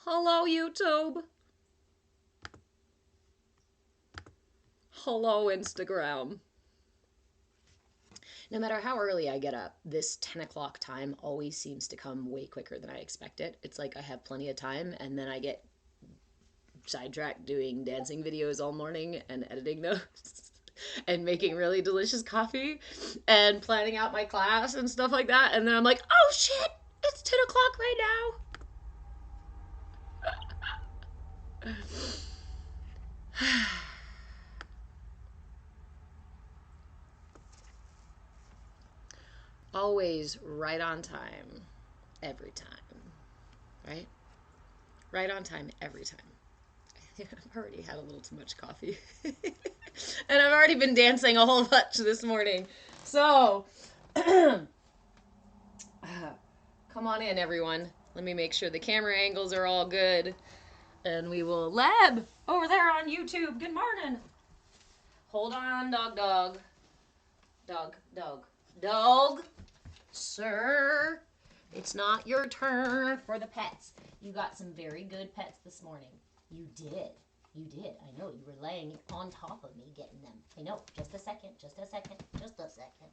Hello, YouTube. Hello, Instagram. No matter how early I get up, this 10 o'clock time always seems to come way quicker than I expect it. It's like I have plenty of time, and then I get sidetracked doing dancing videos all morning and editing those and making really delicious coffee and planning out my class and stuff like that. And then I'm like, oh shit, it's 10 o'clock right now. Always right on time, every time, right? Right on time, every time. I've already had a little too much coffee. And I've already been dancing a whole bunch this morning. So, come on in, everyone. Let me make sure the camera angles are all good. And we will Leb over there on YouTube. Good morning. Hold on, dog, dog. Dog, dog, dog. Sir, it's not your turn for the pets. You got some very good pets this morning. You did. You did. I know. You were laying on top of me getting them. I know. Just a second. Just a second. Just a second.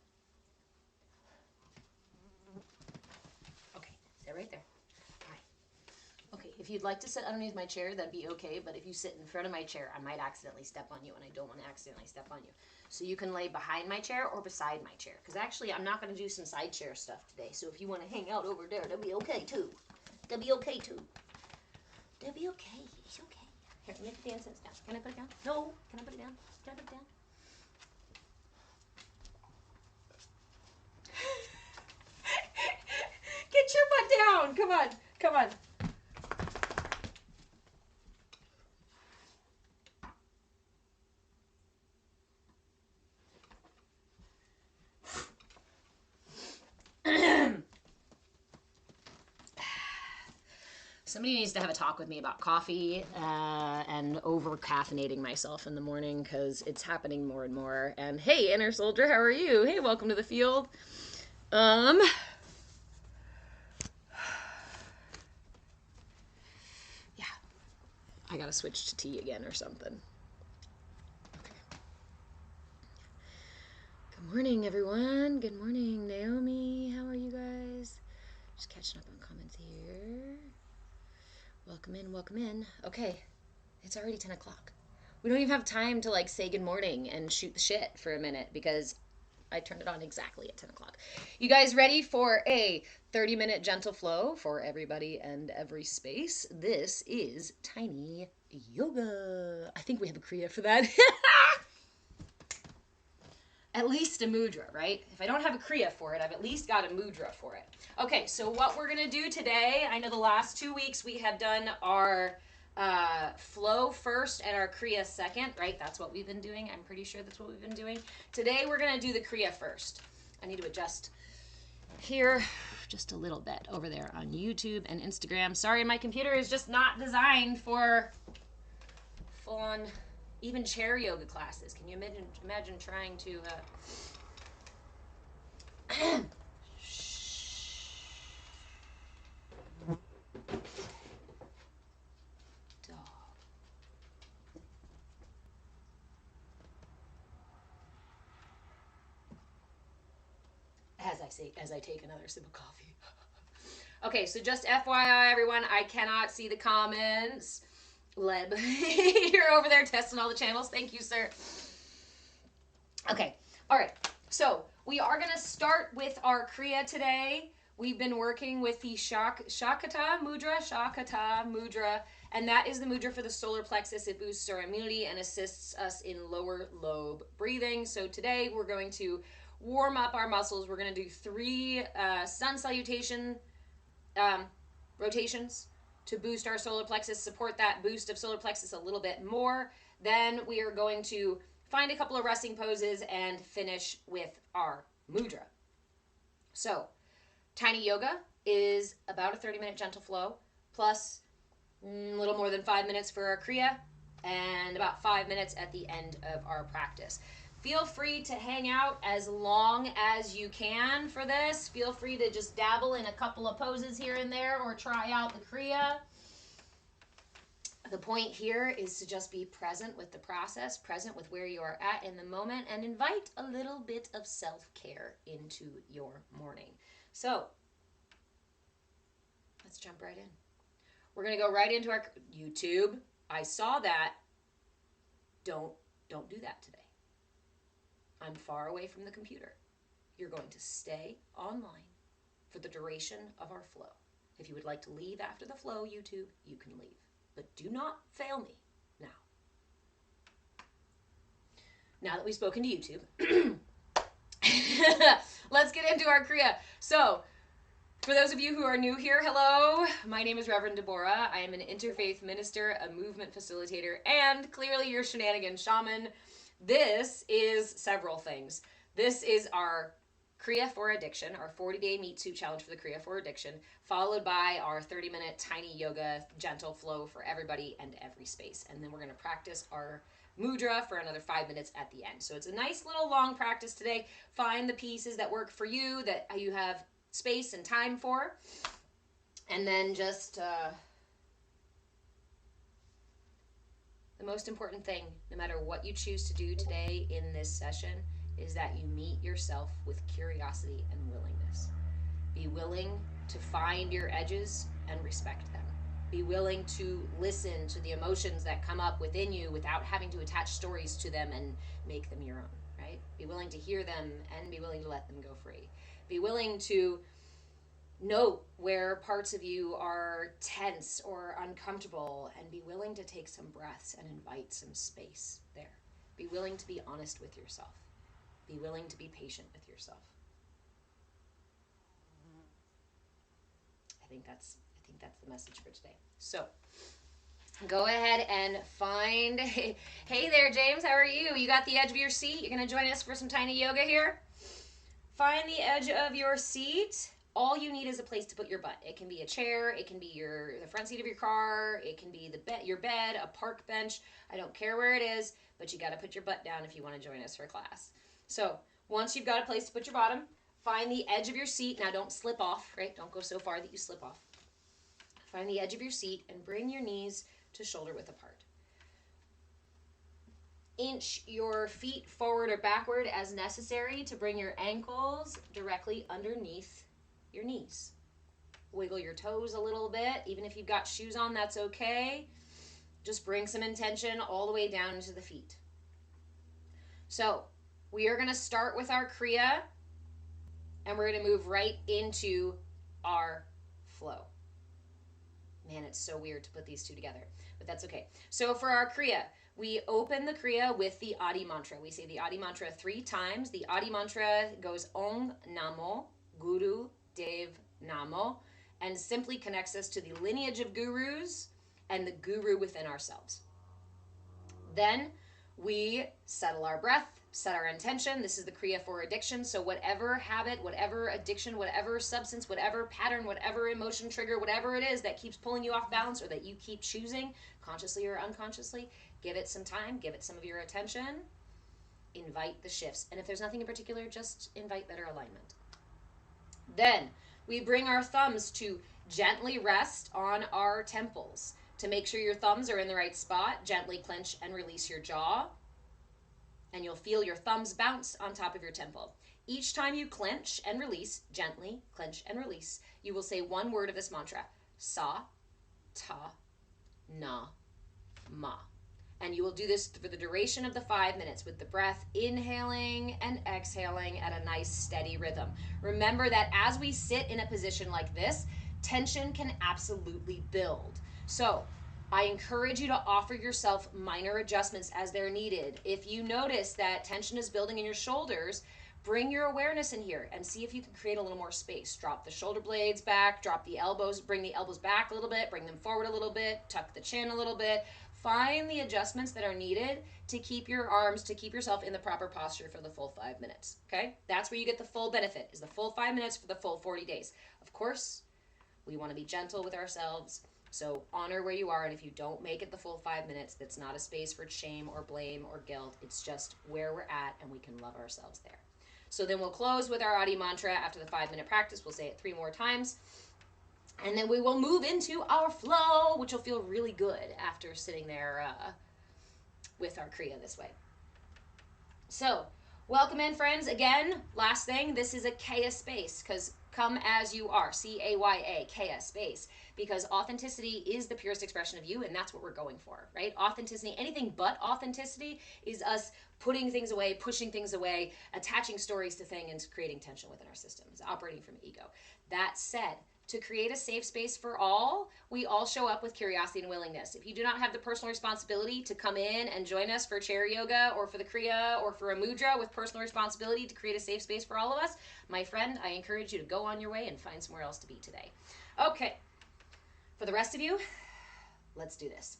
Okay. Sit right there. All right. Okay. If you'd like to sit underneath my chair, that'd be okay. But if you sit in front of my chair, I might accidentally step on you, and I don't want to accidentally step on you. So you can lay behind my chair or beside my chair. Because actually, I'm not going to do some side chair stuff today. So if you want to hang out over there, that'll be okay, too. That'll be okay, too. That'll be okay. It's okay. Here, let me put the incense down. Can I put it down? No. Can I put it down? Can I put it down? Get your butt down. Come on. Come on. Somebody needs to have a talk with me about coffee and over-caffeinating myself in the morning because it's happening more and more. And hey, Inner Soldier, how are you? Hey, welcome to the field. Yeah, I gotta switch to tea again or something. Okay. Good morning, everyone. Good morning, Naomi. How are you guys? Just catching up on comments here. Welcome in, welcome in. Okay, it's already 10 o'clock. We don't even have time to like say good morning and shoot the shit for a minute because I turned it on exactly at 10 o'clock. You guys ready for a 30-minute gentle flow for everybody and every space? This is Tiny Yoga. I think we have a Kriya for that. At least a mudra, right? If I don't have a kriya for it, I've at least got a mudra for it. Okay, so what we're gonna do today, I know the last 2 weeks we have done our flow first and our kriya second, right? That's what we've been doing. I'm pretty sure that's what we've been doing. Today we're gonna do the kriya first. I need to adjust here just a little bit over there on YouTube and Instagram. Sorry, my computer is just not designed for full-on even chair yoga classes. Can you imagine trying to dog. As I take another sip of coffee. Okay, so just FYI, everyone, I cannot see the comments. Leb, you're over there testing all the channels. Thank you, sir. Okay, all right. So we are going to start with our kriya today. We've been working with the Shakata Mudra, and that is the mudra for the solar plexus. It boosts our immunity and assists us in lower lobe breathing. So today we're going to warm up our muscles. We're going to do 3 sun salutation rotations to boost our solar plexus, support that boost of solar plexus a little bit more. Then we are going to find a couple of resting poses and finish with our mudra. So, Tiny Yoga is about a 30-minute gentle flow, plus a little more than 5 minutes for our kriya, and about 5 minutes at the end of our practice. Feel free to hang out as long as you can for this. Feel free to just dabble in a couple of poses here and there or try out the kriya. The point here is to just be present with the process, present with where you are at in the moment, and invite a little bit of self-care into your morning. So let's jump right in. We're going to go right into our YouTube. I saw that. Don't do that today. I'm far away from the computer. You're going to stay online for the duration of our flow. If you would like to leave after the flow, YouTube, you can leave. But do not fail me now. Now that we've spoken to YouTube, let's get into our Kriya. So, for those of you who are new here, hello. My name is Reverend Deborah. I am an interfaith minister, a movement facilitator, and clearly your shenanigan shaman. This is several things. This is our Kriya for Addiction, our 40-day meat suit challenge for the Kriya for Addiction, followed by our 30-minute tiny yoga gentle flow for everybody and every space. And then we're going to practice our mudra for another 5 minutes at the end. So it's a nice little long practice today. Find the pieces that work for you, that you have space and time for. And then just the most important thing, no matter what you choose to do today in this session, is that you meet yourself with curiosity and willingness. Be willing to find your edges and respect them. Be willing to listen to the emotions that come up within you without having to attach stories to them and make them your own, right? Be willing to hear them and be willing to let them go free. Be willing to note where parts of you are tense or uncomfortable, and be willing to take some breaths and invite some space there. Be willing to be honest with yourself. Be willing to be patient with yourself. I think that's the message for today. So go ahead and find, hey there, James, how are you? You got the edge of your seat? You're going to join us for some tiny yoga here? Find the edge of your seat. All you need is a place to put your butt. It can be a chair, it can be the front seat of your car, it can be your bed, a park bench. I don't care where it is, but you got to put your butt down if you want to join us for class. So once you've got a place to put your bottom, find the edge of your seat. Now don't slip off, right? Don't go so far that you slip off. Find the edge of your seat and bring your knees to shoulder width apart. Inch your feet forward or backward as necessary to bring your ankles directly underneath your knees. Wiggle your toes a little bit. Even if you've got shoes on, that's okay. Just bring some intention all the way down into the feet. So we are going to start with our Kriya, and we're going to move right into our flow. Man, it's so weird to put these two together, but that's okay. So for our Kriya, we open the Kriya with the Adi mantra. We say the Adi mantra 3 times. The Adi mantra goes Om Namo Guru Dev Namo, and simply connects us to the lineage of gurus and the guru within ourselves. Then we settle our breath, set our intention. This is the Kriya for Addiction. So whatever habit, whatever addiction, whatever substance, whatever pattern, whatever emotion trigger, whatever it is that keeps pulling you off balance or that you keep choosing, consciously or unconsciously, give it some time, give it some of your attention, invite the shifts. And if there's nothing in particular, just invite better alignment. Then we bring our thumbs to gently rest on our temples. To make sure your thumbs are in the right spot, gently clench and release your jaw. And you'll feel your thumbs bounce on top of your temple. Each time you clench and release, gently clench and release, you will say one word of this mantra. Sa, ta, na, ma. And you will do this for the duration of the 5 minutes with the breath inhaling and exhaling at a nice steady rhythm. Remember that as we sit in a position like this, tension can absolutely build. So I encourage you to offer yourself minor adjustments as they're needed. If you notice that tension is building in your shoulders, bring your awareness in here and see if you can create a little more space. Drop the shoulder blades back, drop the elbows, bring the elbows back a little bit, bring them forward a little bit, tuck the chin a little bit. Find the adjustments that are needed to keep your arms, to keep yourself in the proper posture for the full 5 minutes, okay? That's where you get the full benefit, is the full 5 minutes for the full 40 days. Of course, we want to be gentle with ourselves, so honor where you are, and if you don't make it the full 5 minutes, that's not a space for shame or blame or guilt. It's just where we're at, and we can love ourselves there. So then we'll close with our Adi mantra after the 5 minute practice. We'll say it 3 more times. And then we will move into our flow, which will feel really good after sitting there with our Kriya this way. So, welcome in, friends. Again, last thing, this is a CAYA space, because come as you are, CAYA, CAYA space, because authenticity is the purest expression of you, and that's what we're going for, right? Authenticity, anything but authenticity is us putting things away, pushing things away, attaching stories to things, and creating tension within our systems, operating from ego. That said, to create a safe space for all, we all show up with curiosity and willingness. If you do not have the personal responsibility to come in and join us for chair yoga or for the Kriya or for a Mudra with personal responsibility to create a safe space for all of us, my friend, I encourage you to go on your way and find somewhere else to be today. Okay, for the rest of you, let's do this.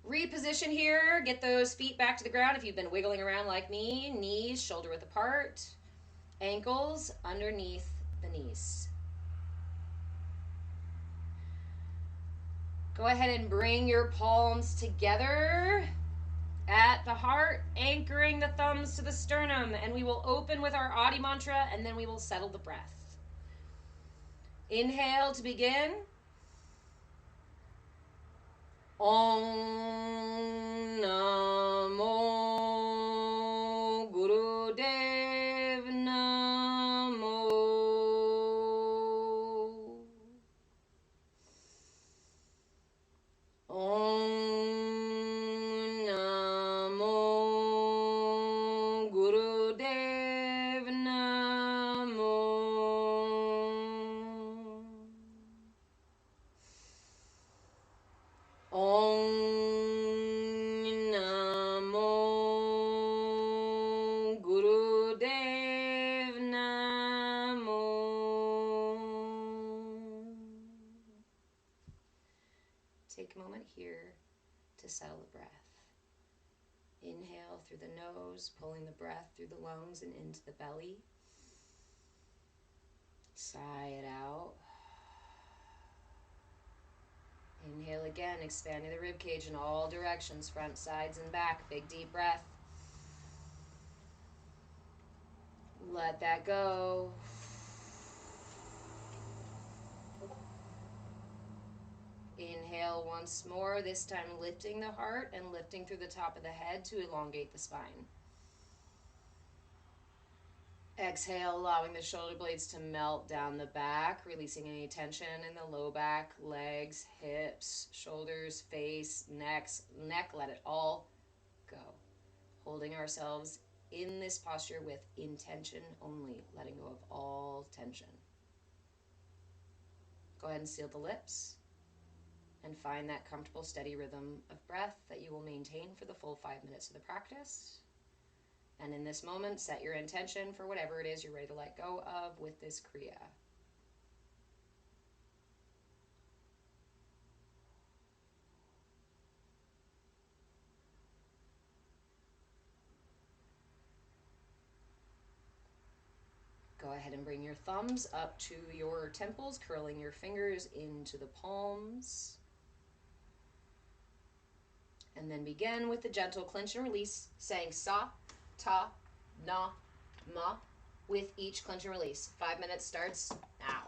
Reposition here, get those feet back to the ground if you've been wiggling around like me. Knees shoulder width apart, ankles underneath the knees. Go ahead and bring your palms together at the heart, anchoring the thumbs to the sternum, and we will open with our Adi mantra, and then we will settle the breath. Inhale to begin. Om Namo Gurudev Namo. Om Namo Gurudev Namo. Om Namo Gurudev Namo. Take a moment here to settle the breath. Inhale through the nose, pulling the breath through the lungs and into the belly. Sigh it out. Inhale again, expanding the rib cage in all directions, front, sides, and back. Big deep breath. Let that go. Inhale once more, this time lifting the heart and lifting through the top of the head to elongate the spine. Exhale, allowing the shoulder blades to melt down the back, releasing any tension in the low back, legs, hips, shoulders, face, neck, let it all go. Holding ourselves in this posture with intention only, letting go of all tension. Go ahead and seal the lips and find that comfortable, steady rhythm of breath that you will maintain for the full 5 minutes of the practice. And in this moment, set your intention for whatever it is you're ready to let go of with this Kriya. Go ahead and bring your thumbs up to your temples, curling your fingers into the palms. And then begin with the gentle clench and release, saying sa, ta, na, ma, with each clench and release. 5 minutes starts now.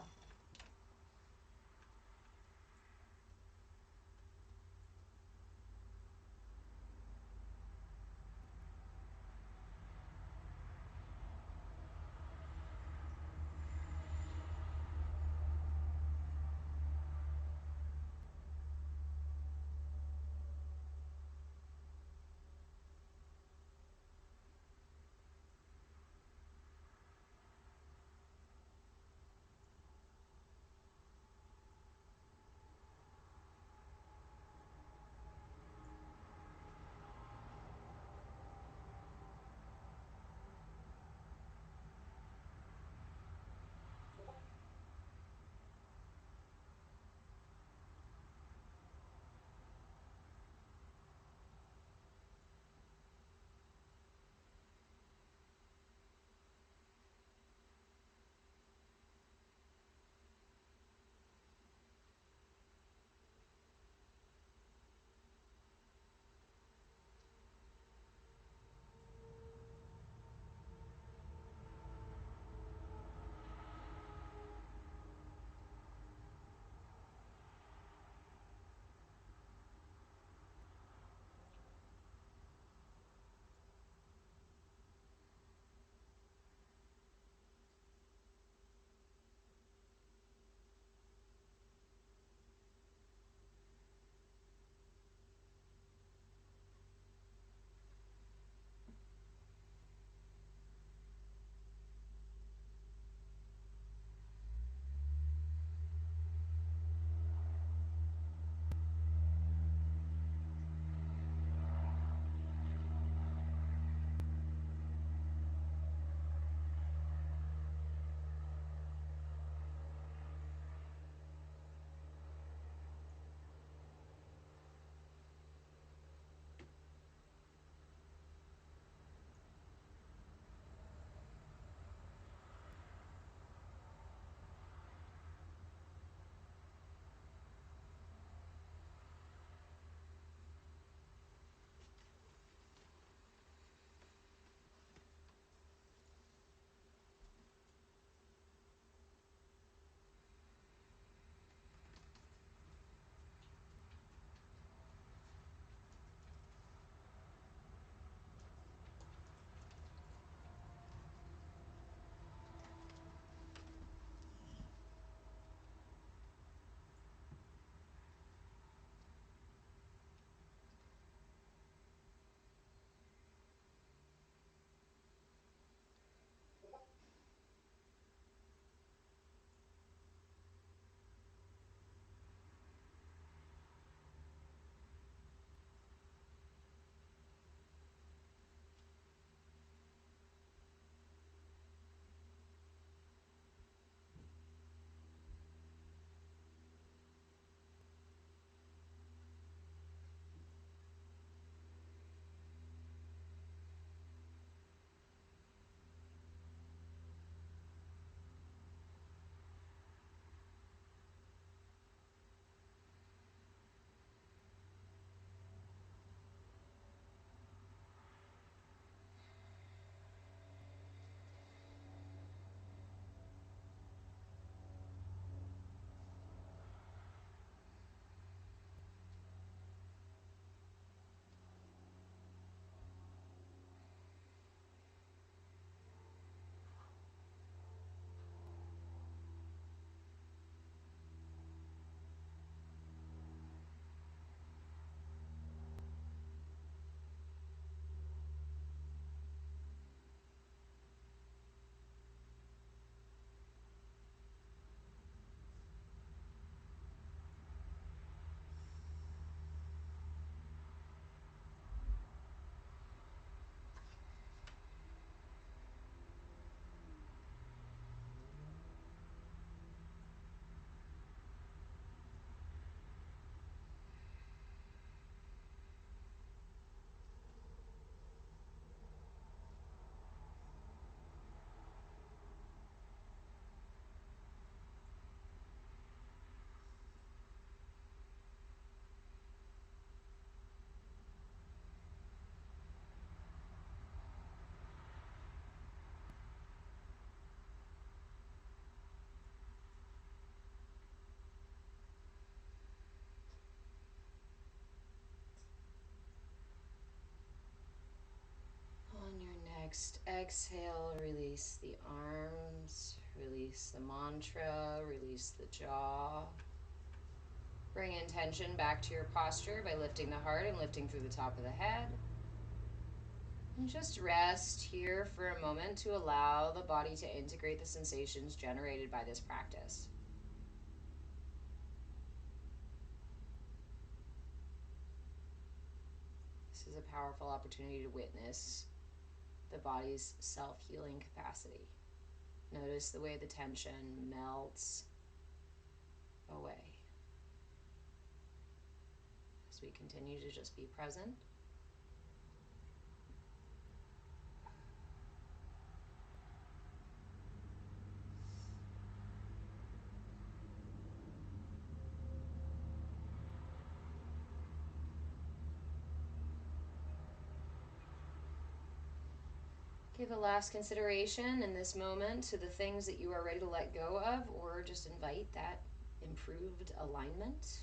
Next, exhale, release the arms, release the mantra, release the jaw. Bring intention back to your posture by lifting the heart and lifting through the top of the head. And just rest here for a moment to allow the body to integrate the sensations generated by this practice. This is a powerful opportunity to witness the body's self-healing capacity. Notice the way the tension melts away as we continue to just be present. Give a last consideration in this moment to the things that you are ready to let go of, or just invite that improved alignment.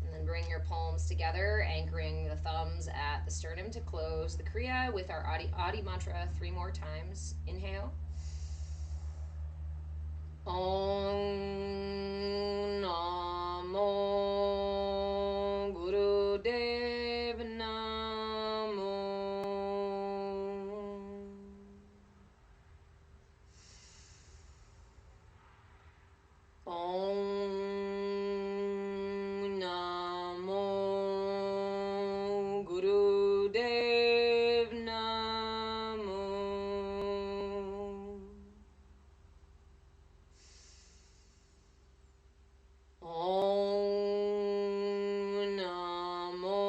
And then bring your palms together, anchoring the thumbs at the sternum to close the Kriya with our Adi mantra 3 more times. Inhale. Om Namo Gurudev Namo. Om Namo Gurudev Namo. Om Namo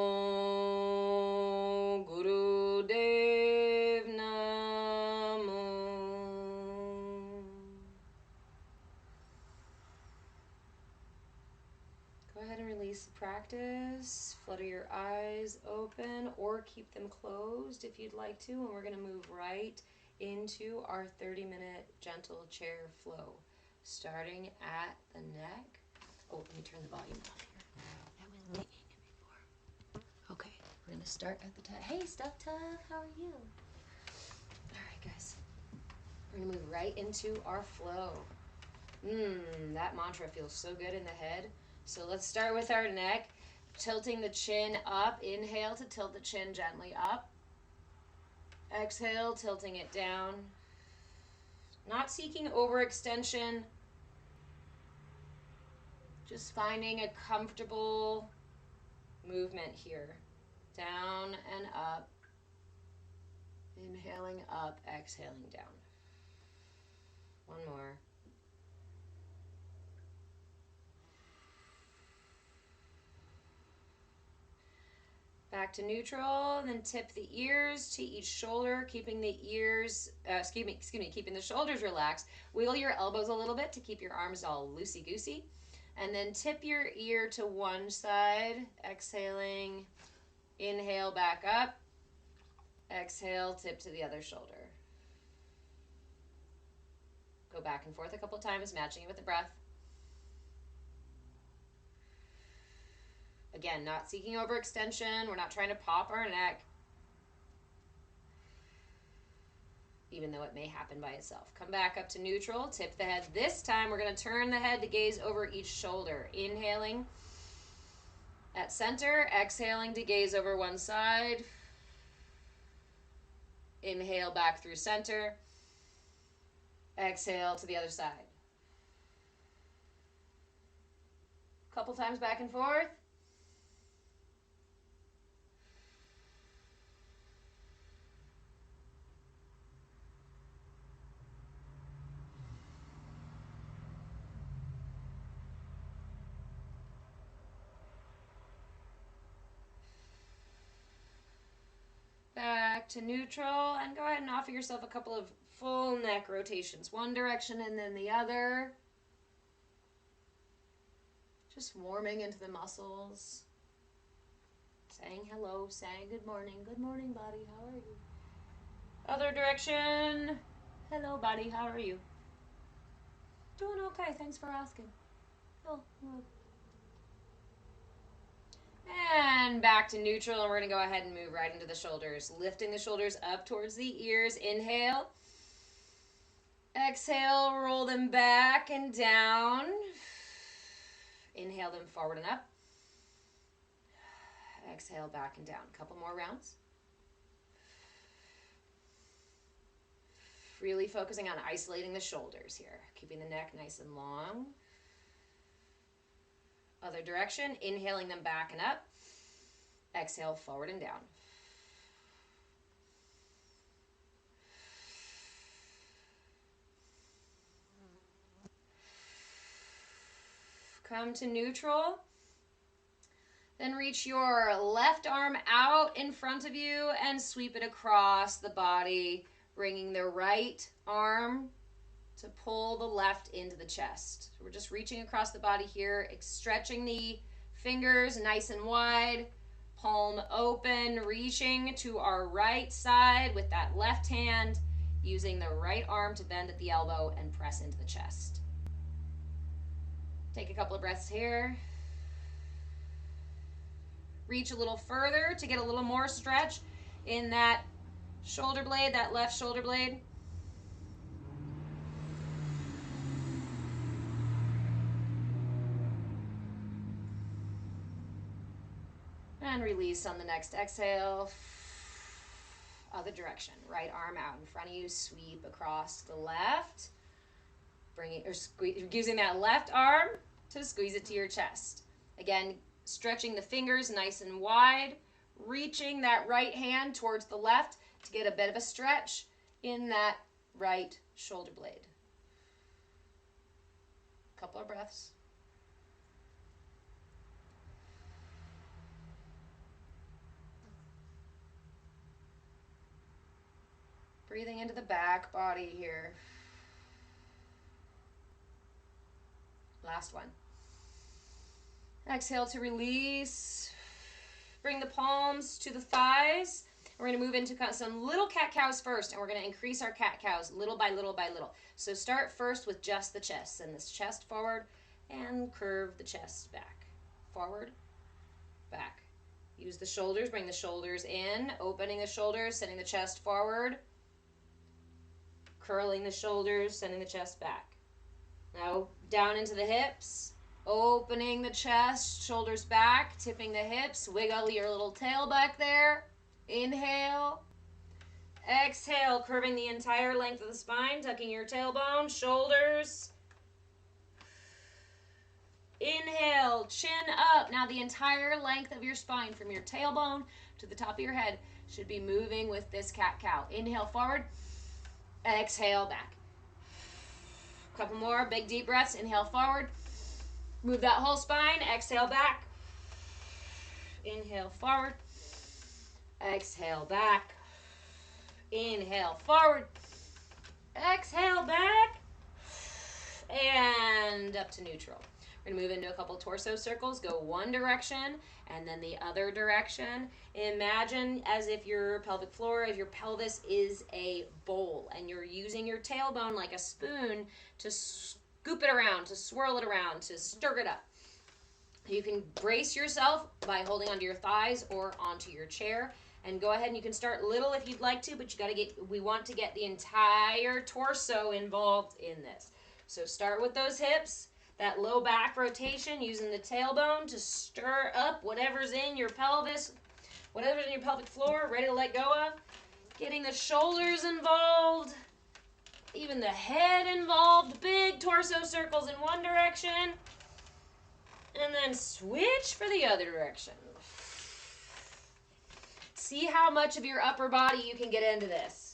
Gurudev Namo. Go ahead and release the practice. Flutter your eyes open or keep them closed if you'd like to. And we're going to move right into our 30-minute gentle chair flow, starting at the neck. Oh, let me turn the volume down here. That was dinging before. Okay, we're going to start at the top. Hey, Stuff Tough, how are you? All right, guys. We're going to move right into our flow. That mantra feels so good in the head. So let's start with our neck, tilting the chin up. Inhale to tilt the chin gently up. Exhale, tilting it down. Not seeking overextension. Just finding a comfortable movement here. Down and up. Inhaling up, exhaling down. One more. Back to neutral, then tip the ears to each shoulder, keeping the ears, keeping the shoulders relaxed. Wiggle your elbows a little bit to keep your arms all loosey-goosey. And then tip your ear to one side, exhaling, inhale back up, exhale, tip to the other shoulder. Go back and forth a couple times, matching it with the breath. Again, not seeking overextension. We're not trying to pop our neck, even though it may happen by itself. Come back up to neutral, tip the head. This time, we're going to turn the head to gaze over each shoulder. Inhaling at center, exhaling to gaze over one side. Inhale back through center. Exhale to the other side. Couple times back and forth. Back to neutral, and go ahead and offer yourself a couple of full neck rotations. One direction and then the other. Just warming into the muscles. Saying hello, saying good morning. Good morning, body, how are you? Other direction. Hello, body, how are you? Doing okay, thanks for asking. Oh, good. And back to neutral, and we're going to go ahead and move right into the shoulders. Lifting the shoulders up towards the ears. Inhale. Exhale, roll them back and down. Inhale them forward and up. Exhale, back and down. A couple more rounds. Really focusing on isolating the shoulders here. Keeping the neck nice and long. Other direction. Inhaling them back and up. Exhale, forward and down. Come to neutral. Then reach your left arm out in front of you and sweep it across the body, bringing the right arm to pull the left into the chest. So we're just reaching across the body here, stretching the fingers nice and wide, palm open, reaching to our right side with that left hand, using the right arm to bend at the elbow and press into the chest. Take a couple of breaths here. Reach a little further to get a little more stretch in that shoulder blade, that left shoulder blade. And release on the next exhale. Other direction. Right arm out in front of you. Sweep across the left. Using that left arm to squeeze it to your chest. Again, stretching the fingers nice and wide. Reaching that right hand towards the left to get a bit of a stretch in that right shoulder blade. Couple of breaths. Breathing into the back body here. Last one. Exhale to release. Bring the palms to the thighs. We're going to move into some little cat-cows first, and we're going to increase our cat-cows little by little by little. So start first with just the chest. Send this chest forward and curve the chest back. Forward, back. Use the shoulders. Bring the shoulders in, opening the shoulders, sending the chest forward. Curling the shoulders, sending the chest back. Now down into the hips, opening the chest, shoulders back, tipping the hips, wiggle your little tail back there. Inhale. Exhale, curving the entire length of the spine, tucking your tailbone, shoulders. Inhale, chin up. Now the entire length of your spine from your tailbone to the top of your head should be moving with this cat-cow. Inhale forward. Exhale back. Couple more big deep breaths. Inhale forward. Move that whole spine. Exhale back. Inhale forward. Exhale back. Inhale forward. Exhale back. And up to neutral. We're going to move into a couple torso circles. Go one direction and then the other direction. Imagine as if your pelvic floor, if your pelvis is a bowl and you're using your tailbone like a spoon to scoop it around, to swirl it around, to stir it up. You can brace yourself by holding onto your thighs or onto your chair. And go ahead and you can start little if you'd like to, but we want to get the entire torso involved in this. So start with those hips. That low back rotation, using the tailbone to stir up whatever's in your pelvis, whatever's in your pelvic floor, ready to let go of. Getting the shoulders involved, even the head involved. Big torso circles in one direction. And then switch for the other direction. See how much of your upper body you can get into this.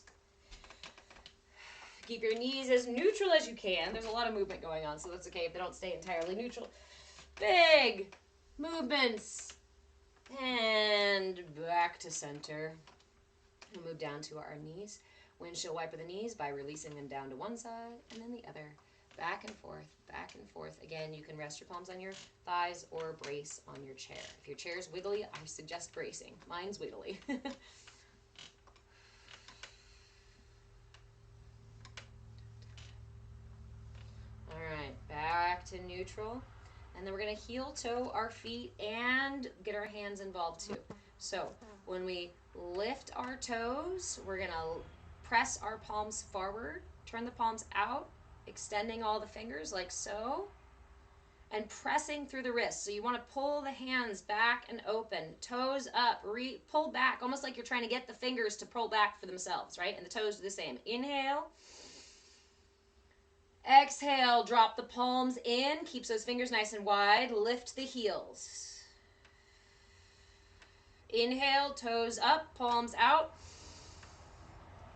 Keep your knees as neutral as you can. There's a lot of movement going on, so that's okay if they don't stay entirely neutral. Big movements. And back to center. We'll move down to our knees. Windshield wiper the knees by releasing them down to one side and then the other. Back and forth, back and forth. Again, you can rest your palms on your thighs or brace on your chair. If your chair is wiggly, I suggest bracing. Mine's wiggly. All right, back to neutral. And then we're going to heel toe our feet and get our hands involved too. So when we lift our toes, we're going to press our palms forward, turn the palms out, extending all the fingers like so, and pressing through the wrists. So you want to pull the hands back and open, toes up, pull back, almost like you're trying to get the fingers to pull back for themselves, right? And the toes do the same. Inhale. Exhale, drop the palms in, keeps those fingers nice and wide, lift the heels. Inhale, toes up, palms out.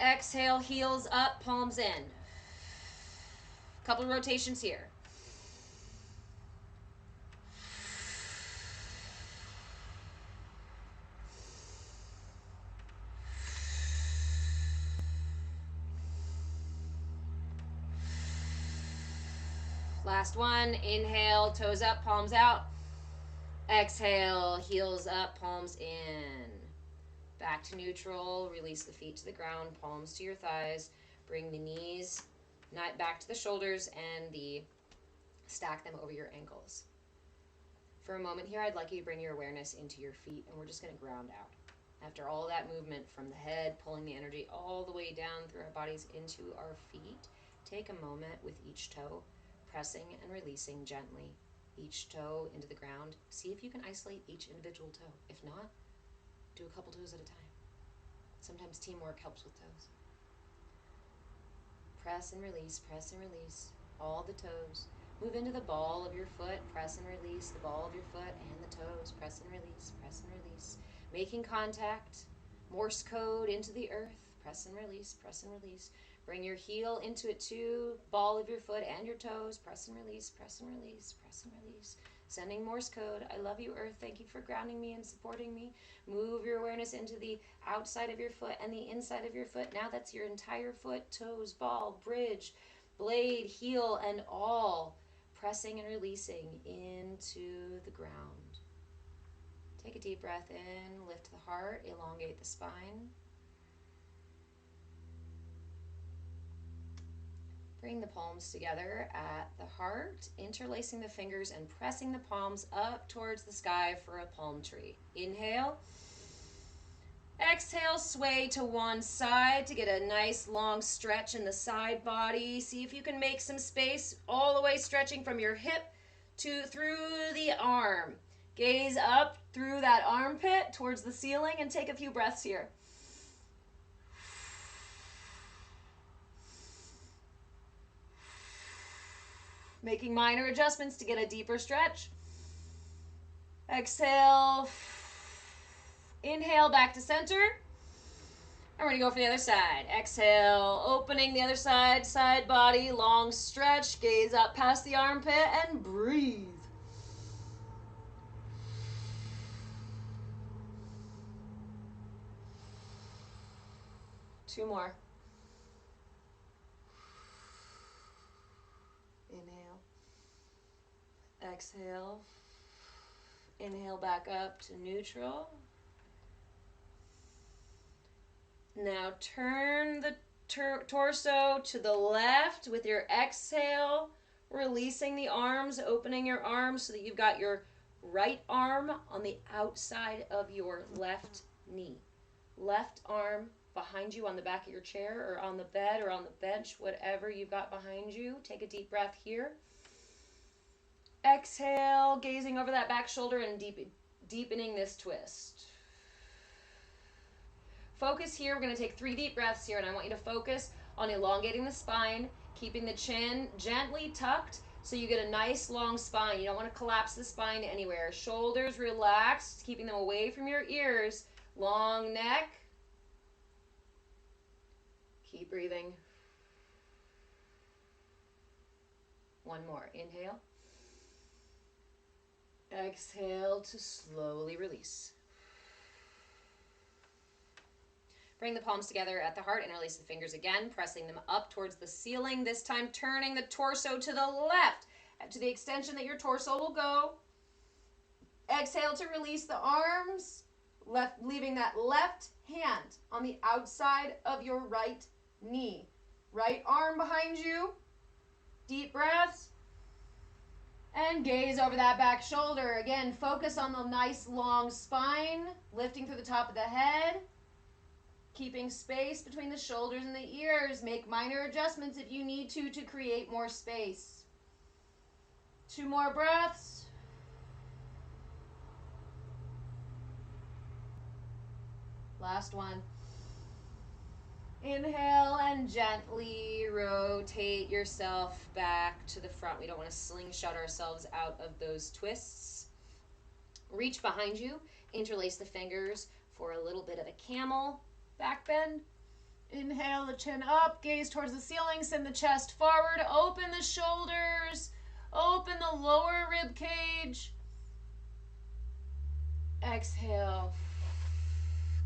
Exhale, heels up, palms in. Couple rotations here. Last one, inhale, toes up, palms out. Exhale, heels up, palms in. Back to neutral, release the feet to the ground, palms to your thighs. Bring the knees back to the shoulders and stack them over your ankles. For a moment here, I'd like you to bring your awareness into your feet, and we're just going to ground out. After all that movement from the head, pulling the energy all the way down through our bodies into our feet, take a moment with each toe, pressing and releasing gently each toe into the ground. See if you can isolate each individual toe. If not, do a couple toes at a time. Sometimes teamwork helps with toes. Press and release, all the toes. Move into the ball of your foot, press and release the ball of your foot and the toes, press and release, making contact, Morse code into the earth, press and release, bring your heel into it too, ball of your foot and your toes, press and release, sending Morse code. I love you, earth, thank you for grounding me and supporting me. Move your awareness into the outside of your foot and the inside of your foot. Now that's your entire foot, toes, ball, bridge, blade, heel, and all pressing and releasing into the ground. Take a deep breath in, lift the heart, elongate the spine. Bring the palms together at the heart, interlacing the fingers and pressing the palms up towards the sky for a palm tree. Inhale. Exhale, sway to one side to get a nice long stretch in the side body. See if you can make some space all the way stretching from your hip through the arm. Gaze up through that armpit towards the ceiling and take a few breaths here. Making minor adjustments to get a deeper stretch. Exhale. Inhale, back to center. And we're going to go for the other side. Exhale, opening the other side, side body, long stretch. Gaze up past the armpit and breathe. Two more. Inhale. Exhale. Inhale back up to neutral. Now turn the torso to the left with your exhale, releasing the arms, opening your arms so that you've got your right arm on the outside of your left knee. Left arm behind you on the back of your chair or on the bed or on the bench, whatever you've got behind you. Take a deep breath here. Exhale, gazing over that back shoulder and deepening this twist. Focus here. We're going to take 3 deep breaths here, and I want you to focus on elongating the spine, keeping the chin gently tucked so you get a nice long spine. You don't want to collapse the spine anywhere. Shoulders relaxed, keeping them away from your ears. Long neck. Keep breathing. One more. Inhale. Exhale to slowly release. Bring the palms together at the heart and release the fingers again, pressing them up towards the ceiling, this time turning the torso to the left to the extension that your torso will go. Exhale to release the arms, leaving that left hand on the outside of your right knee. Right arm behind you. Deep breaths. And gaze over that back shoulder. Again, focus on the nice long spine, lifting through the top of the head, keeping space between the shoulders and the ears. Make minor adjustments if you need to create more space. 2 more breaths. Last one. Inhale and gently rotate yourself back to the front. We don't want to slingshot ourselves out of those twists. Reach behind you, interlace the fingers for a little bit of a camel back bend. Inhale the chin up, gaze towards the ceiling, send the chest forward, open the shoulders, open the lower rib cage. Exhale,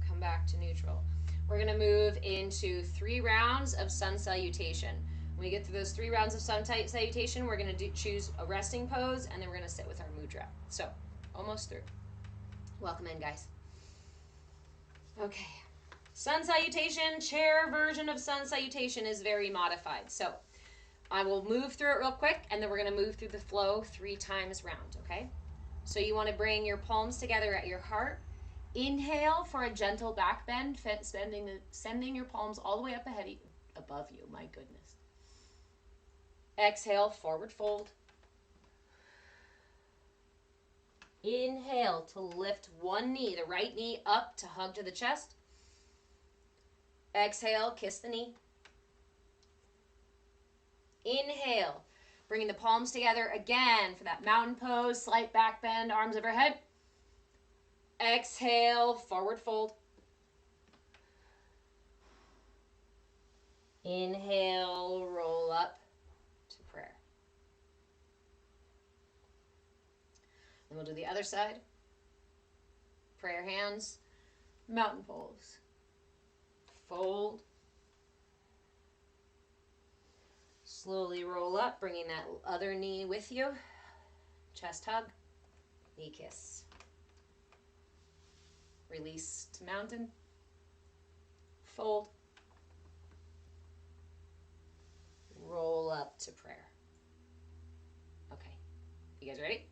come back to neutral. We're going to move into 3 rounds of sun salutation. When we get through those 3 rounds of sun salutation, we're going to choose a resting pose, and then we're going to sit with our mudra. So, almost through. Welcome in, guys. Okay. Sun salutation, chair version of sun salutation is very modified. So, I will move through it real quick, and then we're going to move through the flow 3 times round, okay? So you want to bring your palms together at your heart. Inhale for a gentle back bend, sending your palms all the way up above you, my goodness. Exhale, forward fold. Inhale to lift one knee, the right knee up to hug to the chest. Exhale, kiss the knee. Inhale, bringing the palms together again for that mountain pose, slight back bend, arms overhead. Exhale, forward fold. Inhale, roll up to prayer. Then we'll do the other side. Prayer hands, mountain pose. Fold. Slowly roll up, bringing that other knee with you. Chest hug, knee kiss. Release to mountain. Fold. Roll up to prayer. Okay, you guys ready?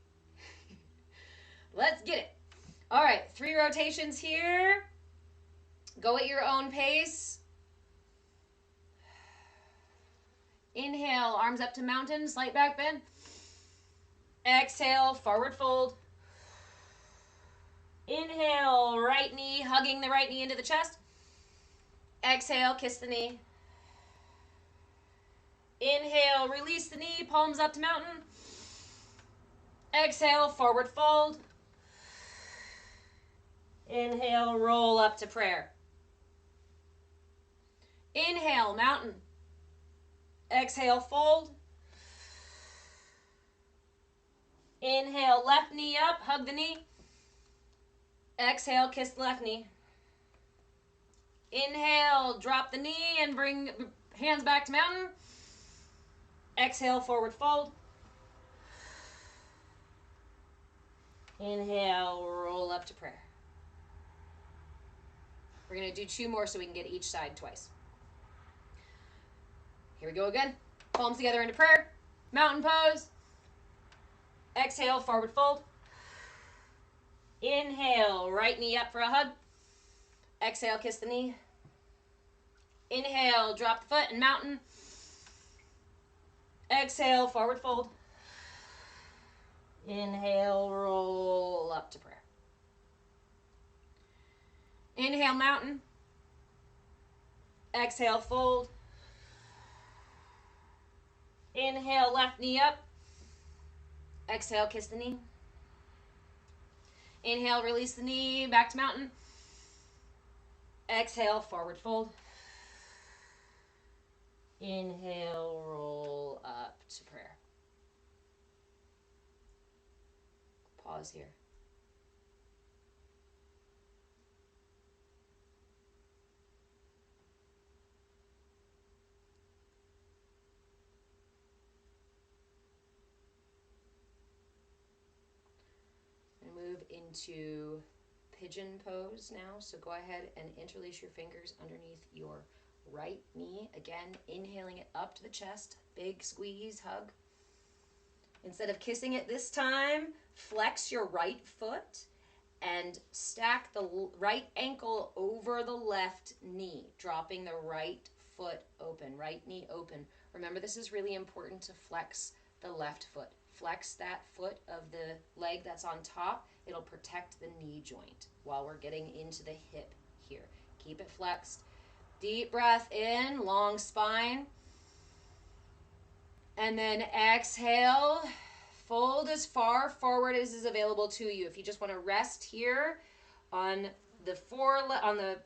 Let's get it. All right, 3 rotations here. Go at your own pace. Inhale, arms up to mountain, slight back bend. Exhale, forward fold. Inhale, right knee, hugging the right knee into the chest. Exhale, kiss the knee. Inhale, release the knee, palms up to mountain. Exhale, forward fold. Inhale, roll up to prayer. Inhale, mountain. Exhale, fold. Inhale, left knee up, hug the knee. Exhale, kiss the left knee. Inhale, drop the knee and bring hands back to mountain. Exhale, forward fold. Inhale, roll up to prayer. We're going to do 2 more so we can get each side twice. Here we go again. Palms together into prayer. Mountain pose. Exhale, forward fold. Inhale, right knee up for a hug. Exhale, kiss the knee. Inhale, drop the foot and mountain. Exhale, forward fold. Inhale, roll up to prayer. Inhale, mountain. Exhale, fold. Inhale, left knee up. Exhale, kiss the knee. Inhale, release the knee, back to mountain. Exhale, forward fold. Inhale, roll up to prayer. Pause here. Move into pigeon pose now. So go ahead and interlace your fingers underneath your right knee. Again, inhaling it up to the chest. Big squeeze, hug. Instead of kissing it this time, flex your right foot and stack the right ankle over the left knee, dropping the right foot open, right knee open. Remember, this is really important to flex the left foot. Flex that foot of the leg that's on top. It'll protect the knee joint while we're getting into the hip here. Keep it flexed. Deep breath in, long spine. And then exhale. Fold as far forward as is available to you. If you just want to rest here on the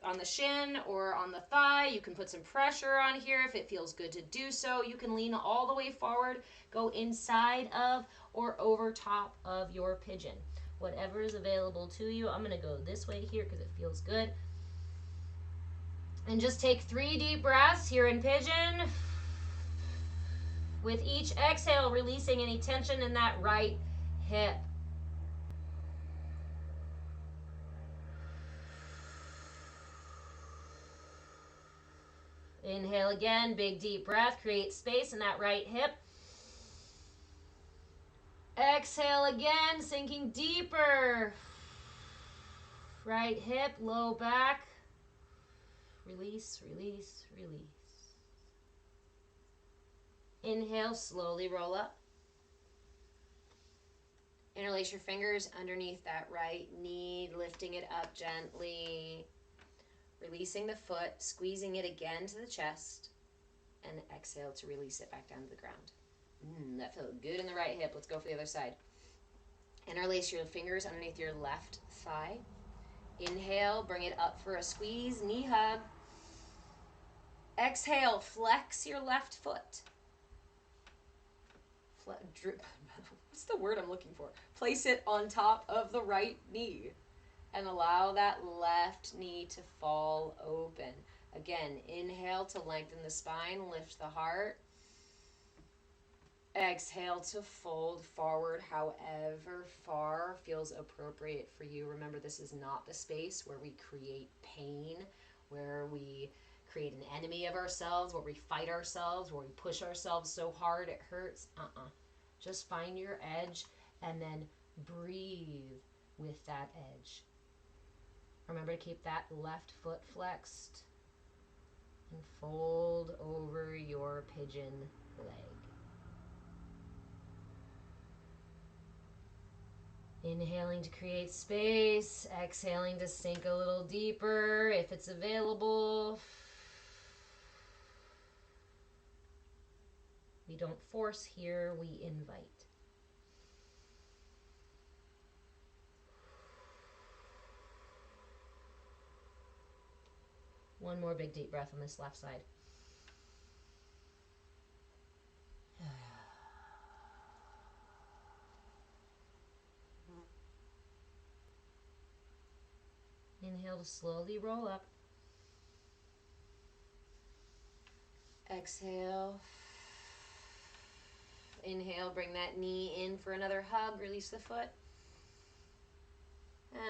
on the shin or on the thigh, you can put some pressure on here if it feels good to do so. You can lean all the way forward, go inside of or over top of your pigeon. Whatever is available to you. I'm going to go this way here because it feels good. And just take 3 deep breaths here in pigeon. With each exhale, releasing any tension in that right hip. Inhale again, big deep breath. Create space in that right hip. Exhale again, sinking deeper. Right hip, low back. Release, release, release. Inhale, slowly roll up. Interlace your fingers underneath that right knee, lifting it up gently. Releasing the foot, squeezing it again to the chest, and exhale to release it back down to the ground. That felt good in the right hip. Let's go for the other side. Interlace your fingers underneath your left thigh. Inhale, bring it up for a squeeze, knee hug. Exhale, flex your left foot. What's the word I'm looking for? Place it on top of the right knee and allow that left knee to fall open. Again, inhale to lengthen the spine, lift the heart. Exhale to fold forward however far feels appropriate for you. Remember, this is not the space where we create pain, where we create an enemy of ourselves, where we fight ourselves, where we push ourselves so hard it hurts. Just find your edge and then breathe with that edge. Remember to keep that left foot flexed and fold over your pigeon leg. Inhaling to create space, exhaling to sink a little deeper if it's available. We don't force here, we invite. One more big deep breath on this left side. Inhale to slowly roll up. Exhale. Inhale, bring that knee in for another hug. Release the foot.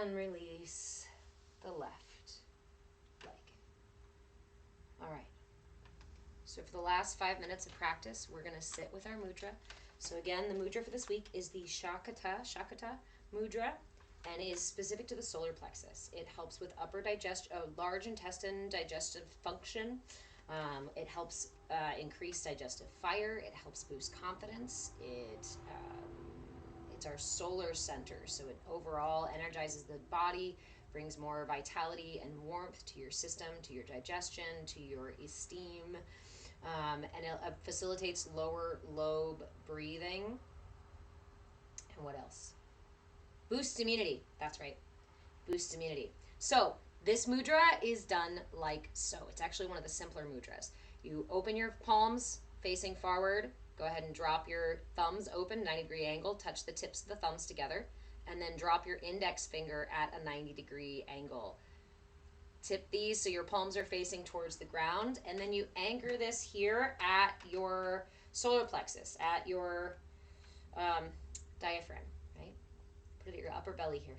And release the left leg. All right. So for the last 5 minutes of practice, we're going to sit with our mudra. So again, the mudra for this week is the Shakata mudra, and is specific to the solar plexus. It helps with large intestine digestive function. It helps increase digestive fire. It helps boost confidence. It's our solar center, so it overall energizes the body, brings more vitality and warmth to your system, to your digestion, to your esteem, and it facilitates lower lobe breathing. And what else? Boosts immunity. That's right. Boosts immunity. So this mudra is done like so. It's actually one of the simpler mudras. You open your palms facing forward. Go ahead and drop your thumbs open, 90-degree angle. Touch the tips of the thumbs together. And then drop your index finger at a 90-degree angle. Tip these so your palms are facing towards the ground. And then you anchor this here at your solar plexus, at your diaphragm. Put it at your upper belly here.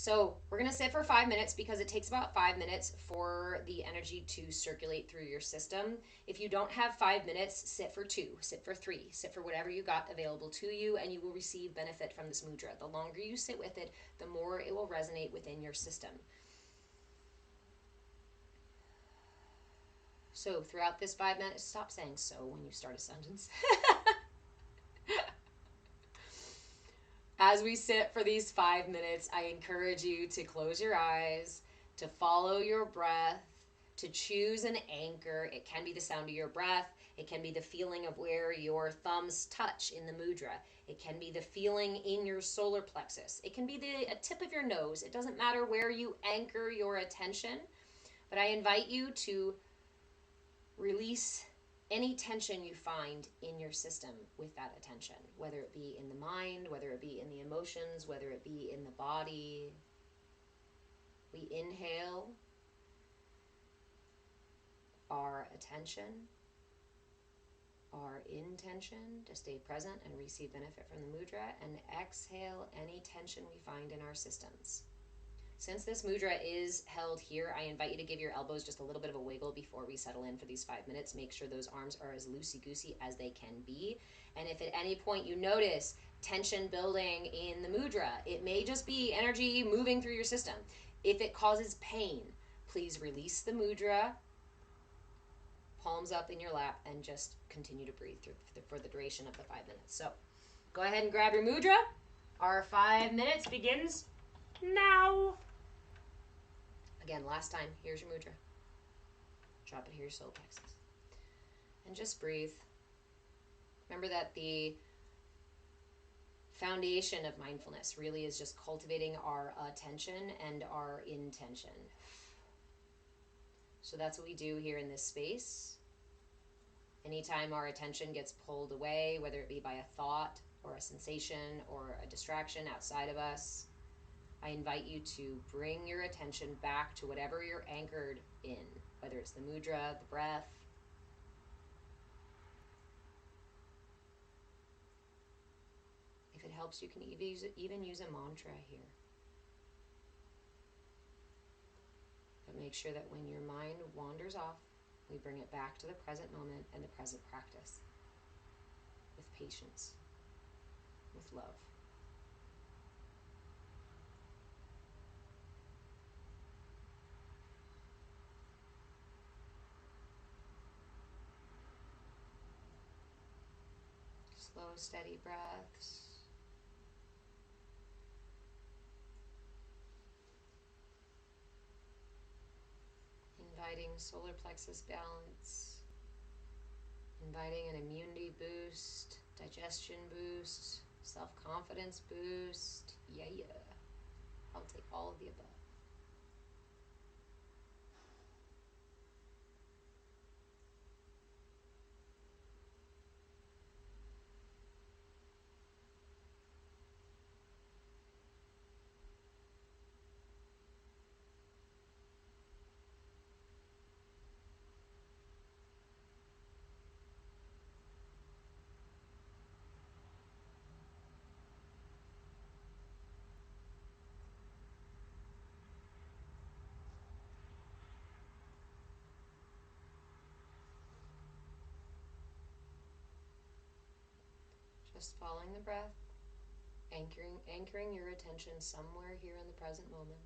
So we're going to sit for 5 minutes because it takes about 5 minutes for the energy to circulate through your system. If you don't have 5 minutes, sit for 2, sit for 3, sit for whatever you got available to you, and you will receive benefit from this mudra. The longer you sit with it, the more it will resonate within your system. So throughout this 5 minutes, stop saying so when you start a sentence. As we sit for these 5 minutes, I encourage you to close your eyes, to follow your breath, to choose an anchor. It can be the sound of your breath. It can be the feeling of where your thumbs touch in the mudra. It can be the feeling in your solar plexus. It can be the tip of your nose. It doesn't matter where you anchor your attention, but I invite you to release any tension you find in your system with that attention, whether it be in the mind, whether it be in the emotions, whether it be in the body. We inhale our attention, our intention to stay present and receive benefit from the mudra, and exhale any tension we find in our systems. Since this mudra is held here, I invite you to give your elbows just a little bit of a wiggle before we settle in for these 5 minutes. Make sure those arms are as loosey-goosey as they can be. And if at any point you notice tension building in the mudra, it may just be energy moving through your system. If it causes pain, please release the mudra, palms up in your lap, and just continue to breathe for the duration of the 5 minutes. So go ahead and grab your mudra. Our 5 minutes begins now. Again, last time, here's your mudra. Drop it here, your solar plexus. And just breathe. Remember that the foundation of mindfulness really is just cultivating our attention and our intention. So that's what we do here in this space. Anytime our attention gets pulled away, whether it be by a thought or a sensation or a distraction outside of us, I invite you to bring your attention back to whatever you're anchored in, whether it's the mudra, the breath. If it helps, you can even use a mantra here. But make sure that when your mind wanders off, we bring it back to the present moment and the present practice with patience, with love. Slow, steady breaths. Inviting solar plexus balance. Inviting an immunity boost, digestion boost, self-confidence boost. Yeah. I'll take all of the above. Just following the breath, anchoring your attention somewhere here in the present moment.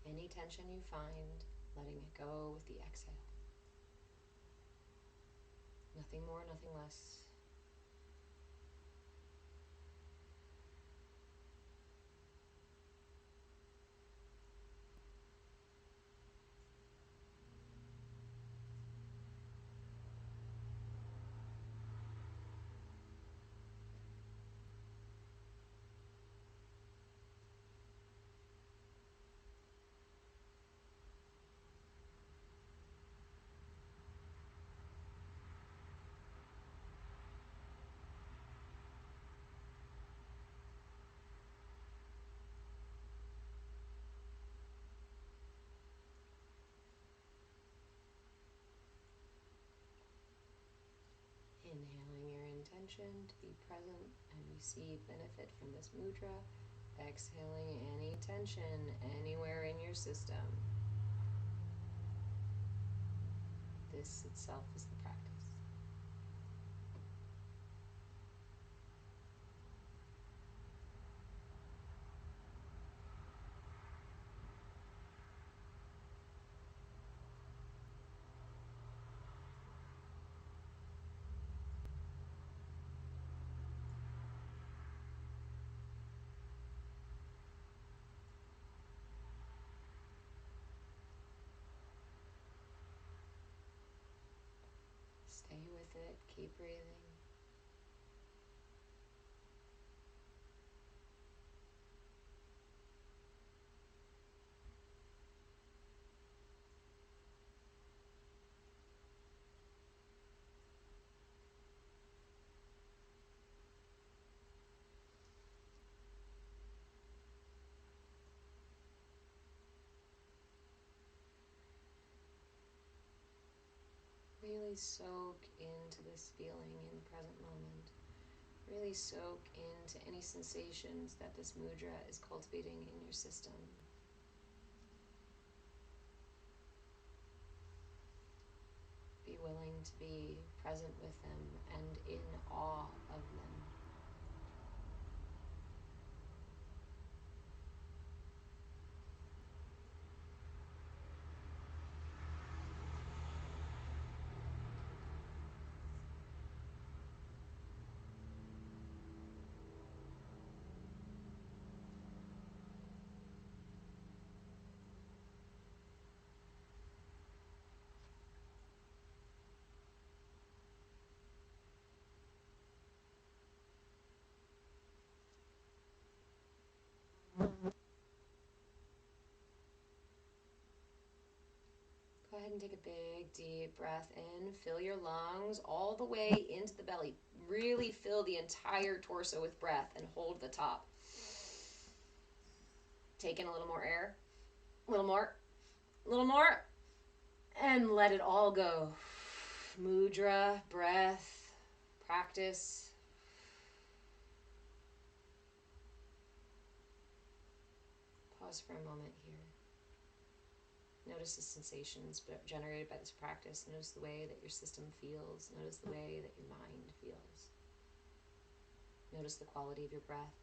Any tension you find, letting it go with the exhale. Nothing more, nothing less. Inhaling your intention to be present and receive benefit from this mudra, Exhaling any tension anywhere in your system. This itself is the practice. Stay with it. Keep breathing. Really soak into this feeling in the present moment. Really soak into any sensations that this mudra is cultivating in your system. Be willing to be present with them and in awe of them. Go ahead and take a big, deep breath in. Fill your lungs all the way into the belly. Really fill the entire torso with breath and hold the top. Take in a little more air. A little more. A little more. And let it all go. Mudra, breath, practice. Pause for a moment here. Notice the sensations generated by this practice. Notice the way that your system feels. Notice the way that your mind feels. Notice the quality of your breath.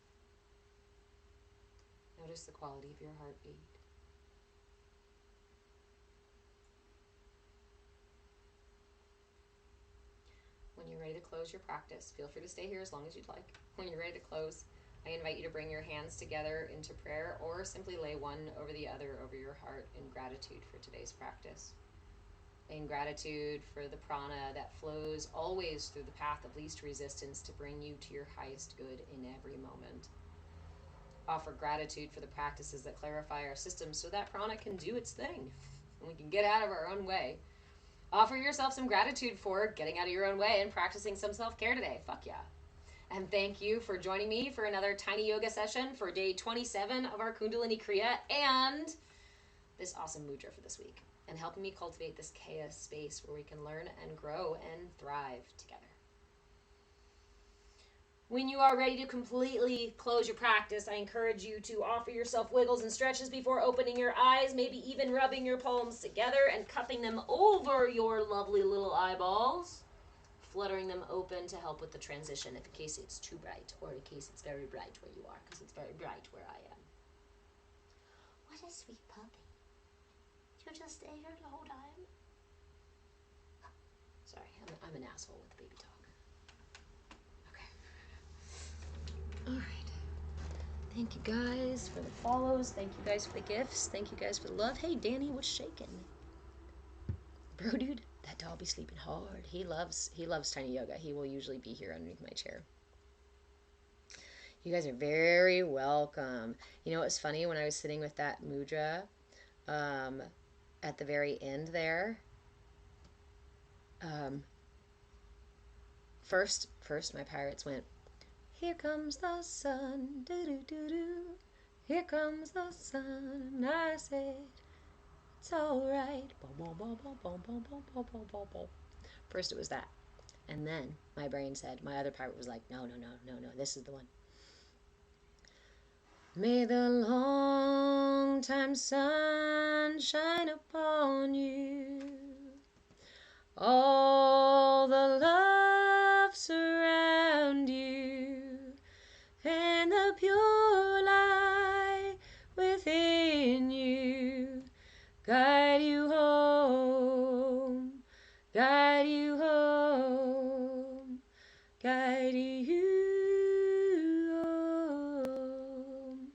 Notice the quality of your heartbeat. When you're ready to close your practice, feel free to stay here as long as you'd like. When you're ready to close, I invite you to bring your hands together into prayer or simply lay one over the other over your heart in gratitude for today's practice. In gratitude for the prana that flows always through the path of least resistance to bring you to your highest good in every moment. Offer gratitude for the practices that clarify our system so that prana can do its thing and we can get out of our own way. Offer yourself some gratitude for getting out of your own way and practicing some self-care today. Fuck yeah. And thank you for joining me for another tiny yoga session for day 27 of our Kundalini Kriya and this awesome mudra for this week, and helping me cultivate this CAYA space where we can learn and grow and thrive together. When you are ready to completely close your practice, I encourage you to offer yourself wiggles and stretches before opening your eyes, maybe even rubbing your palms together and cupping them over your lovely little eyeballs, fluttering them open to help with the transition if in case it's too bright or in case it's very bright where you are, because it's very bright where I am. What a sweet puppy. You just stay here the whole time? Sorry, I'm an asshole with the baby talk. All right. Thank you guys for the follows. Thank you guys for the gifts. Thank you guys for the love. Hey, Danny, what's shaking? Bro, dude, that dog be sleeping hard. He loves tiny yoga. He will usually be here underneath my chair. You guys are very welcome. You know what was funny? When I was sitting with that mudra at the very end there, first my pirates went, "Here comes the sun, do-do-do-do. Here comes the sun." I said, "It's all right." First it was that. And then my brain said, my other pirate was like, no, this is the one. May the long time sun shine upon you. All the love surround you, and the pure light within you guide you home, guide you home, guide you home.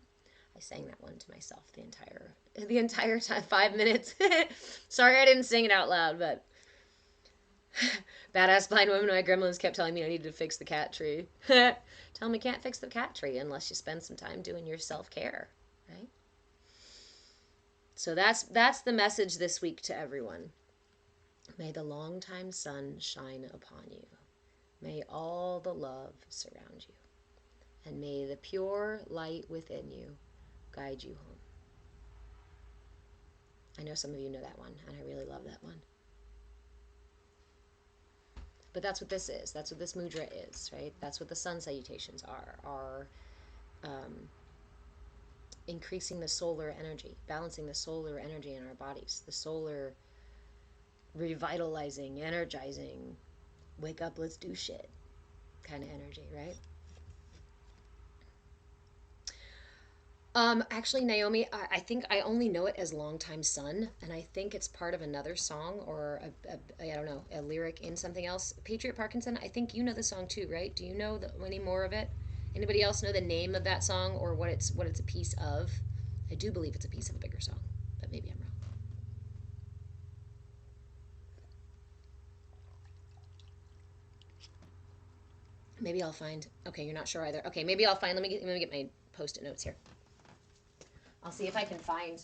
I sang that one to myself the entire time, 5 minutes. Sorry I didn't sing it out loud, but badass blind woman, my gremlins kept telling me I needed to fix the cat tree. Tell me can't fix the cat tree unless you spend some time doing your self-care, right? So that's the message this week to everyone. May the long time sun shine upon you. May all the love surround you. And may the pure light within you guide you home. I know some of you know that one, and I really love that one. But that's what this is. That's what this mudra is, right? That's what the sun salutations are increasing the solar energy, balancing the solar energy in our bodies, the solar revitalizing, energizing, wake up, let's do shit kind of energy, right? Actually, Naomi, I think I only know it as Long Time Sun, and I think it's part of another song or I don't know, a lyric in something else. Patriot Parkinson, I think you know the song too, right? Do you know any more of it? Anybody else know the name of that song or what it's a piece of? I do believe it's a piece of a bigger song, but maybe I'm wrong. Maybe I'll find. Okay, you're not sure either. Okay, maybe I'll find. Let me get my post-it notes here. I'll see if I can find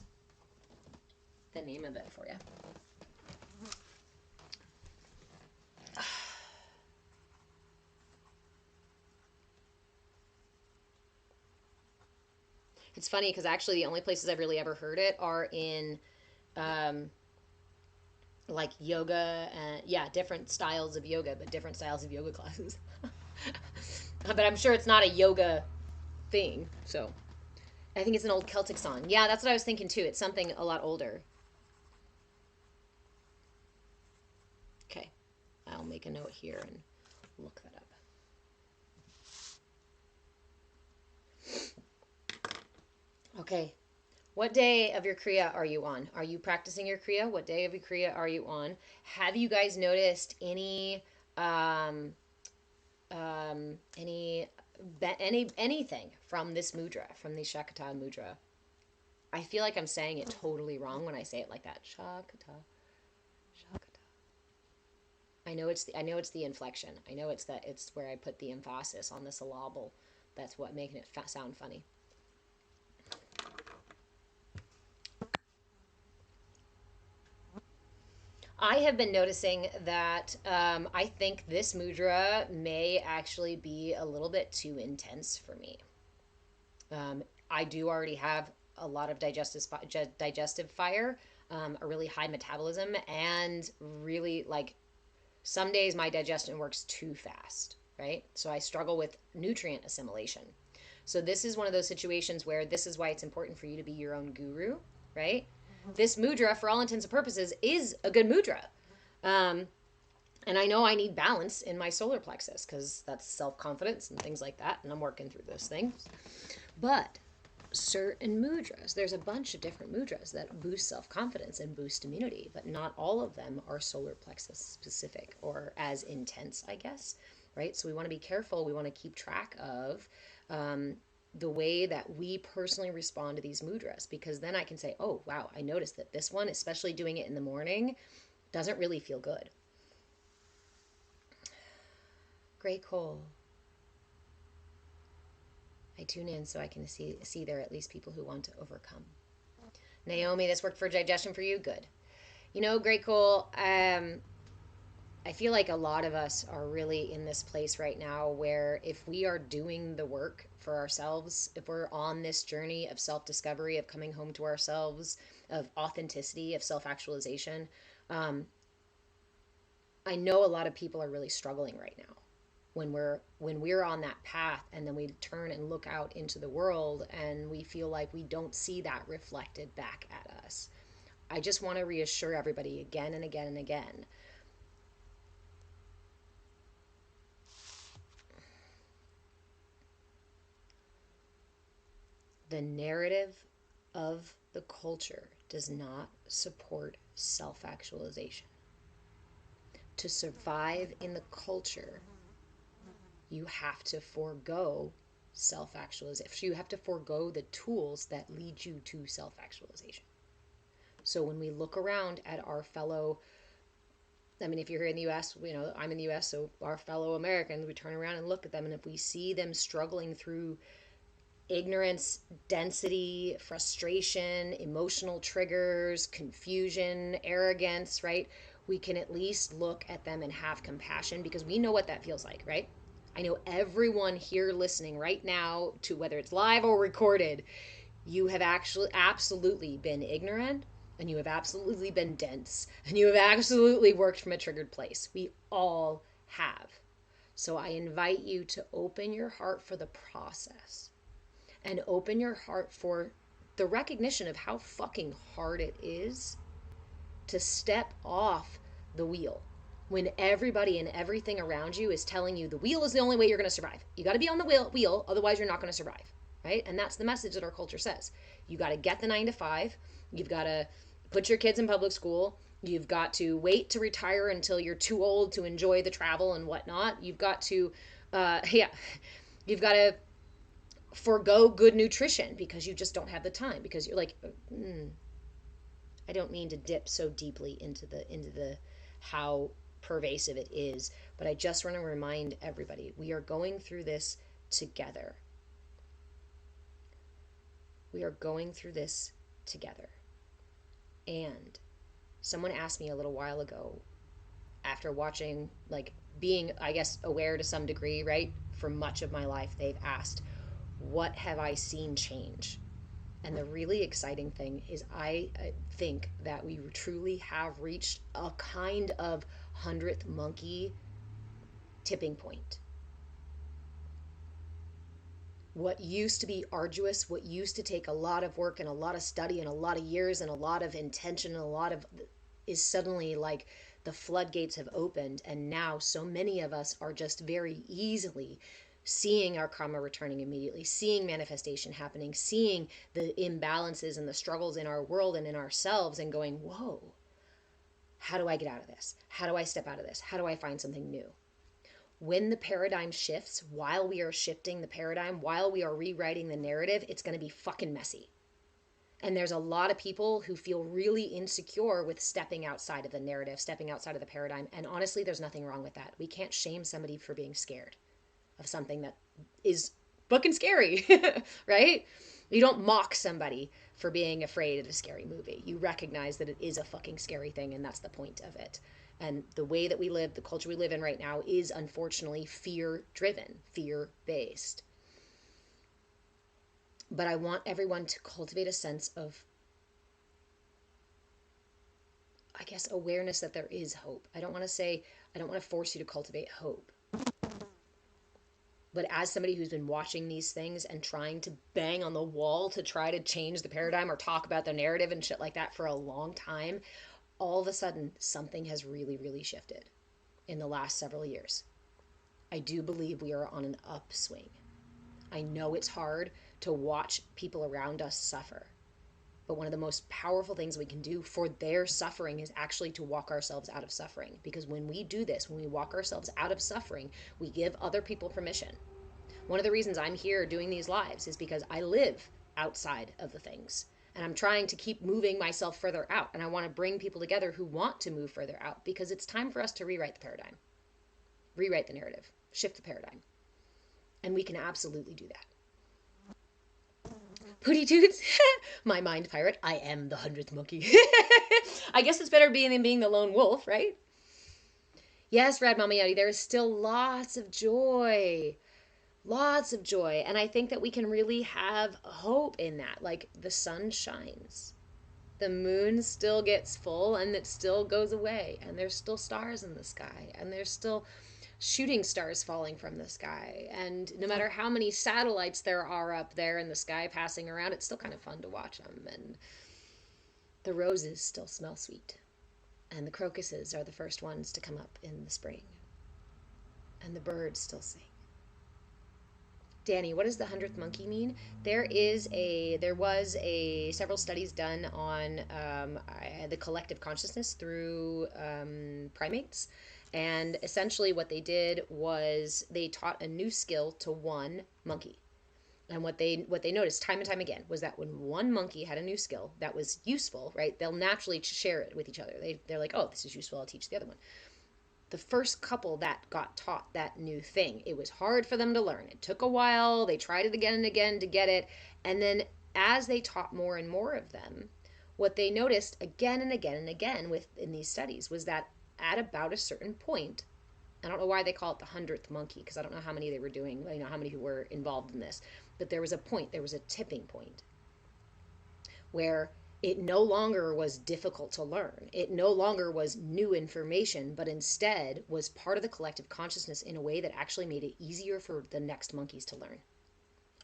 the name of it for you. It's funny because actually the only places I've really ever heard it are in like yoga and different styles of yoga, but different styles of yoga classes. But I'm sure it's not a yoga thing. So I think it's an old Celtic song. Yeah, that's what I was thinking too. It's something a lot older. Okay, I'll make a note here and look that up. Okay, what day of your Kriya are you on? Are you practicing your Kriya? What day of your Kriya are you on? Have you guys noticed any anything from this mudra, from the Shakata mudra? I feel like I'm saying it totally wrong when I say it like that. Shakata, Shakata. I know it's the inflection. I know it's where I put the emphasis on the syllable. That's what making it sound funny. I have been noticing that I think this mudra may actually be a little bit too intense for me. I do already have a lot of digestive fire, a really high metabolism, and really like some days my digestion works too fast, right? So I struggle with nutrient assimilation. So this is one of those situations where this is why it's important for you to be your own guru, right? This mudra, for all intents and purposes, is a good mudra. And I know I need balance in my solar plexus because that's self-confidence and things like that, and I'm working through those things. But certain mudras, there's a bunch of different mudras that boost self-confidence and boost immunity, but not all of them are solar plexus specific or as intense, I guess, right? So we want to be careful. We want to keep track of the way that we personally respond to these mudras, because then I can say, oh, wow, I noticed that this one, especially doing it in the morning, doesn't really feel good. Great Cole. I tune in so I can see there are at least people who want to overcome. Naomi, this worked for digestion for you? Good. You know, Great Cole, I feel like a lot of us are really in this place right now where if we are doing the work for ourselves, if we're on this journey of self-discovery, of coming home to ourselves, of authenticity, of self-actualization, I know a lot of people are really struggling right now. when we're on that path, and then we turn and look out into the world and we feel like we don't see that reflected back at us. I just want to reassure everybody again and again and again. The narrative of the culture does not support self-actualization. To survive in the culture, you have to forego self-actualization. You have to forego the tools that lead you to self-actualization. So when we look around at our fellow, I mean, if you're here in the US, I'm in the US, so our fellow Americans, we turn around and look at them, and if we see them struggling through ignorance, density, frustration, emotional triggers, confusion, arrogance, right? We can at least look at them and have compassion, because we know what that feels like, right? I know everyone here listening right now, to whether it's live or recorded, you have actually absolutely been ignorant, and you have absolutely been dense, and you have absolutely worked from a triggered place. We all have. So I invite you to open your heart for the process, and open your heart for the recognition of how fucking hard it is to step off the wheel when everybody and everything around you is telling you the wheel is the only way you're going to survive. You got to be on the wheel, otherwise you're not going to survive, right? And that's the message that our culture says. You got to get the 9 to 5. You've got to put your kids in public school. You've got to wait to retire until you're too old to enjoy the travel and whatnot. You've got to, you've got to forego good nutrition because you just don't have the time, because you're like, I don't mean to dip so deeply into the how pervasive it is, but I just want to remind everybody, we are going through this together. We are going through this together. And someone asked me a little while ago, after watching, like, being, I guess, aware to some degree, right, for much of my life, they've asked, what have I seen change? And the really exciting thing is, I think that we truly have reached a kind of 100th monkey tipping point. What used to be arduous, what used to take a lot of work and a lot of study and a lot of years and a lot of intention and a lot of, is suddenly like the floodgates have opened, and now so many of us are just very easily seeing our karma returning immediately, seeing manifestation happening, seeing the imbalances and the struggles in our world and in ourselves, and going, whoa, how do I get out of this? How do I step out of this? How do I find something new? When the paradigm shifts, while we are shifting the paradigm, while we are rewriting the narrative, it's going to be fucking messy. And there's a lot of people who feel really insecure with stepping outside of the narrative, stepping outside of the paradigm. And honestly, there's nothing wrong with that. We can't shame somebody for being scared of something that is fucking scary, right? You don't mock somebody for being afraid of a scary movie. You recognize that it is a fucking scary thing, and that's the point of it. And the way that we live, the culture we live in right now, is unfortunately fear-driven, fear-based. But I want everyone to cultivate a sense of, I guess, awareness that there is hope. I don't want to force you to cultivate hope. But as somebody who's been watching these things and trying to bang on the wall to try to change the paradigm or talk about the narrative and shit like that for a long time, all of a sudden something has really, really shifted in the last several years. I do believe we are on an upswing. I know it's hard to watch people around us suffer, but one of the most powerful things we can do for their suffering is actually to walk ourselves out of suffering. Because when we do this, when we walk ourselves out of suffering, we give other people permission. One of the reasons I'm here doing these lives is because I live outside of the things. And I'm trying to keep moving myself further out. And I want to bring people together who want to move further out, because it's time for us to rewrite the paradigm, rewrite the narrative, shift the paradigm. And we can absolutely do that. Pooty Toots, my mind pirate, I am the 100th monkey. I guess it's better being than being the lone wolf, right? Yes, Rad Mama Yeti, there is still lots of joy. Lots of joy. And I think that we can really have hope in that. Like, the sun shines. The moon still gets full, and it still goes away. And there's still stars in the sky. And there's still shooting stars falling from the sky. And no matter how many satellites there are up there in the sky passing around, it's still kind of fun to watch them. And the roses still smell sweet. And the crocuses are the first ones to come up in the spring. And the birds still sing. Danny, what does the 100th monkey mean? There was several studies done on the collective consciousness through primates, and essentially what they did was they taught a new skill to one monkey. And what they noticed time and time again was that when one monkey had a new skill that was useful, right, they'll naturally share it with each other. They're like, oh, this is useful, I'll teach the other one. The first couple that got taught that new thing, it was hard for them to learn. It took a while. They tried it again and again to get it. And then as they taught more and more of them, what they noticed again and again and again in these studies was that at about a certain point, I don't know why they call it the 100th monkey, because I don't know how many they were doing, how many who were involved in this, but there was a tipping point where it no longer was difficult to learn. It no longer was new information, but instead was part of the collective consciousness in a way that actually made it easier for the next monkeys to learn.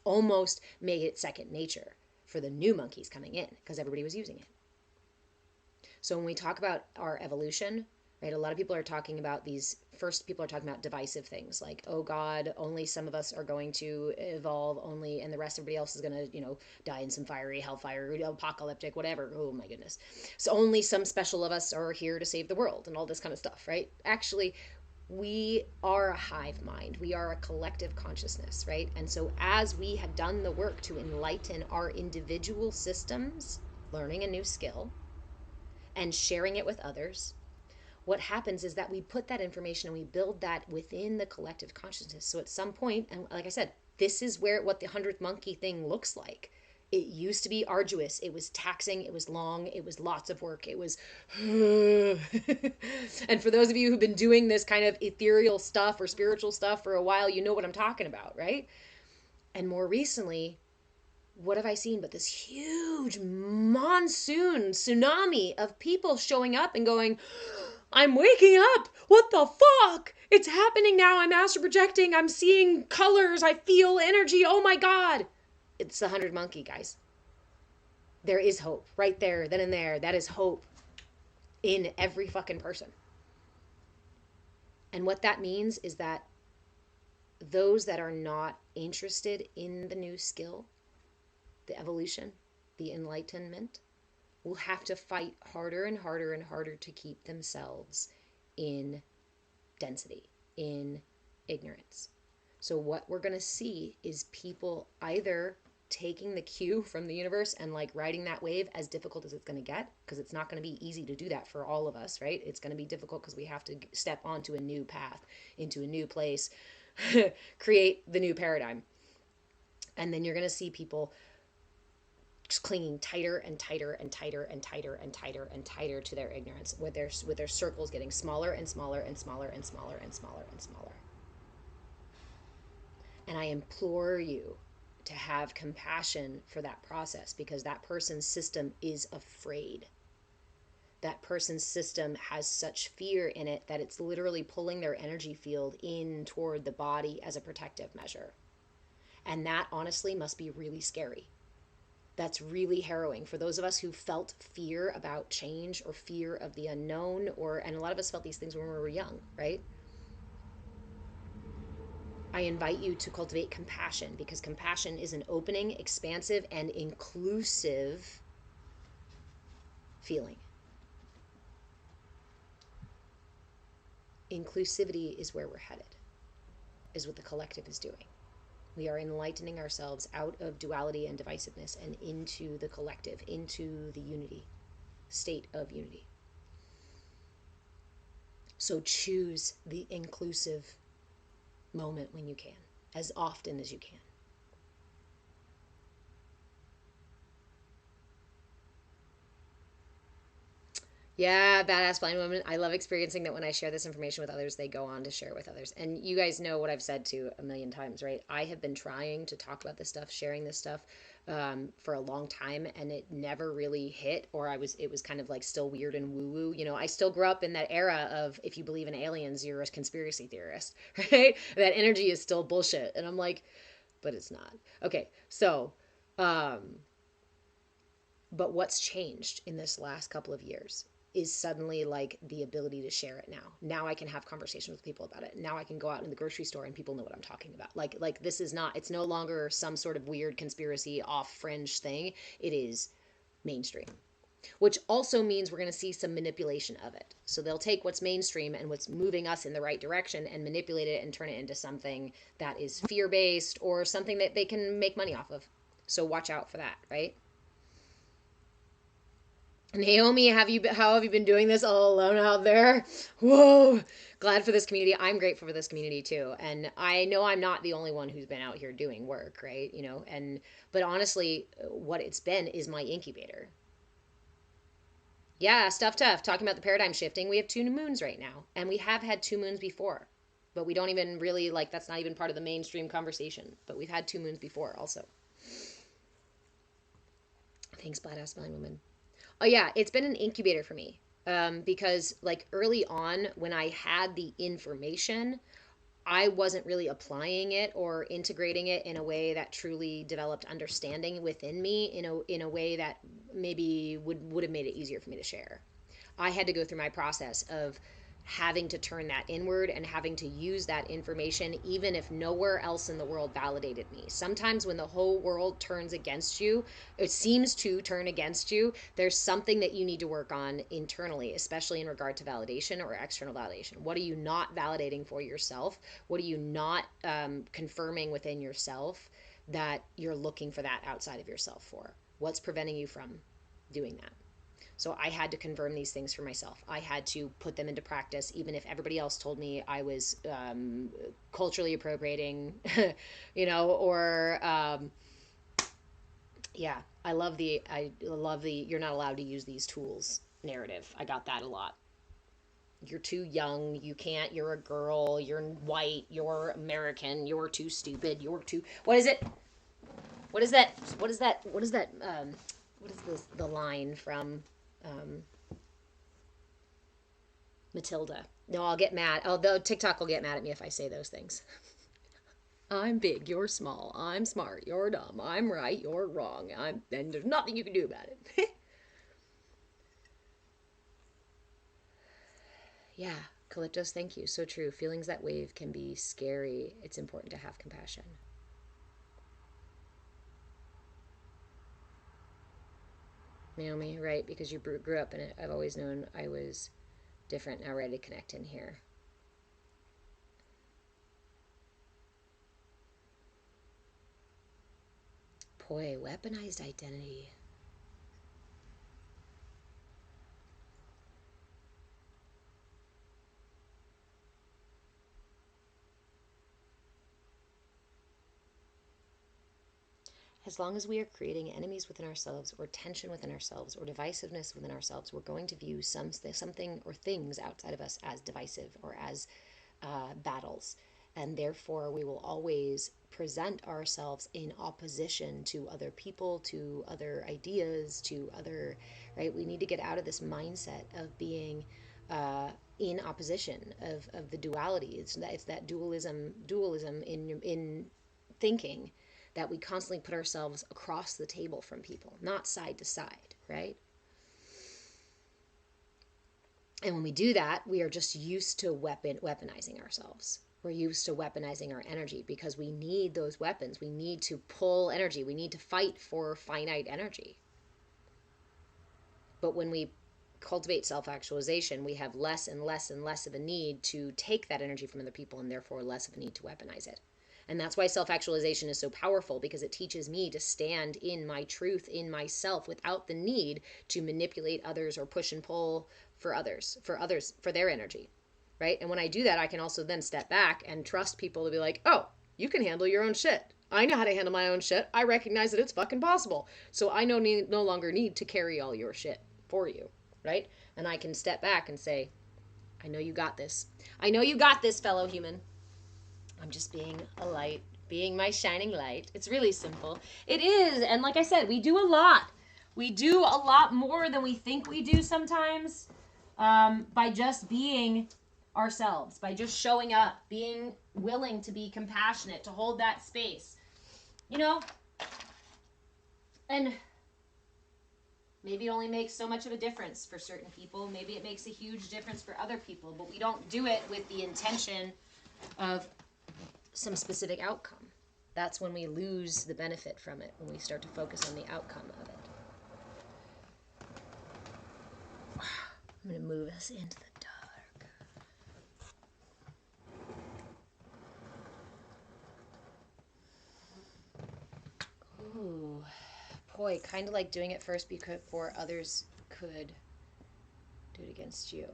Almost made it second nature for the new monkeys coming in because everybody was using it. So when we talk about our evolution, right, a lot of people are talking about people are talking about divisive things like, oh God, only some of us are going to evolve and the rest, everybody else is going to, die in some fiery hellfire, apocalyptic, whatever. Oh my goodness. So only some special of us are here to save the world and all this kind of stuff, right? Actually, we are a hive mind. We are a collective consciousness, right? And so as we have done the work to enlighten our individual systems, learning a new skill and sharing it with others, what happens is that we put that information and we build that within the collective consciousness. So at some point, and like I said, this is what the 100th monkey thing looks like. It used to be arduous. It was taxing. It was long. It was lots of work. It was, and for those of you who've been doing this kind of ethereal stuff or spiritual stuff for a while, you know what I'm talking about, right? And more recently, what have I seen but this huge monsoon tsunami of people showing up and going, I'm waking up. What the fuck? It's happening now. I'm astral projecting. I'm seeing colors. I feel energy. Oh my God. It's the 100 monkey, guys. There is hope right there, then and there. That is hope in every fucking person. And what that means is that those that are not interested in the new skill, the evolution, the enlightenment, will have to fight harder and harder and harder to keep themselves in density, in ignorance. So what we're going to see is people either taking the cue from the universe and like riding that wave, as difficult as it's going to get, because it's not going to be easy to do that for all of us, right? It's going to be difficult because we have to step onto a new path, into a new place, create the new paradigm. And then you're going to see people just clinging tighter and tighter and tighter and tighter and tighter and tighter to their ignorance, with their circles getting smaller and smaller and smaller and smaller and smaller and smaller. And I implore you to have compassion for that process, because that person's system is afraid. That person's system has such fear in it that it's literally pulling their energy field in toward the body as a protective measure. And that honestly must be really scary. That's really harrowing for those of us who felt fear about change or fear of the unknown, and a lot of us felt these things when we were young, right? I invite you to cultivate compassion, because compassion is an opening, expansive, and inclusive feeling. Inclusivity is where we're headed, is what the collective is doing. We are enlightening ourselves out of duality and divisiveness and into the collective, into the unity, state of unity. So choose the inclusive moment when you can, as often as you can. Yeah, badass blind woman. I love experiencing that when I share this information with others, they go on to share with others. And you guys know what I've said to a million times, right? I have been trying to talk about this stuff, sharing this stuff for a long time, and it never really hit, or it was kind of like still weird and woo woo. You know, I still grew up in that era of if you believe in aliens, you're a conspiracy theorist, right? That energy is still bullshit. And I'm like, but it's not. Okay, so, but what's changed in this last couple of years is suddenly like the ability to share it now. Now I can have conversations with people about it. Now I can go out in the grocery store and people know what I'm talking about. Like this is not, it's no longer some sort of weird conspiracy off fringe thing. It is mainstream, which also means we're going to see some manipulation of it. So they'll take what's mainstream and what's moving us in the right direction and manipulate it and turn it into something that is fear-based or something that they can make money off of. So watch out for that, right? Naomi, how have you been doing this all alone out there? Whoa. Glad for this community. I'm grateful for this community too. And I know I'm not the only one who's been out here doing work, right? You know, but honestly, what it's been is my incubator. Yeah, stuff tough. Talking about the paradigm shifting, we have 2 new moons right now, and we have had 2 moons before, but we don't even really like that's not even part of the mainstream conversation. But we've had 2 moons before also. Thanks, Badass Blind Woman. Oh yeah, it's been an incubator for me. Because like early on when I had the information, I wasn't really applying it or integrating it in a way that truly developed understanding within me in a way that maybe would have made it easier for me to share. I had to go through my process of having to turn that inward and having to use that information even if nowhere else in the world validated me. Sometimes when the whole world turns against you, it seems to turn against you, there's something that you need to work on internally, especially in regard to validation or external validation. What are you not validating for yourself? What are you not confirming within yourself that you're looking for that outside of yourself for? What's preventing you from doing that? So I had to confirm these things for myself. I had to put them into practice, even if everybody else told me I was culturally appropriating, you know, or yeah, I love the you're not allowed to use these tools narrative. I got that a lot. You're too young, you can't, you're a girl, you're white, you're American, you're too stupid, you're too, what is it? What is that? What is that? What is that? What is this? The line from Matilda. No, I'll get mad. Although TikTok will get mad at me if I say those things. I'm big, you're small. I'm smart, you're dumb. I'm right, you're wrong. And there's nothing you can do about it. Yeah, Calyptos, thank you. So true. Feelings that wave can be scary. It's important to have compassion. Naomi, right? Because you grew up in it. I've always known I was different. Now ready to connect in here. Boy, weaponized identity. As long as we are creating enemies within ourselves or tension within ourselves or divisiveness within ourselves, we're going to view something or things outside of us as divisive or as battles. And therefore, we will always present ourselves in opposition to other people, to other ideas, to other, right? We need to get out of this mindset of being in opposition, of the duality. It's that dualism in thinking that we constantly put ourselves across the table from people, not side to side, right? And when we do that, we are just used to weaponizing ourselves. We're used to weaponizing our energy because we need those weapons. We need to pull energy. We need to fight for finite energy. But when we cultivate self-actualization, we have less and less and less of a need to take that energy from other people and therefore less of a need to weaponize it. And that's why self-actualization is so powerful, because it teaches me to stand in my truth, in myself, without the need to manipulate others or push and pull for others, for their energy, right? And when I do that, I can also then step back and trust people to be like, oh, you can handle your own shit. I know how to handle my own shit. I recognize that it's fucking possible. So I no longer need to carry all your shit for you. right? And I can step back and say, I know you got this. I know you got this, fellow human. I'm just being a light, being my shining light. It's really simple. It is. And like I said, we do a lot. We do a lot more than we think we do sometimes, by just being ourselves, by just showing up, being willing to be compassionate, to hold that space. You know, and maybe it only makes so much of a difference for certain people. Maybe it makes a huge difference for other people, but we don't do it with the intention of some specific outcome. That's when we lose the benefit from it, when we start to focus on the outcome of it. I'm going to move us into the dark. Ooh, boy, kind of like doing it first before others could do it against you.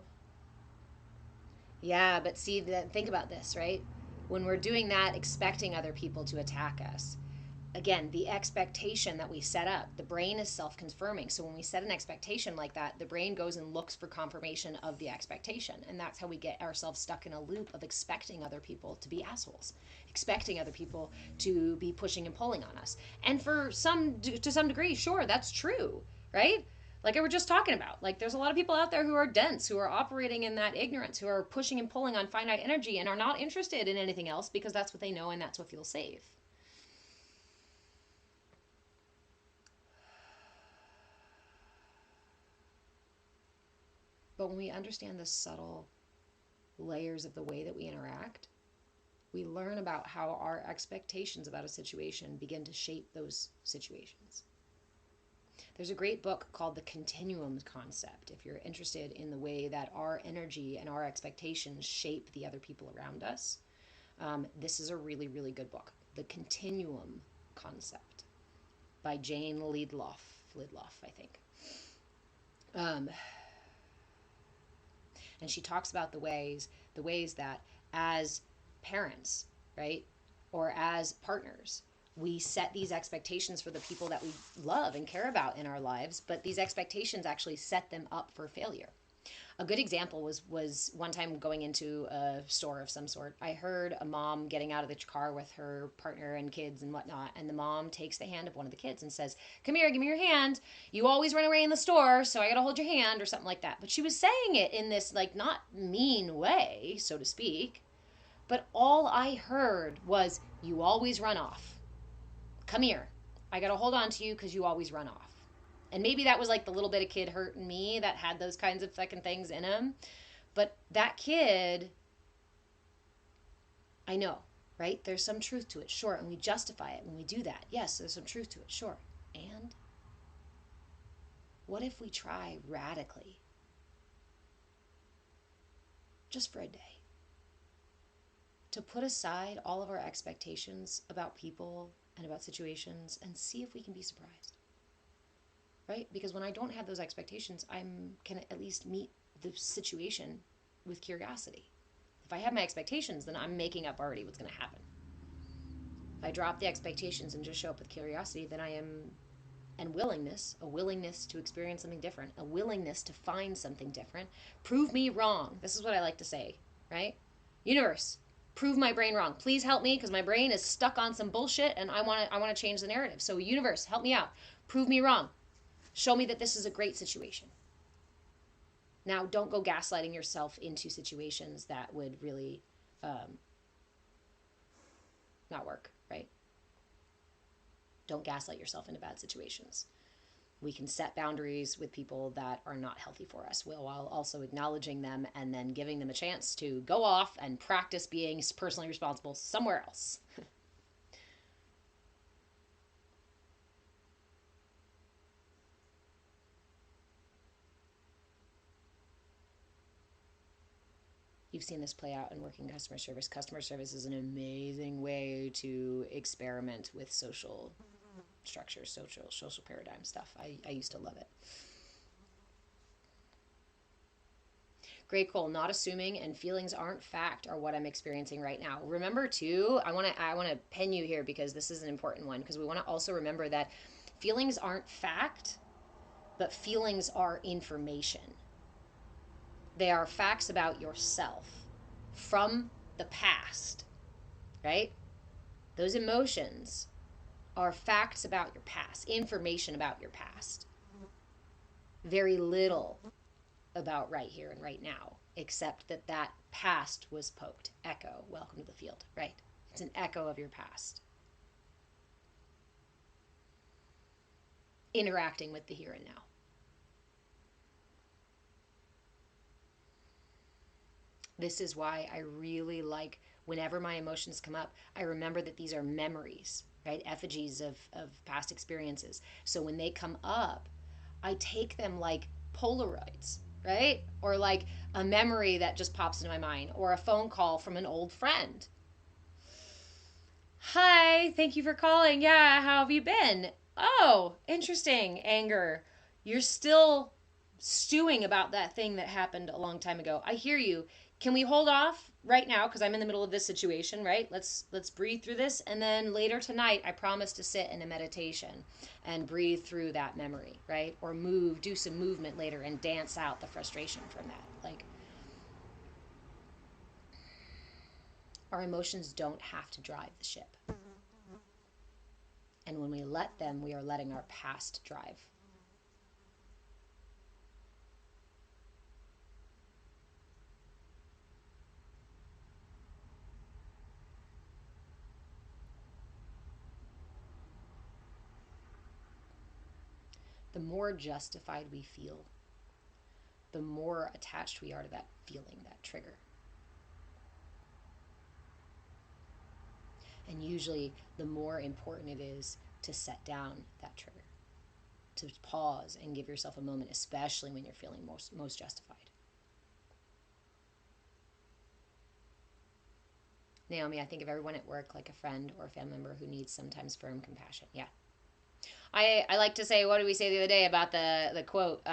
Yeah, but see, think about this, right? When we're doing that, expecting other people to attack us, again, the expectation that we set up, the brain is self-confirming. So when we set an expectation like that, the brain goes and looks for confirmation of the expectation. And that's how we get ourselves stuck in a loop of expecting other people to be assholes, expecting other people to be pushing and pulling on us. And to some degree, sure, that's true, right? Like I were just talking about, like there's a lot of people out there who are dense, who are operating in that ignorance, who are pushing and pulling on finite energy and are not interested in anything else because that's what they know and that's what feels safe. But when we understand the subtle layers of the way that we interact, we learn about how our expectations about a situation begin to shape those situations. There's a great book called The Continuum Concept, if you're interested in the way that our energy and our expectations shape the other people around us. This is a really, really good book. The Continuum Concept by Jane Lidloff, I think. And she talks about the ways that as parents, right, or as partners, we set these expectations for the people that we love and care about in our lives, but these expectations actually set them up for failure. A good example was one time going into a store of some sort. I heard a mom getting out of the car with her partner and kids and whatnot, and the mom takes the hand of one of the kids and says, "Come here, give me your hand. You always run away in the store, so I gotta hold your hand," or something like that. But she was saying it in this, like, not mean way, so to speak, but all I heard was, "You always run off. Come here. I gotta hold on to you because you always run off." And maybe that was like the little bit of kid hurt in me that had those kinds of fucking things in him. But that kid, I know, right? There's some truth to it, sure. And we justify it when we do that. Yes, there's some truth to it, sure. And what if we try radically, just for a day, to put aside all of our expectations about people and about situations and see if we can be surprised? Right? Because when I don't have those expectations, I can at least meet the situation with curiosity. If I have my expectations, then I'm making up already what's going to happen. If I drop the expectations and just show up with curiosity, then I am, and willingness, a willingness to experience something different, a willingness to find something different. Prove me wrong. This is what I like to say, right? Universe, prove my brain wrong. Please help me because my brain is stuck on some bullshit and I want to change the narrative. So universe, help me out. Prove me wrong. Show me that this is a great situation. Now, don't go gaslighting yourself into situations that would really not work, right? Don't gaslight yourself into bad situations. We can set boundaries with people that are not healthy for us, while also acknowledging them and then giving them a chance to go off and practice being personally responsible somewhere else. You've seen this play out in working customer service. Customer service is an amazing way to experiment with social structures, social paradigm stuff. I used to love it. Great, Cole. Not assuming and feelings aren't fact are what I'm experiencing right now. Remember too, I want to pin you here because this is an important one, because we want to also remember that feelings aren't fact But feelings are information. They are facts about yourself from the past, right? Those emotions are facts about your past, information about your past. Very little about right here and right now, except that that past was poked. Echo, welcome to the field, right? It's an echo of your past. Interacting with the here and now. This is why I really like, whenever my emotions come up, I remember that these are memories, right? Effigies of past experiences. So when they come up, I take them like Polaroids, right? Or like a memory that just pops into my mind, or a phone call from an old friend. Hi, thank you for calling. Yeah, how have you been? Oh, interesting. Anger. You're still stewing about that thing that happened a long time ago. I hear you. Can we hold off right now because I'm in the middle of this situation, right? Let's breathe through this, and then later tonight I promise to sit in a meditation and breathe through that memory, right? Or do some movement later and dance out the frustration from that. Like, our emotions don't have to drive the ship. And when we let them, we are letting our past drive. The more justified we feel, the more attached we are to that feeling, that trigger. And usually, the more important it is to set down that trigger, to pause and give yourself a moment, especially when you're feeling most justified. Naomi, I think of everyone at work like a friend or a family member who needs sometimes firm compassion. Yeah. I like to say, what did we say the other day about the quote?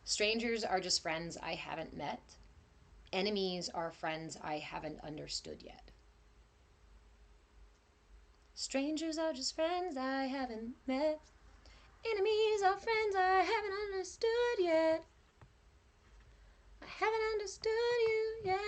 Strangers are just friends I haven't met. Enemies are friends I haven't understood yet. Strangers are just friends I haven't met. Enemies are friends I haven't understood yet. I haven't understood you yet.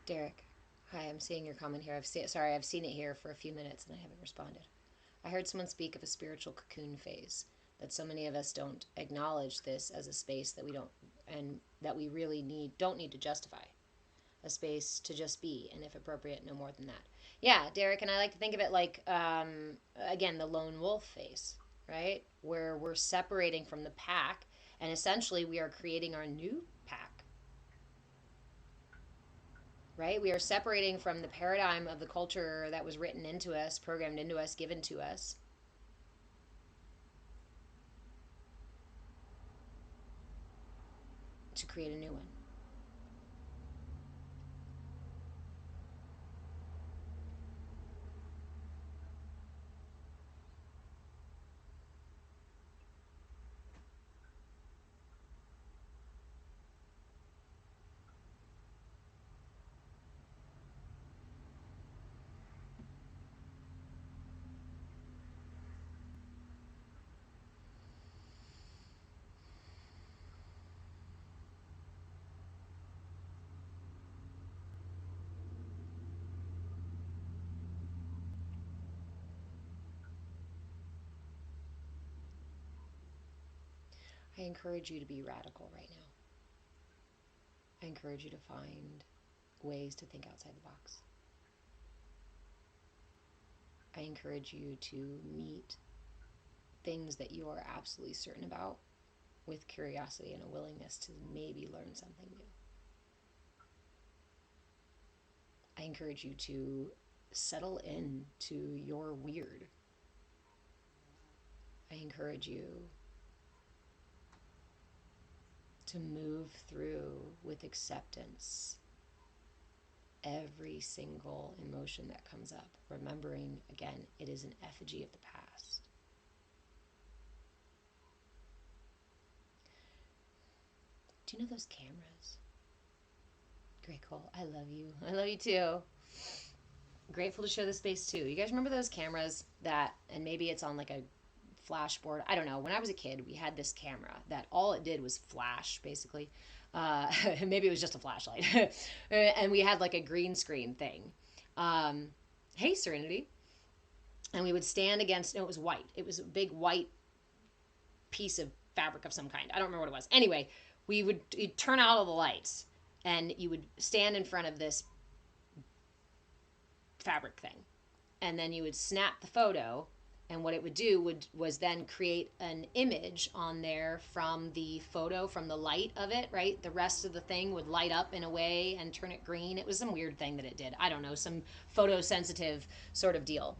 Derek, hi, I'm seeing your comment here. I've seen it here for a few minutes and I haven't responded. I heard someone speak of a spiritual cocoon phase, that so many of us don't acknowledge this as a space that we don't, and that we really don't need to justify. A space to just be, and if appropriate, no more than that. Yeah, Derek, and I like to think of it like, again, the lone wolf phase, right? Where we're separating from the pack, and essentially we are creating our new pack. Right? We are separating from the paradigm of the culture that was written into us, programmed into us, given to us. To create a new one. I encourage you to be radical right now. I encourage you to find ways to think outside the box. I encourage you to meet things that you are absolutely certain about with curiosity and a willingness to maybe learn something new. I encourage you to settle into your weird. I encourage you to move through with acceptance every single emotion that comes up, remembering, again, it is an effigy of the past. Do you know those cameras? Great, Cole. I love you. I love you too. Grateful to share this space too. You guys remember those cameras that, and maybe it's on like a flashboard. I don't know. When I was a kid, we had this camera that all it did was flash, basically. Maybe it was just a flashlight. And we had like a green screen thing. Hey, Serenity. And we would stand against, no, it was white. It was a big white piece of fabric of some kind. I don't remember what it was. Anyway, you'd turn out all the lights and you would stand in front of this fabric thing. And then you would snap the photo, and what it would do was then create an image on there from the photo, from the light of it, right? The rest of the thing would light up in a way and turn it green. It was some weird thing that it did. I don't know, some photosensitive sort of deal.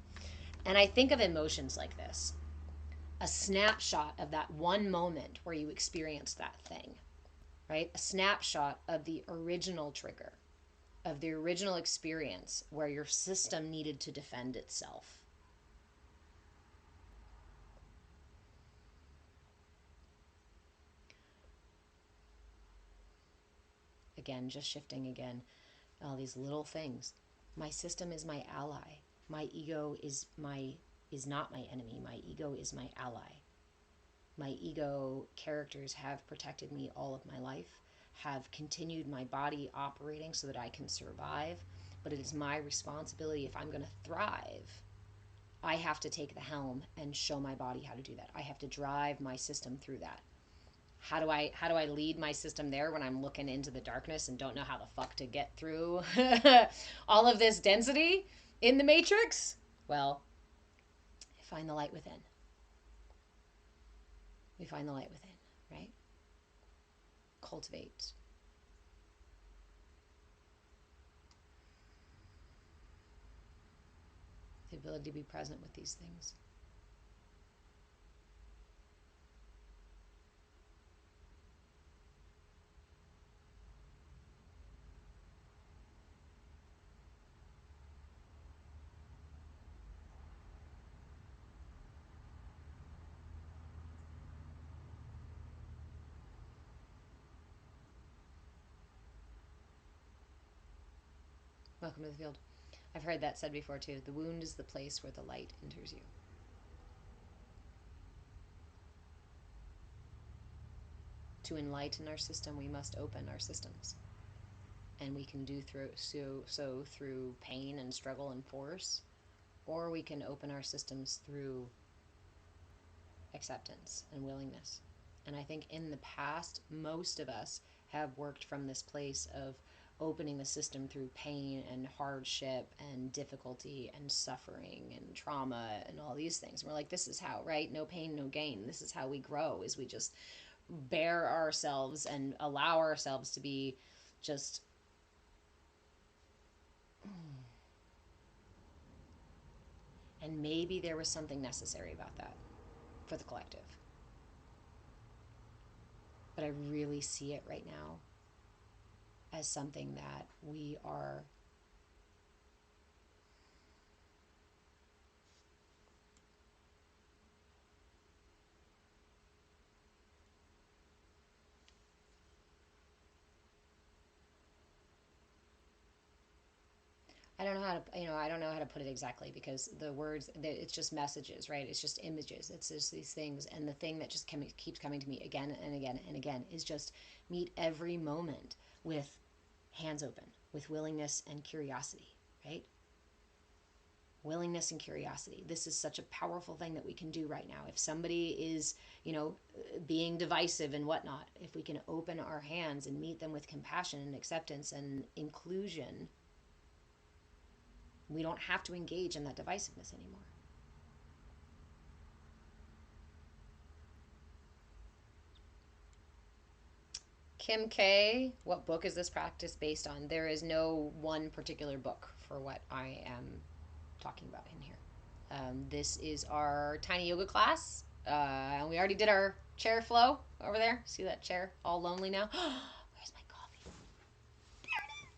And I think of emotions like this. A snapshot of that one moment where you experienced that thing, right? A snapshot of the original trigger, of the original experience where your system needed to defend itself. Again, just shifting again, all these little things. My system is my ally. My ego is not my enemy. My ego is my ally. My ego characters have protected me all of my life, have continued my body operating so that I can survive, but it is my responsibility. If I'm going to thrive, I have to take the helm and show my body how to do that. I have to drive my system through that. How do I lead my system there when I'm looking into the darkness and don't know how the fuck to get through all of this density in the matrix? Well, find the light within. We find the light within, right? Cultivate. The ability to be present with these things. Welcome to the field. I've heard that said before too. The wound is the place where the light enters you. To enlighten our system, we must open our systems. And we can do so through pain and struggle and force, or we can open our systems through acceptance and willingness. And I think in the past, most of us have worked from this place of opening the system through pain and hardship and difficulty and suffering and trauma and all these things. And we're like, this is how, right? No pain, no gain. This is how we grow, is we just bear ourselves and allow ourselves to be just and maybe there was something necessary about that for the collective. But I really see it right now as something that we are I don't know how to, I don't know how to put it exactly, because the words, it's just messages, right? It's just images. It's just these things. And the thing that just keeps coming to me again and again and again is just meet every moment with hands open, with willingness and curiosity, right? Willingness and curiosity. This is such a powerful thing that we can do right now. If somebody is, being divisive and whatnot, if we can open our hands and meet them with compassion and acceptance and inclusion, we don't have to engage in that divisiveness anymore. Kim K, what book is this practice based on? There is no one particular book for what I am talking about in here. This is our tiny yoga class. And we already did our chair flow over there. See that chair all lonely now? Where's my coffee? There it is.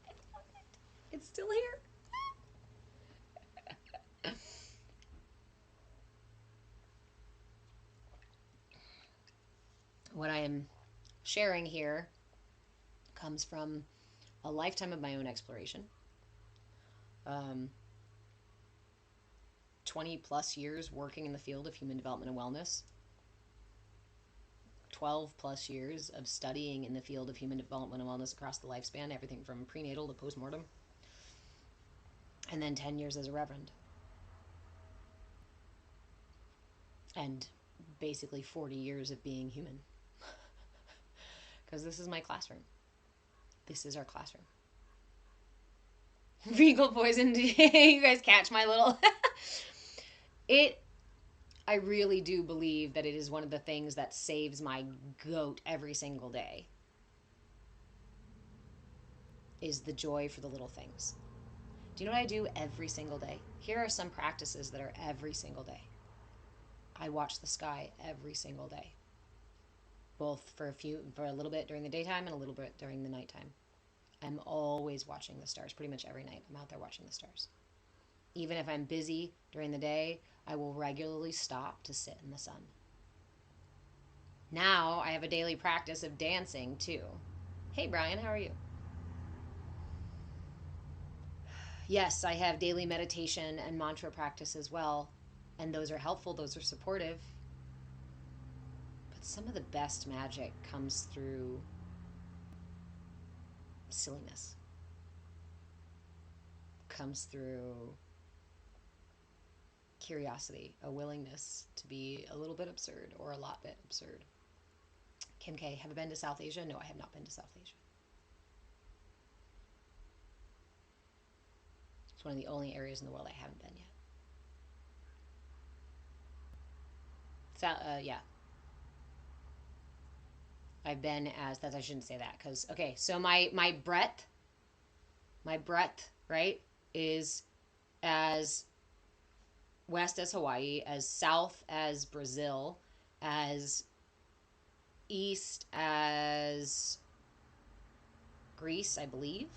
I love it. It's still here. What I am sharing here comes from a lifetime of my own exploration. 20 plus years working in the field of human development and wellness. 12 plus years of studying in the field of human development and wellness across the lifespan, everything from prenatal to postmortem. And then 10 years as a reverend. And basically 40 years of being human. Because this is my classroom. This is our classroom. Regal poison. You guys catch my little... I really do believe that it is one of the things that saves my goat every single day. Is the joy for the little things. Do you know what I do every single day? Here are some practices that are every single day. I watch the sky every single day. Both for a little bit during the daytime and a little bit during the nighttime. I'm always watching the stars. Pretty much every night I'm out there watching the stars. Even if I'm busy during the day, I will regularly stop to sit in the sun. Now I have a daily practice of dancing too. Hey Brian, how are you? Yes, I have daily meditation and mantra practice as well. And those are helpful, those are supportive. But some of the best magic comes through silliness. Comes through curiosity, a willingness to be a little bit absurd or a lot bit absurd. Kim K, have I been to South Asia? No, I have not been to South Asia. It's one of the only areas in the world I haven't been yet. Yeah. I've been I shouldn't say that because, okay, so my breadth, right, is as west as Hawaii, as south as Brazil, as east as Greece, I believe,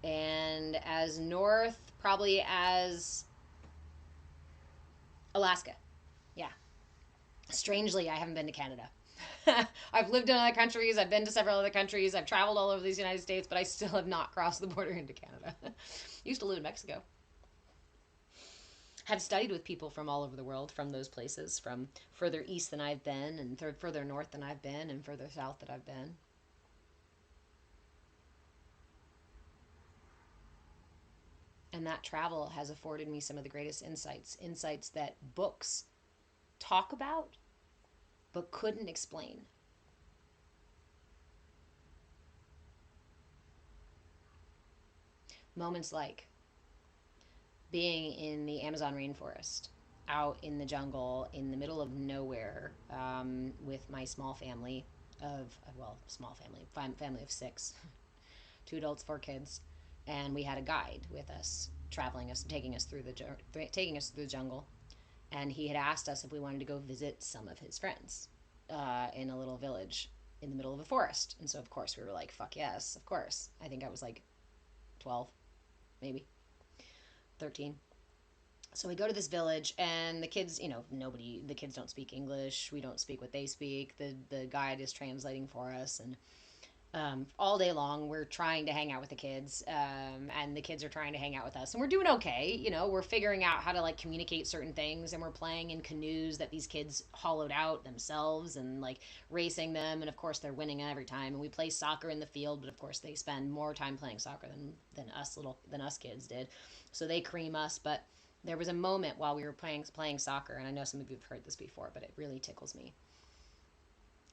and as north probably as Alaska. Yeah. Strangely, I haven't been to Canada. I've lived in other countries. I've been to several other countries. I've traveled all over these United States, but I still have not crossed the border into Canada. Used to live in Mexico. Have studied with people from all over the world, from those places, from further east than I've been, and further north than I've been, and further south than I've been. And that travel has afforded me some of the greatest insights that books talk about, but couldn't explain. Moments like being in the Amazon rainforest, out in the jungle, in the middle of nowhere, with my small family family of 6, 2 adults, 4 kids, and we had a guide with us, taking us through the jungle, and he had asked us if we wanted to go visit some of his friends in a little village in the middle of a forest. And so of course we were like, fuck yes, of course. I think I was like 12, maybe 13. So we go to this village, and the kids, the kids don't speak English. We don't speak what they speak. The guide is translating for us, and all day long we're trying to hang out with the kids, and the kids are trying to hang out with us, and we're doing okay. We're figuring out how to like communicate certain things, and we're playing in canoes that these kids hollowed out themselves, and like racing them, and of course they're winning every time. And we play soccer in the field, but of course they spend more time playing soccer than us kids did, so they cream us. But there was a moment while we were playing soccer, and I know some of you have heard this before, but it really tickles me.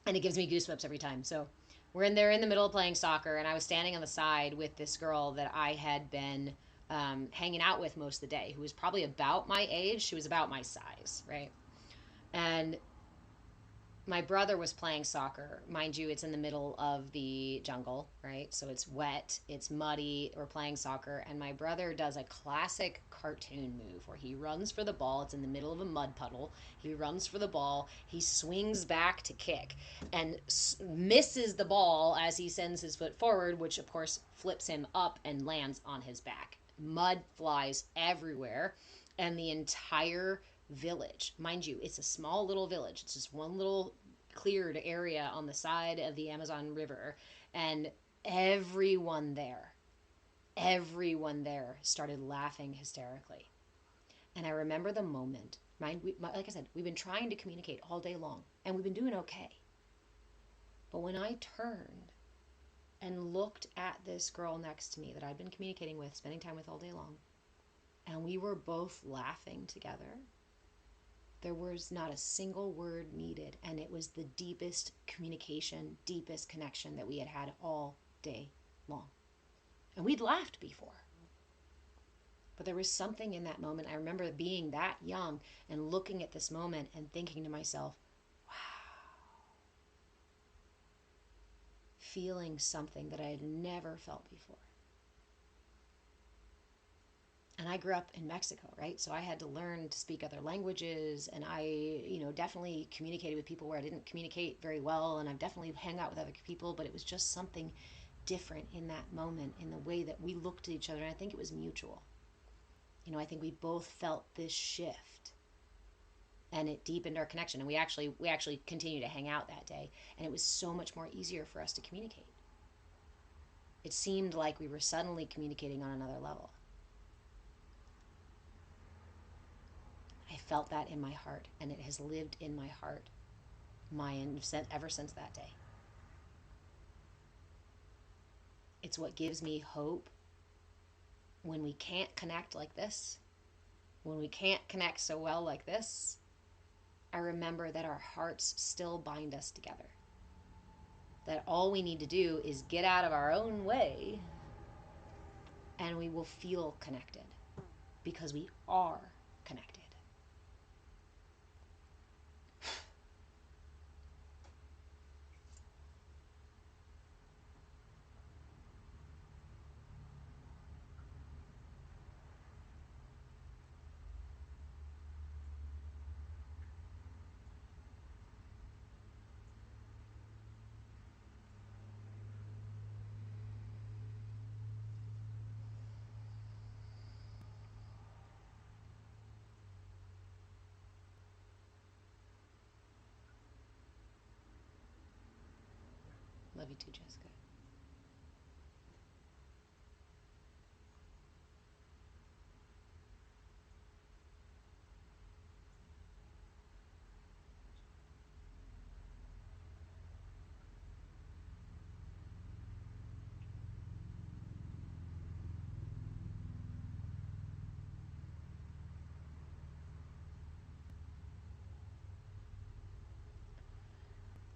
And it gives me goosebumps every time. So we're in the middle of playing soccer, and I was standing on the side with this girl that I had been hanging out with most of the day, who was probably about my age. She was about my size, right? And my brother was playing soccer. Mind you, it's in the middle of the jungle, right? So it's wet, it's muddy, we're playing soccer, and my brother does a classic cartoon move where he runs for the ball. It's in the middle of a mud puddle. He runs for the ball, he swings back to kick, and misses the ball as he sends his foot forward, which of course flips him up and lands on his back. Mud flies everywhere, and the entire village, mind you, it's a small little village, it's just one little cleared area on the side of the Amazon River, and everyone there started laughing hysterically. And I remember the moment. Like I said, we've been trying to communicate all day long, and we've been doing okay. But when I turned and looked at this girl next to me that I'd been communicating with, spending time with all day long, and we were both laughing together, there was not a single word needed, and it was the deepest communication, deepest connection that we had had all day long. And we'd laughed before. But there was something in that moment. I remember being that young and looking at this moment and thinking to myself, wow. Feeling something that I had never felt before. And I grew up in Mexico, right? So I had to learn to speak other languages, and I, definitely communicated with people where I didn't communicate very well, and I've definitely hung out with other people, but it was just something different in that moment, in the way that we looked at each other, and I think it was mutual. I think we both felt this shift, and it deepened our connection, and we actually continued to hang out that day, and it was so much more easier for us to communicate. It seemed like we were suddenly communicating on another level. I felt that in my heart, and it has lived in my heart ever since that day. It's what gives me hope when we can't connect like this, when we can't connect so well like this. I remember that our hearts still bind us together. That all we need to do is get out of our own way, and we will feel connected, because we are connected. Love you too, Jessica.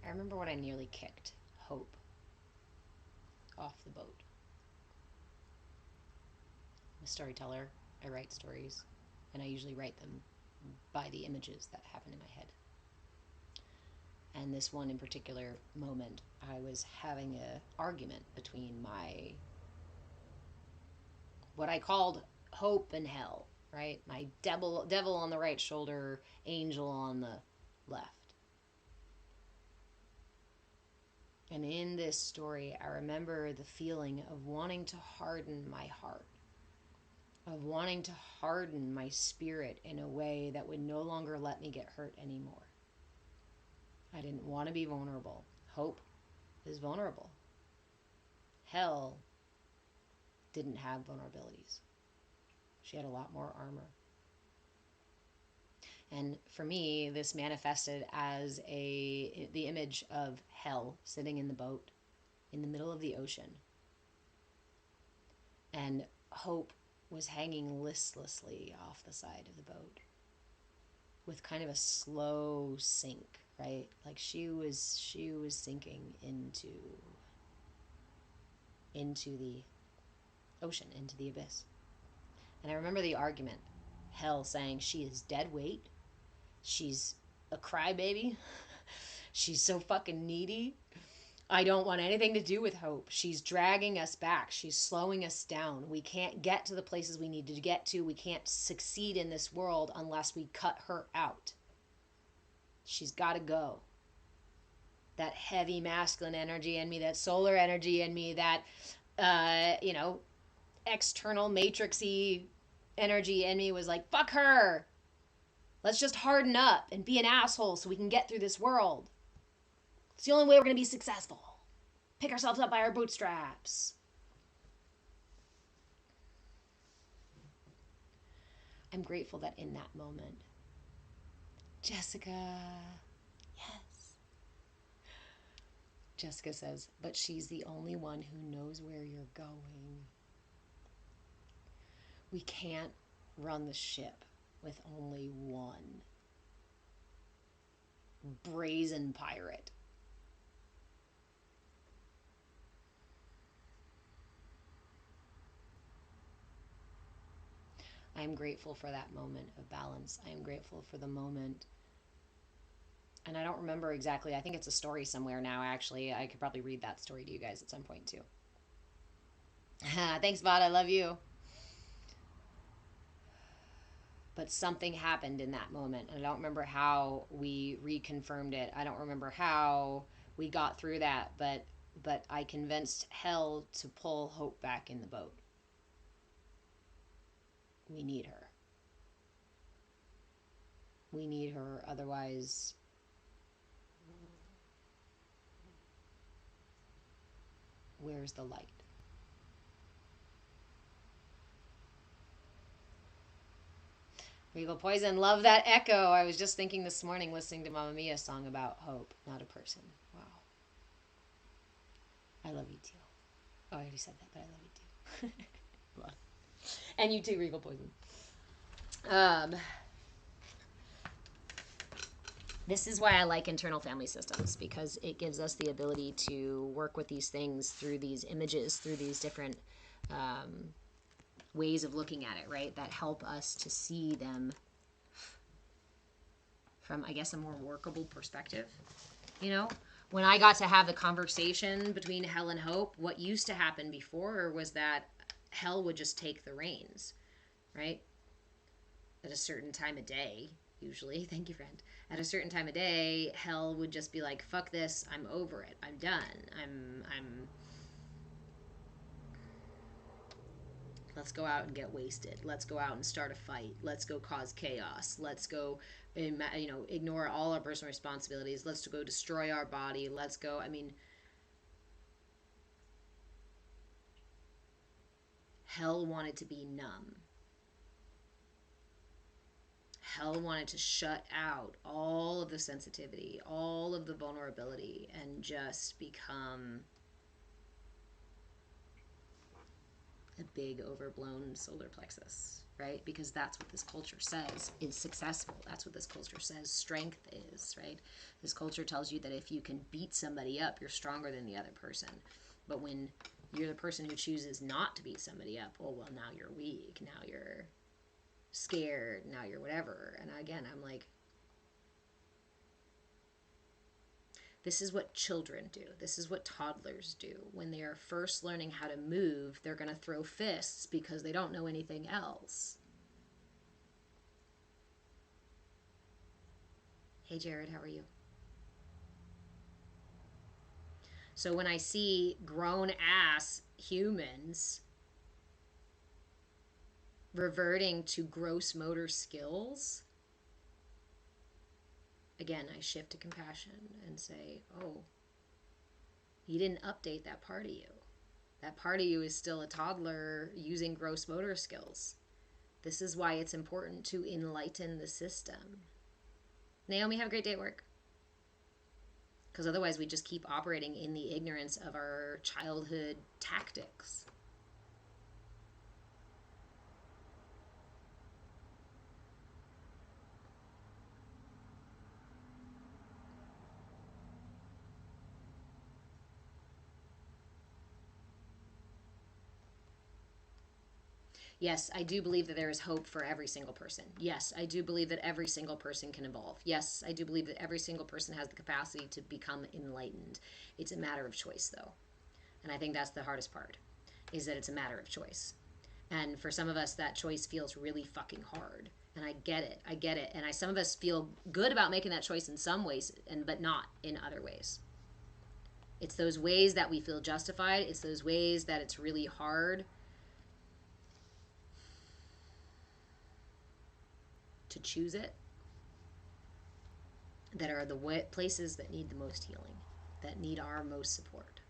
I remember when I nearly kicked Hope off the boat. I'm a storyteller. I write stories, and I usually write them by the images that happen in my head. And this one in particular moment, I was having an argument between what I called hope and hell, right? My devil on the right shoulder, angel on the left. And in this story, I remember the feeling of wanting to harden my heart, of wanting to harden my spirit in a way that would no longer let me get hurt anymore. I didn't want to be vulnerable. Hope is vulnerable. Hell didn't have vulnerabilities. She had a lot more armor. And for me, this manifested as the image of hell sitting in the boat in the middle of the ocean. And Hope was hanging listlessly off the side of the boat with kind of a slow sink, right? Like she was sinking into the ocean, into the abyss. And I remember the argument, hell saying she is dead weight. She's a crybaby. She's so fucking needy. I don't want anything to do with Hope. She's dragging us back. She's slowing us down. We can't get to the places we need to get to. We can't succeed in this world unless we cut her out. She's got to go. That heavy masculine energy in me, that solar energy in me, that, external matrixy energy in me was like, fuck her. Let's just harden up and be an asshole so we can get through this world. It's the only way we're going to be successful. Pick ourselves up by our bootstraps. I'm grateful that in that moment, Jessica, yes. Jessica says, but she's the only one who knows where you're going. We can't run the ship with only one brazen pirate. I am grateful for that moment of balance. I am grateful for the moment. And I don't remember exactly. I think it's a story somewhere now, actually. I could probably read that story to you guys at some point, too. Thanks, Vod. I love you. But something happened in that moment. And I don't remember how we reconfirmed it. I don't remember how we got through that. But I convinced Hell to pull Hope back in the boat. We need her. We need her, otherwise where's the light? Regal Poison, love that echo. I was just thinking this morning listening to Mamma Mia's song about hope, not a person. Wow. I love you too. Oh, I already said that, but I love you too. And you too, Regal Poison. This is why I like internal family systems, because it gives us the ability to work with these things through these images, through these different ways of looking at it, right? That help us to see them from, I guess, a more workable perspective. You know, when I got to have the conversation between Hell and Hope, what used to happen before was that Hell would just take the reins, right? At a certain time of day, usually. Thank you, friend. At a certain time of day, Hell would just be like, fuck this, I'm over it. I'm done. Let's go out and get wasted. Let's go out and start a fight. Let's go cause chaos. Let's go, ignore all our personal responsibilities. Let's go destroy our body. Let's go, Hell wanted to be numb. Hell wanted to shut out all of the sensitivity, all of the vulnerability, and just become a big overblown solar plexus, right? Because that's what this culture says is successful. That's what this culture says strength is, right? This culture tells you that if you can beat somebody up, you're stronger than the other person. But when you're the person who chooses not to beat somebody up, well, now you're weak. Now you're scared. Now you're whatever. And again, I'm like, this is what children do. This is what toddlers do. When they are first learning how to move, they're going to throw fists because they don't know anything else. Hey, Jared, how are you? So when I see grown-ass humans reverting to gross motor skills, again, I shift to compassion and say, oh, you didn't update that part of you. That part of you is still a toddler using gross motor skills. This is why it's important to enlighten the system. Naomi, have a great day at work. Because otherwise we just keep operating in the ignorance of our childhood tactics. Yes, I do believe that there is hope for every single person. Yes, I do believe that every single person can evolve. Yes, I do believe that every single person has the capacity to become enlightened. It's a matter of choice, though. And I think that's the hardest part, is that it's a matter of choice. And for some of us, that choice feels really fucking hard. And I get it. And some of us feel good about making that choice in some ways, but not in other ways. It's those ways that we feel justified. It's those ways that it's really hard to choose it, that are the places that need the most healing. that need our most support.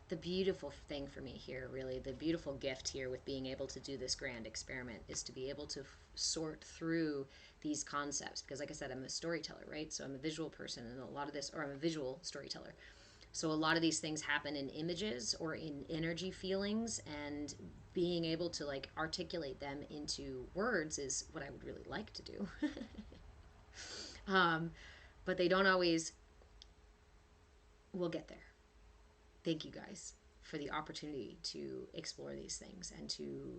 The beautiful thing for me here, really, the beautiful gift here with being able to do this grand experiment is to be able to sort through these concepts. Because like I said, I'm a storyteller, right? So I'm a visual person, and a lot of this, or I'm a visual storyteller. So a lot of these things happen in images or in energy feelings, and being able to like articulate them into words is what I would really like to do. But they don't always, we'll get there. Thank you guys for the opportunity to explore these things and to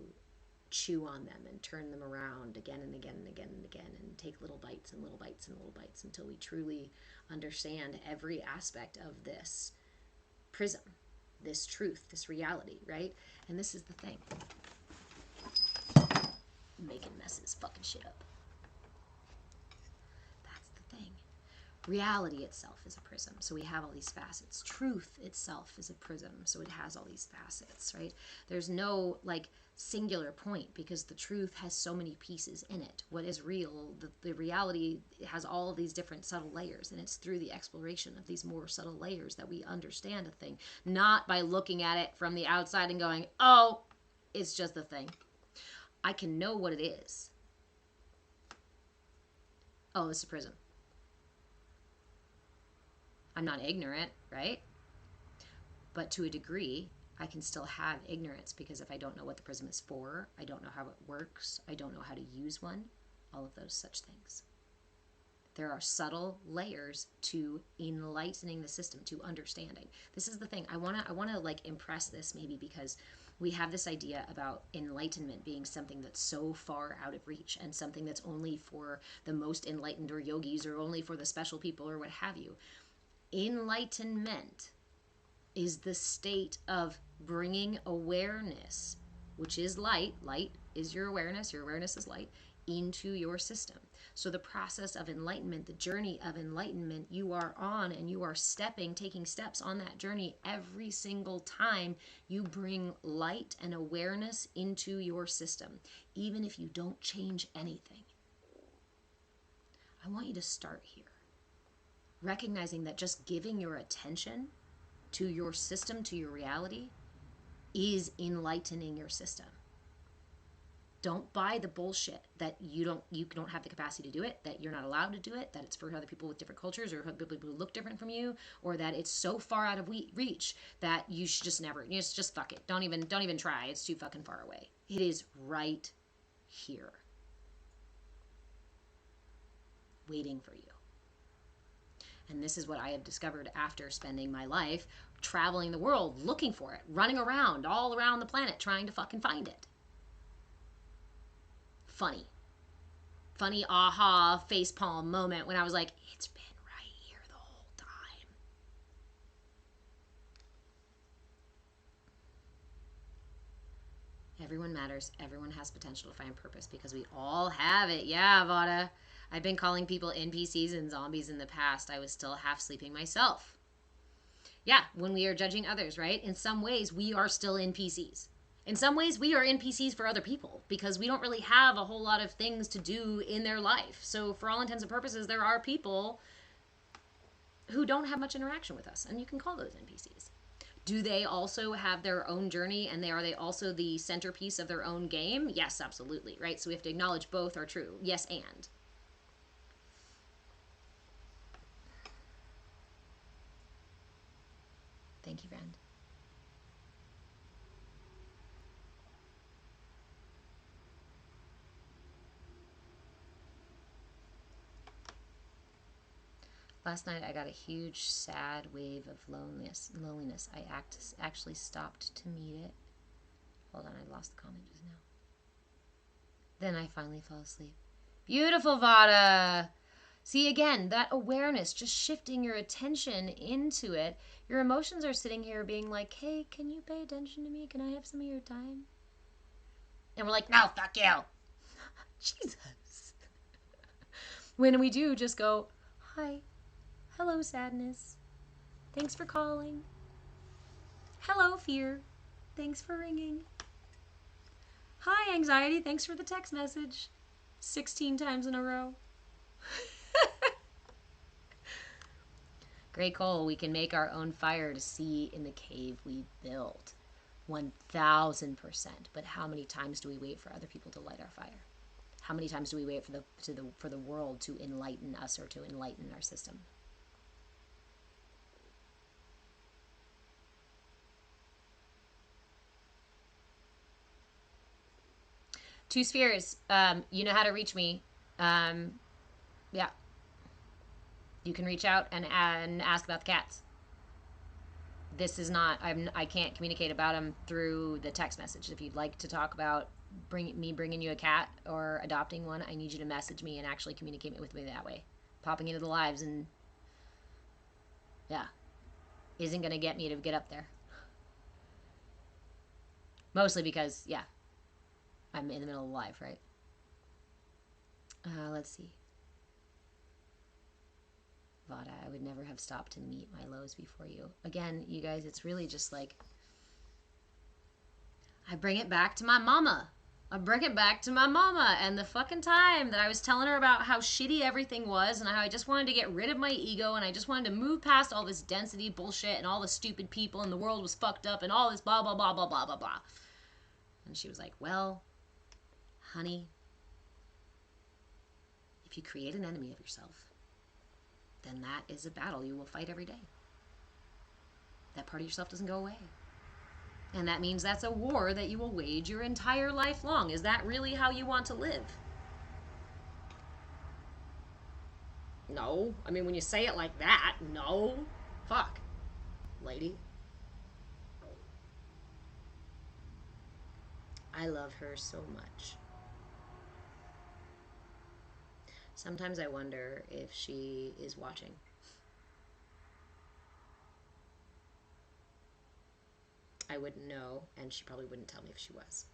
chew on them and turn them around again and again and again and again, and take little bites and little bites and little bites until we truly understand every aspect of this prism, this truth, this reality, right? And this is the thing. Making messes, fucking shit up. That's the thing. Reality itself is a prism, so we have all these facets. Truth itself is a prism, so it has all these facets, right? There's no like singular point, because the truth has so many pieces in it. What is real, the reality has all of these different subtle layers, and it's through the exploration of these more subtle layers that we understand a thing, not by looking at it from the outside and going, oh, it's just a thing. I can know what it is. Oh, it's a prism. I'm not ignorant, right? But to a degree, I can still have ignorance, because if I don't know what the prism is for, I don't know how it works, I don't know how to use one, all of those such things. There are subtle layers to enlightening the system, to understanding. This is the thing. I want to like impress this maybe, because we have this idea about enlightenment being something that's so far out of reach, and something that's only for the most enlightened or yogis, or only for the special people, or what have you. Enlightenment is the state of bringing awareness, which is light. Light is your awareness is light, into your system. So the process of enlightenment, the journey of enlightenment, you are on, and you are taking steps on that journey every single time you bring light and awareness into your system, even if you don't change anything. I want you to start here, recognizing that just giving your attention to your system, to your reality, is enlightening your system. Don't buy the bullshit that you don't have the capacity to do it, that you're not allowed to do it, that it's for other people with different cultures, or people who look different from you, or that it's so far out of reach that you should just never, just fuck it. Don't even try. It's too fucking far away. It is right here, waiting for you. And this is what I have discovered after spending my life traveling the world, looking for it, running around all around the planet, trying to fucking find it. Funny aha facepalm moment when I was like, it's been right here the whole time. Everyone matters. Everyone has potential to find purpose, because we all have it. Yeah, Vada. I've been calling people NPCs and zombies in the past. I was still half sleeping myself. Yeah, when we are judging others, right? In some ways, we are still NPCs. In some ways, we are NPCs for other people, because we don't really have a whole lot of things to do in their life. So for all intents and purposes, there are people who don't have much interaction with us, and you can call those NPCs. Do they also have their own journey, and are they also the centerpiece of their own game? Yes, absolutely, right? So we have to acknowledge both are true. Yes, and. Thank you, friend. Last night I got a huge sad wave of loneliness. I actually stopped to meet it. Hold on, I lost the comment just now. Then I finally fell asleep. Beautiful, Vada! See, again, that awareness, just shifting your attention into it. Your emotions are sitting here being like, hey, can you pay attention to me? Can I have some of your time? And we're like, no, fuck you. Jesus. When we do just go, hi. Hello, sadness. Thanks for calling. Hello, fear. Thanks for ringing. Hi, anxiety. Thanks for the text message. 16 times in a row. Great Cole, we can make our own fire to see in the cave we built. 1,000%. But how many times do we wait for other people to light our fire? How many times do we wait for the world to enlighten us or to enlighten our system? Two Spheres, you know how to reach me. Yeah. You can reach out and ask about the cats. This is not, I can't communicate about them through the text message. If you'd like to talk about bringing you a cat or adopting one, I need you to message me and actually communicate with me that way. Popping into the lives and, yeah, isn't going to get me to get up there. Mostly because, yeah, I'm in the middle of live, right? Let's see. Vada, I would never have stopped to meet my lows before you. Again, you guys, it's really just like, I bring it back to my mama. I bring it back to my mama and the fucking time that I was telling her about how shitty everything was and how I just wanted to get rid of my ego and I just wanted to move past all this density bullshit and all the stupid people and the world was fucked up and all this blah, blah, blah, blah, blah, blah, blah. And she was like, well, honey, if you create an enemy of yourself, then that is a battle you will fight every day. That part of yourself doesn't go away. And that means that's a war that you will wage your entire life long. Is that really how you want to live? No. I mean, when you say it like that, no. Fuck, lady. I love her so much. Sometimes I wonder if she is watching. I wouldn't know, and she probably wouldn't tell me if she was.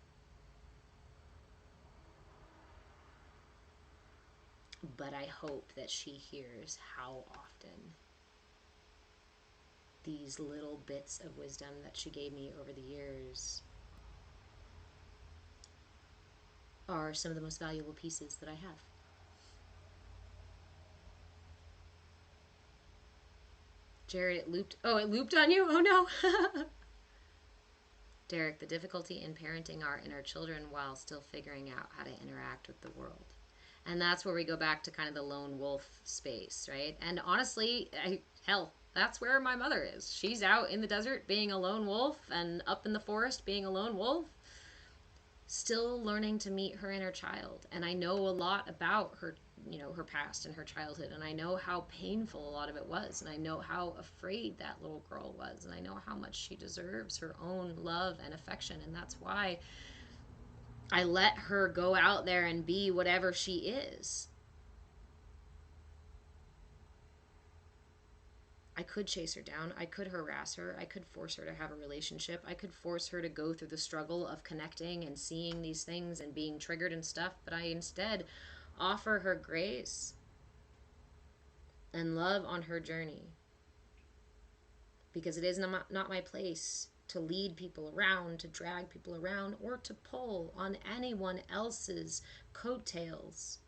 But I hope that she hears how often these little bits of wisdom that she gave me over the years are some of the most valuable pieces that I have. Jared, it looped. Oh, it looped on you? Oh no. Derek, the difficulty in parenting our inner children while still figuring out how to interact with the world. And that's where we go back to kind of the lone wolf space, right? And honestly, hell, that's where my mother is. She's out in the desert being a lone wolf and up in the forest being a lone wolf, still learning to meet her inner child. And I know a lot about her, you know, her past and her childhood. And I know how painful a lot of it was. And I know how afraid that little girl was. And I know how much she deserves her own love and affection. And that's why I let her go out there and be whatever she is. I could chase her down. I could harass her. I could force her to have a relationship. I could force her to go through the struggle of connecting and seeing these things and being triggered and stuff. But I instead offer her grace and love on her journey. Because it is not my place to lead people around, to drag people around, or to pull on anyone else's coattails.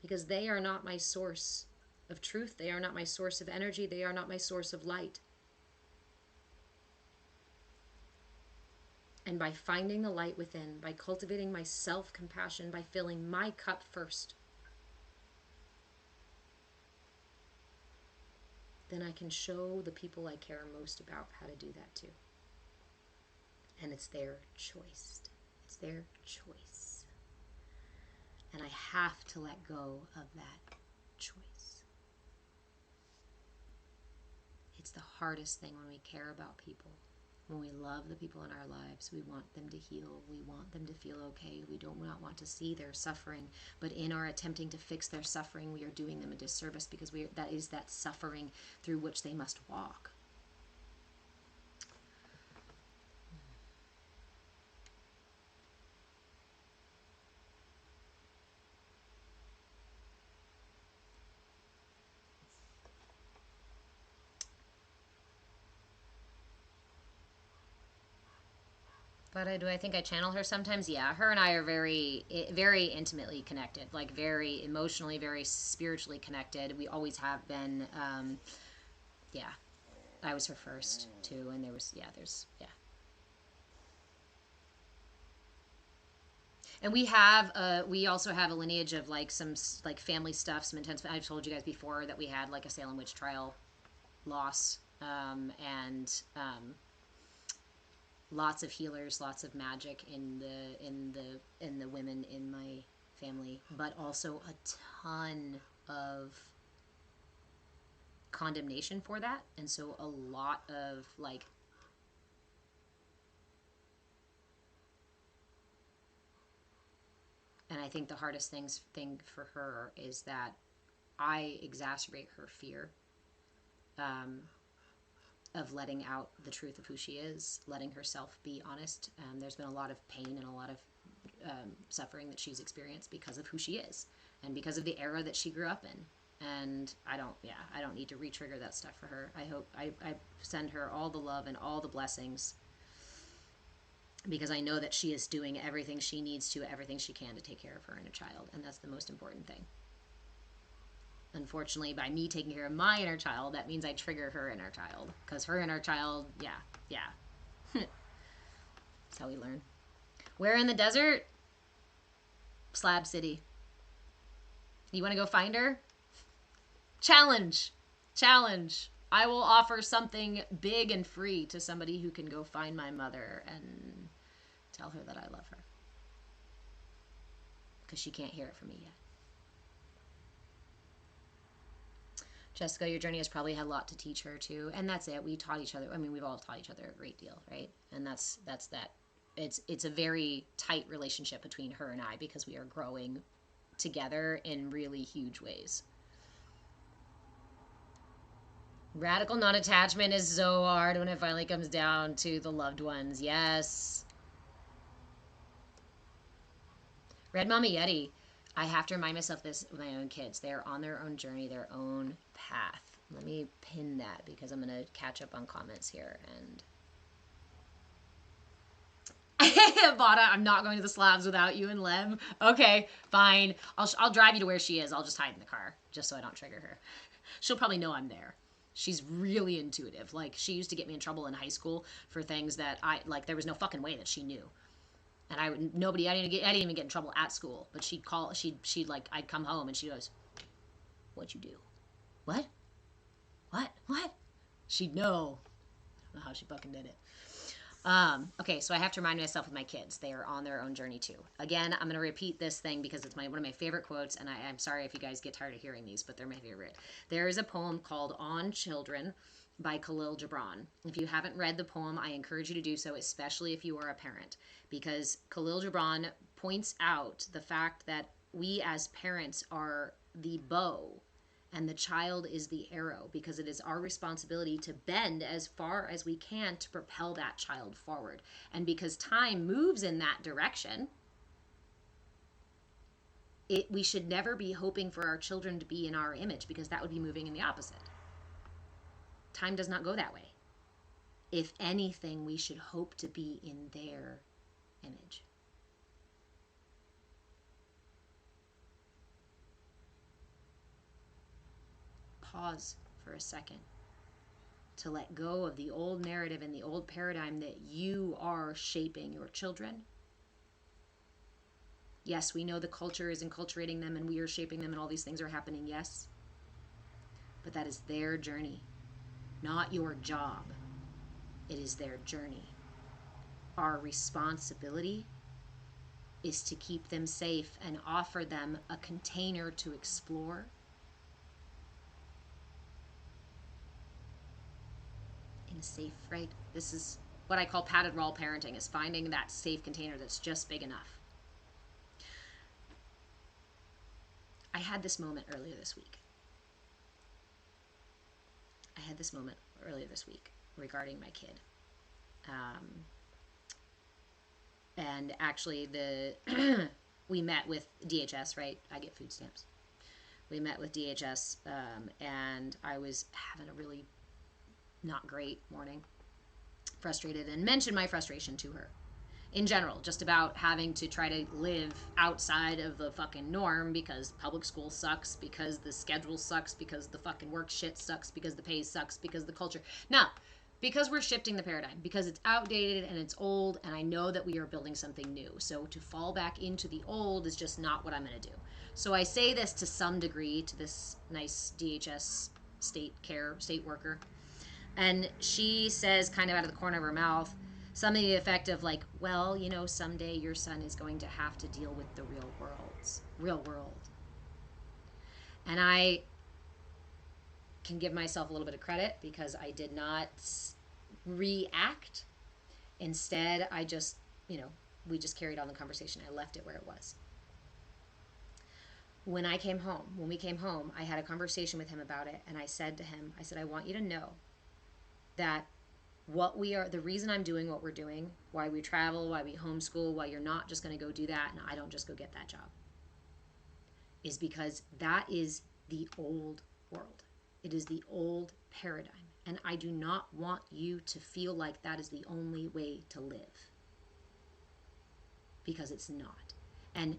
Because they are not my source of truth. They are not my source of energy. They are not my source of light. And by finding the light within, by cultivating my self-compassion, by filling my cup first, then I can show the people I care most about how to do that too. And it's their choice. It's their choice. And I have to let go of that choice. It's the hardest thing when we care about people. When we love the people in our lives, we want them to heal. We want them to feel okay. We do not want to see their suffering. But in our attempting to fix their suffering, we are doing them a disservice because that is that suffering through which they must walk. But do I think I channel her sometimes? Yeah, her and I are very, very intimately connected, like very emotionally, very spiritually connected. We always have been. Yeah, I was her first too, and and we also have a lineage of like some like family stuff, some intense. I've told you guys before that we had like a Salem witch trial loss, and lots of healers, lots of magic in the women in my family, but also a ton of condemnation for that, and so a lot of like and I think the hardest thing for her is that I exacerbate her fear um, of letting out the truth of who she is, letting herself be honest. There's been a lot of pain and a lot of suffering that she's experienced because of who she is and because of the era that she grew up in. And I don't need to re-trigger that stuff for her. I hope I send her all the love and all the blessings, because I know that she is doing everything she needs to, everything she can to take care of her inner child, and that's the most important thing. Unfortunately, by me taking care of my inner child, that means I trigger her inner child, because her inner child, yeah. That's how we learn. Where in the desert? Slab City. You want to go find her? Challenge. I will offer something big and free to somebody who can go find my mother and tell her that I love her. Because she can't hear it from me yet. Jessica, your journey has probably had a lot to teach her too. And that's it. We taught each other. I mean, we've all taught each other a great deal, right? And that's that. It's a very tight relationship between her and I, because we are growing together in really huge ways. Radical non-attachment is so hard when it finally comes down to the loved ones. Yes. Red Mama Yeti. I have to remind myself this with my own kids. They are on their own journey, their own path. Let me pin that, because I'm going to catch up on comments here. And Bada, I'm not going to the slabs without you and Lem. Okay, fine. I'll drive you to where she is. I'll just hide in the car, just so I don't trigger her. She'll probably know I'm there. She's really intuitive. Like, she used to get me in trouble in high school for things that there was no fucking way that she knew. And I didn't even get in trouble at school. But I'd come home and she goes, "What'd you do? What? She'd know. I don't know how she fucking did it. Okay, so I have to remind myself with my kids. They are on their own journey too. Again, I'm going to repeat this thing because it's one of my favorite quotes, and I'm sorry if you guys get tired of hearing these, but they're my favorite. There is a poem called On Children by Khalil Gibran. If you haven't read the poem, I encourage you to do so, especially if you are a parent, because Khalil Gibran points out the fact that we as parents are the bow and the child is the arrow, because it is our responsibility to bend as far as we can to propel that child forward. And because time moves in that direction, we should never be hoping for our children to be in our image, because that would be moving in the opposite. Time does not go that way. If anything, we should hope to be in their image. Pause for a second to let go of the old narrative and the old paradigm that you are shaping your children. Yes, we know the culture is enculturating them and we are shaping them and all these things are happening, yes. But that is their journey, not your job. It is their journey. Our responsibility is to keep them safe and offer them a container to explore. Safe, right? This is what I call padded wall parenting, is finding that safe container that's just big enough. I had this moment earlier this week. Regarding my kid. And actually we met with DHS, right? I get food stamps. We met with DHS, and I was having a really not great morning, frustrated, and mentioned my frustration to her. in general, just about having to try to live outside of the fucking norm because public school sucks, because the schedule sucks, because the fucking work shit sucks, because the pay sucks, because the culture. No, because we're shifting the paradigm, because it's outdated and it's old, and I know that we are building something new. So to fall back into the old is just not what I'm going to do. So I say this to some degree to this nice DHS state worker. And she says, kind of out of the corner of her mouth, something to the effect of like, well, you know, someday your son is going to have to deal with the real world. And I can give myself a little bit of credit because I did not react. Instead, I just, we just carried on the conversation. I left it where it was. When we came home, I had a conversation with him about it. And I said to him, I want you to know that the reason I'm doing what we're doing, why we travel, why we homeschool, why you're not just going to go do that and I don't just go get that job, is because that is the old world. It is the old paradigm. And I do not want you to feel like that is the only way to live. Because it's not. And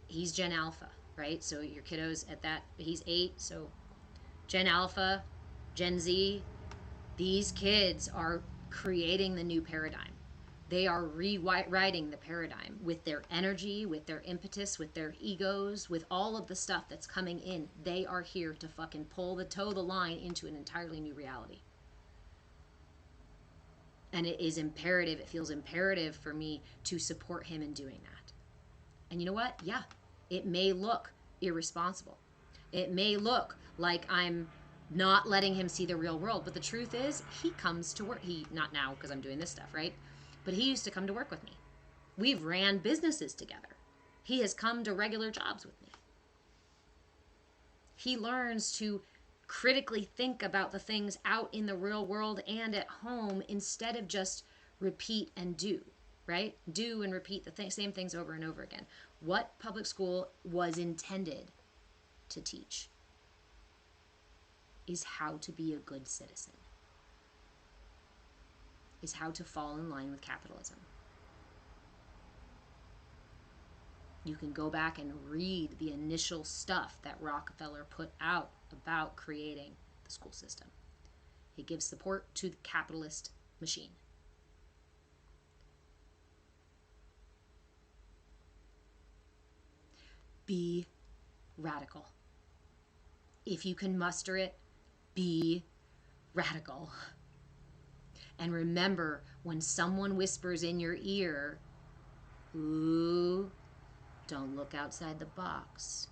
he's Gen Alpha, right? So your kiddo's at that, he's 8, so Gen Alpha, Gen Z, these kids are creating the new paradigm. They are rewriting the paradigm with their energy, with their impetus, with their egos, with all of the stuff that's coming in. They are here to fucking toe the line into an entirely new reality. And it is imperative, it feels imperative for me to support him in doing that. And you know what? Yeah, it may look irresponsible. It may look like I'm not letting him see the real world. But the truth is, he comes to work. Not now because I'm doing this stuff, right? But he used to come to work with me. We've ran businesses together. He has come to regular jobs with me. He learns to critically think about the things out in the real world and at home instead of just repeat and do, right? Do and repeat the same things over and over again. What public school was intended to teach is how to be a good citizen, is how to fall in line with capitalism. You can go back and read the initial stuff that Rockefeller put out about creating the school system. He gives support to the capitalist machine. Be radical. If you can muster it, be radical. And remember, when someone whispers in your ear, ooh, don't look outside the box.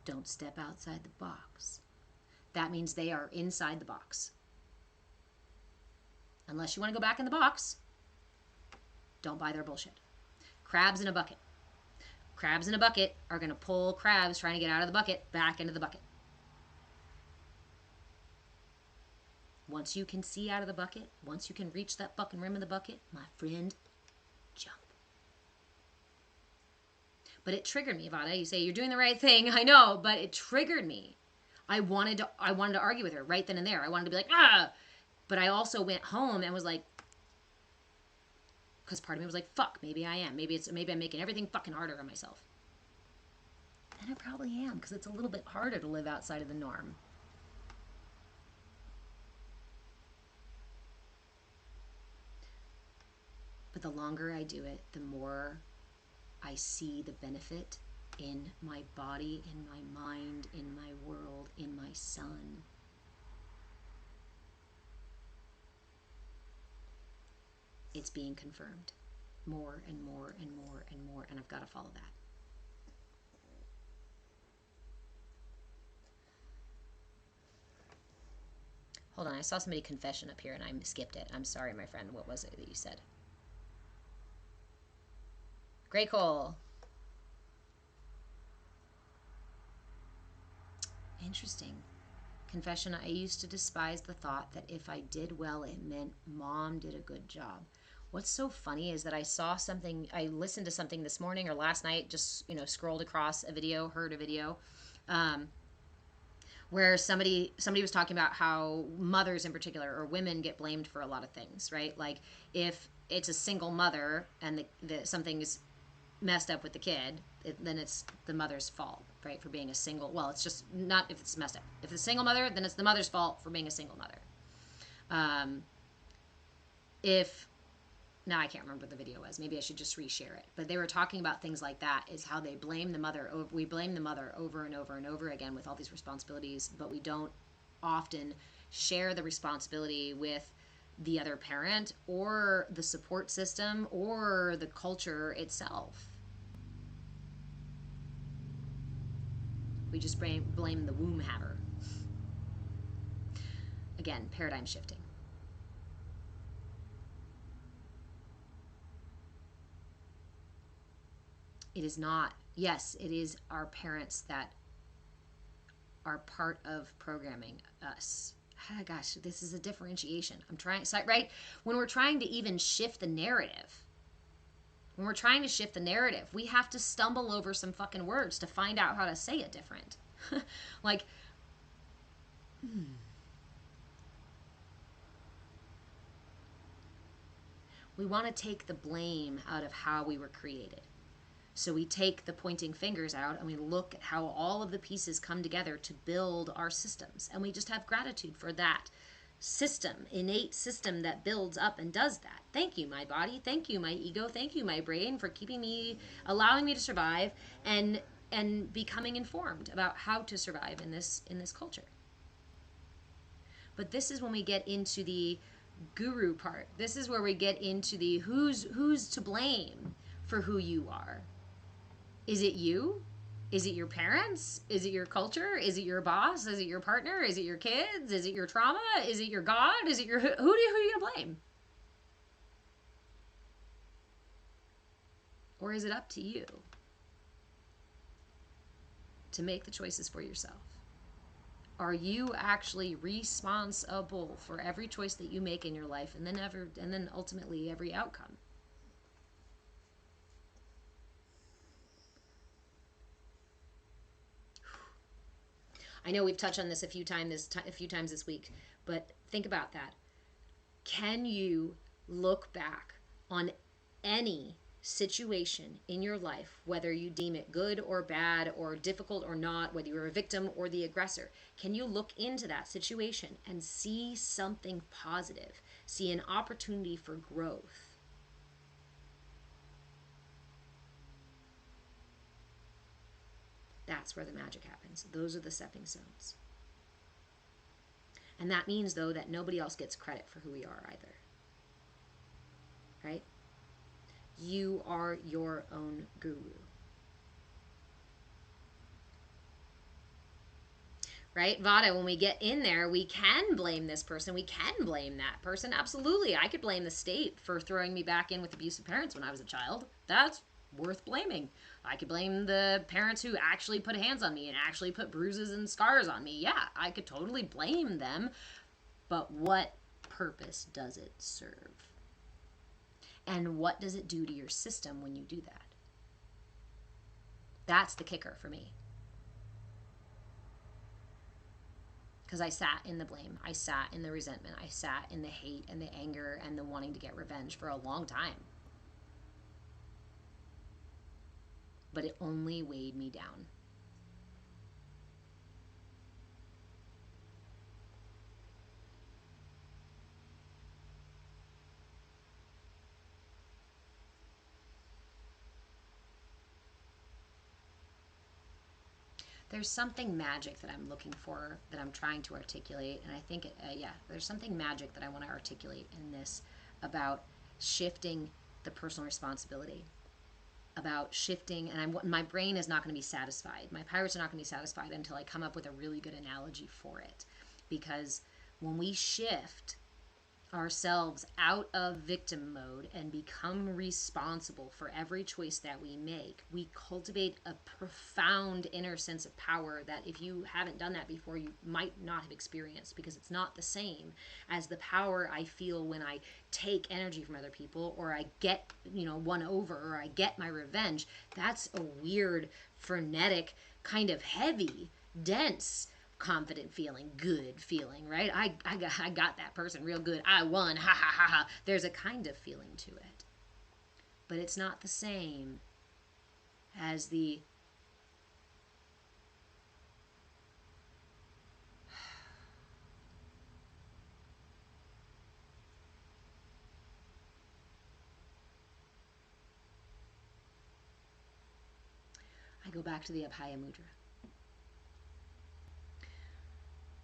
Don't step outside the box. That means they are inside the box. Unless you want to go back in the box, don't buy their bullshit. Crabs in a bucket. Crabs in a bucket are going to pull crabs trying to get out of the bucket back into the bucket. Once you can see out of the bucket, once you can reach that fucking rim of the bucket, my friend, jump. But it triggered me, Vada. You say you're doing the right thing. I know, but it triggered me. I wanted to argue with her right then and there. I wanted to be like, ah. But I also went home and was like, because part of me was like, fuck, maybe I am. Maybe I'm making everything fucking harder on myself. And I probably am, because it's a little bit harder to live outside of the norm. But the longer I do it, the more I see the benefit in my body, in my mind, in my world, in my son. It's being confirmed more and more and more and more, and I've got to follow that. Hold on, I saw somebody confession up here and I skipped it. I'm sorry, my friend. What was it that you said? Great call. Interesting. Confession, I used to despise the thought that if I did well, it meant mom did a good job. What's so funny is that I saw something, I listened to something this morning or last night, just, scrolled across a video, heard a video, where somebody was talking about how mothers in particular, or women, get blamed for a lot of things, right? Like if it's a single mother and something's messed up with the kid, then it's the mother's fault, right, for being a single. Well, it's just not if it's messed up. If it's a single mother, then it's the mother's fault for being a single mother. If now I can't remember what the video was. Maybe I should just reshare it. But they were talking about things like that, is how they blame the mother. We blame the mother over and over and over again with all these responsibilities, but we don't often share the responsibility with the other parent or the support system or the culture itself. We just blame the womb haver. Again, paradigm shifting. It is not, yes, it is our parents that are part of programming us. Oh, gosh, this is a differentiation. I'm trying, right? When we're trying to even shift the narrative, we have to stumble over some fucking words to find out how to say it different. Like, we want to take the blame out of how we were created. So we take the pointing fingers out and we look at how all of the pieces come together to build our systems. And we just have gratitude for that system, innate system that builds up and does that. Thank you, my body. Thank you, my ego. Thank you, my brain, for allowing me to survive and becoming informed about how to survive in this culture. But this is when we get into the guru part. This is where we get into the who's to blame for who you are. Is it you? Is it your parents? Is it your culture? Is it your boss? Is it your partner? Is it your kids? Is it your trauma? Is it your God? Is it your who are you gonna blame? Or is it up to you to make the choices for yourself? Are you actually responsible for every choice that you make in your life, and then ultimately every outcome? I know we've touched on this a few times this week, but think about that. Can you look back on any situation in your life, whether you deem it good or bad or difficult or not, whether you're a victim or the aggressor? Can you look into that situation and see something positive, see an opportunity for growth? That's where the magic happens. Those are the stepping stones. And that means, though, that nobody else gets credit for who we are either. Right? You are your own guru. Right? Vada, when we get in there, we can blame this person. We can blame that person. Absolutely. I could blame the state for throwing me back in with abusive parents when I was a child. That's worth blaming. I could blame the parents who actually put hands on me and actually put bruises and scars on me. Yeah, I could totally blame them. But what purpose does it serve? And what does it do to your system when you do that? That's the kicker for me. Because I sat in the blame. I sat in the resentment. I sat in the hate and the anger and the wanting to get revenge for a long time. But it only weighed me down. There's something magic that I'm looking for, that I'm trying to articulate, and I think, there's something magic that I want to articulate in this about shifting the personal responsibility. About shifting, and my brain is not going to be satisfied. My pirates are not going to be satisfied until I come up with a really good analogy for it. Because when we shift ourselves out of victim mode and become responsible for every choice that we make, we cultivate a profound inner sense of power that if you haven't done that before, you might not have experienced, because it's not the same as the power I feel when I take energy from other people, or I get, won over, or I get my revenge. That's a weird, frenetic, kind of heavy, dense, confident feeling, good feeling, right? I got that person real good. I won. Ha ha ha ha. There's a kind of feeling to it. But it's not the same as the I go back to the Abhaya Mudra.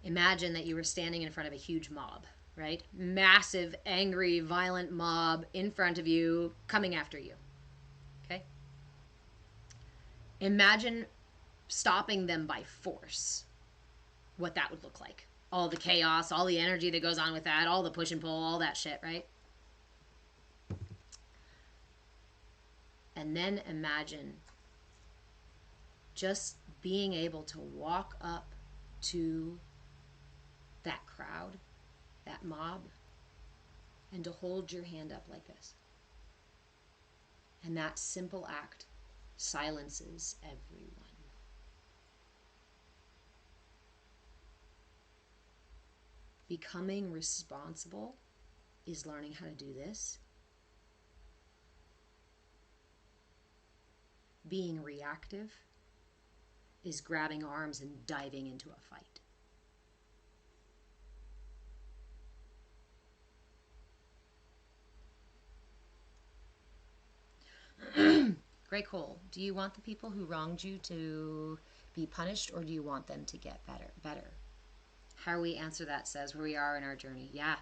Imagine that you were standing in front of a huge mob, right? Massive, angry, violent mob in front of you, coming after you. Okay? Imagine stopping them by force. What that would look like. All the chaos, all the energy that goes on with that, all the push and pull, all that shit, right? And then imagine just being able to walk up to that crowd, that mob, and to hold your hand up like this. And that simple act silences everyone. Becoming responsible is learning how to do this. Being reactive is grabbing arms and diving into a fight. Great Cole, do you want the people who wronged you to be punished, or do you want them to get better? How we answer that says where we are in our journey. Yeah,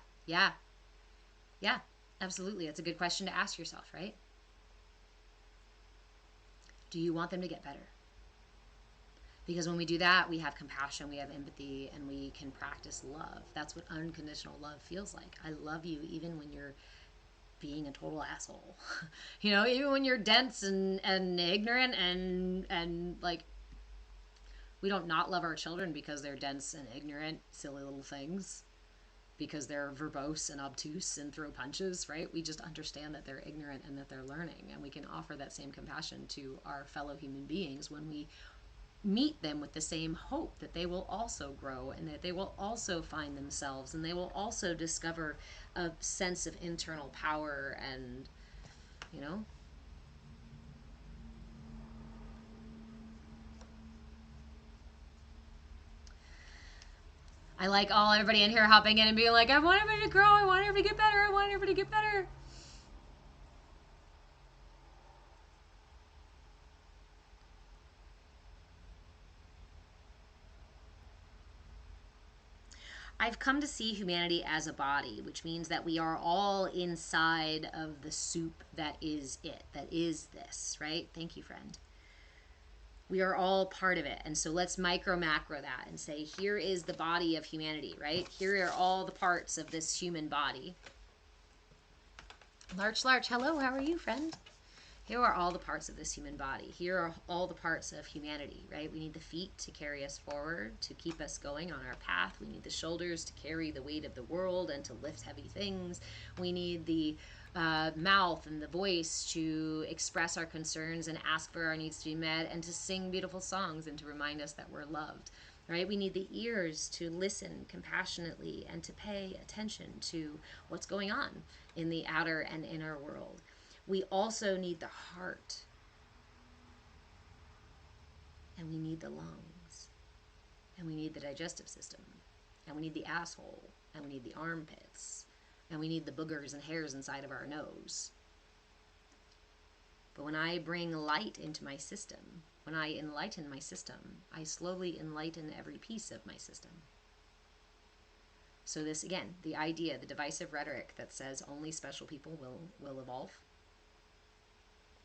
absolutely. It's a good question to ask yourself, right? Do you want them to get better? Because when we do that, we have compassion, we have empathy, and we can practice love. That's what unconditional love feels like. I love you even when you're being a total asshole. You know, even when you're dense and ignorant and like, we don't not love our children because they're dense and ignorant, silly little things, because they're verbose and obtuse and throw punches, right? We just understand that they're ignorant and that they're learning, and we can offer that same compassion to our fellow human beings when we meet them with the same hope that they will also grow and that they will also find themselves and they will also discover a sense of internal power and, you know. I like everybody in here hopping in and being like, I want everybody to grow, I want everybody to get better, I want everybody to get better. I've come to see humanity as a body, which means that we are all inside of the soup that is it, that is this, right? Thank you, friend. We are all part of it. And so let's micro macro that and say, here is the body of humanity, right? Here are all the parts of this human body. Larch, hello, how are you, friend? Here are all the parts of this human body. Here are all the parts of humanity, right? We need the feet to carry us forward, to keep us going on our path. We need the shoulders to carry the weight of the world and to lift heavy things. We need the mouth and the voice to express our concerns and ask for our needs to be met and to sing beautiful songs and to remind us that we're loved, right? We need the ears to listen compassionately and to pay attention to what's going on in the outer and inner world. We also need the heart, and we need the lungs, and we need the digestive system, and we need the asshole, and we need the armpits, and we need the boogers and hairs inside of our nose. But when I bring light into my system, when I enlighten my system, I slowly enlighten every piece of my system. So this, again, the idea, the divisive rhetoric that says only special people will evolve,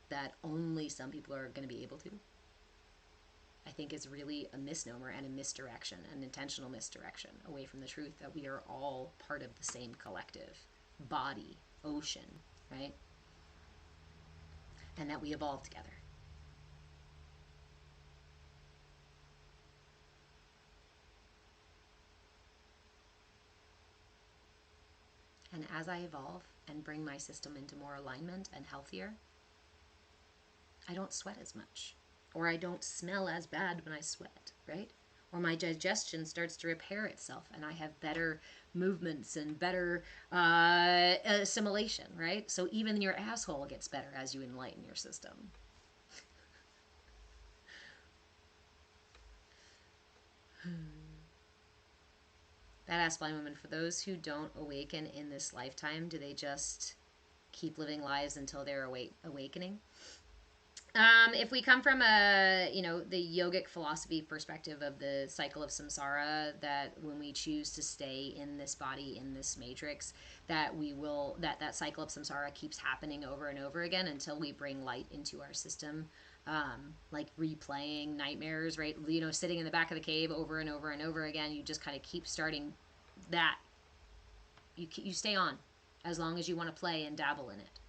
that only some people are going to be able to, I think is really a misnomer and a misdirection, an intentional misdirection away from the truth that we are all part of the same collective body, ocean, right? And that we evolve together. And as I evolve and bring my system into more alignment and healthier, I don't sweat as much, or I don't smell as bad when I sweat, right? or my digestion starts to repair itself and I have better movements and better assimilation, right? So even your asshole gets better as you enlighten your system. Badass blind woman, for those who don't awaken in this lifetime, do they just keep living lives until they're awakening? If we come from a, the yogic philosophy perspective of the cycle of samsara, that when we choose to stay in this body, in this matrix, that that cycle of samsara keeps happening over and over again until we bring light into our system. Like replaying nightmares, right? Sitting in the back of the cave over and over and over again. You just kind of keep starting that. You stay on as long as you want to play and dabble in it.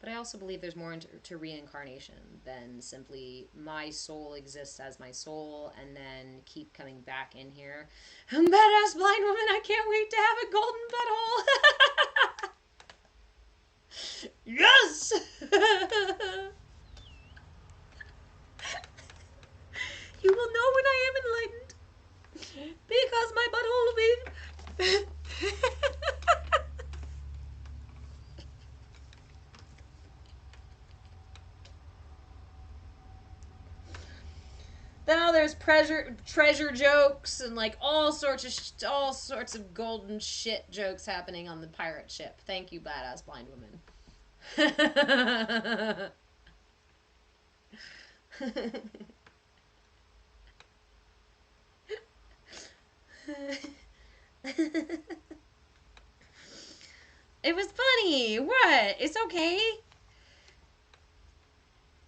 But I also believe there's more to reincarnation than simply my soul exists as my soul and then keep coming back in here. Badass blind woman, I can't wait to have a golden butthole. Yes! You will know when I am enlightened because my butthole will be... Now there's treasure jokes and like all sorts of golden shit jokes happening on the pirate ship. Thank you, badass blind woman. It was funny. What? It's okay.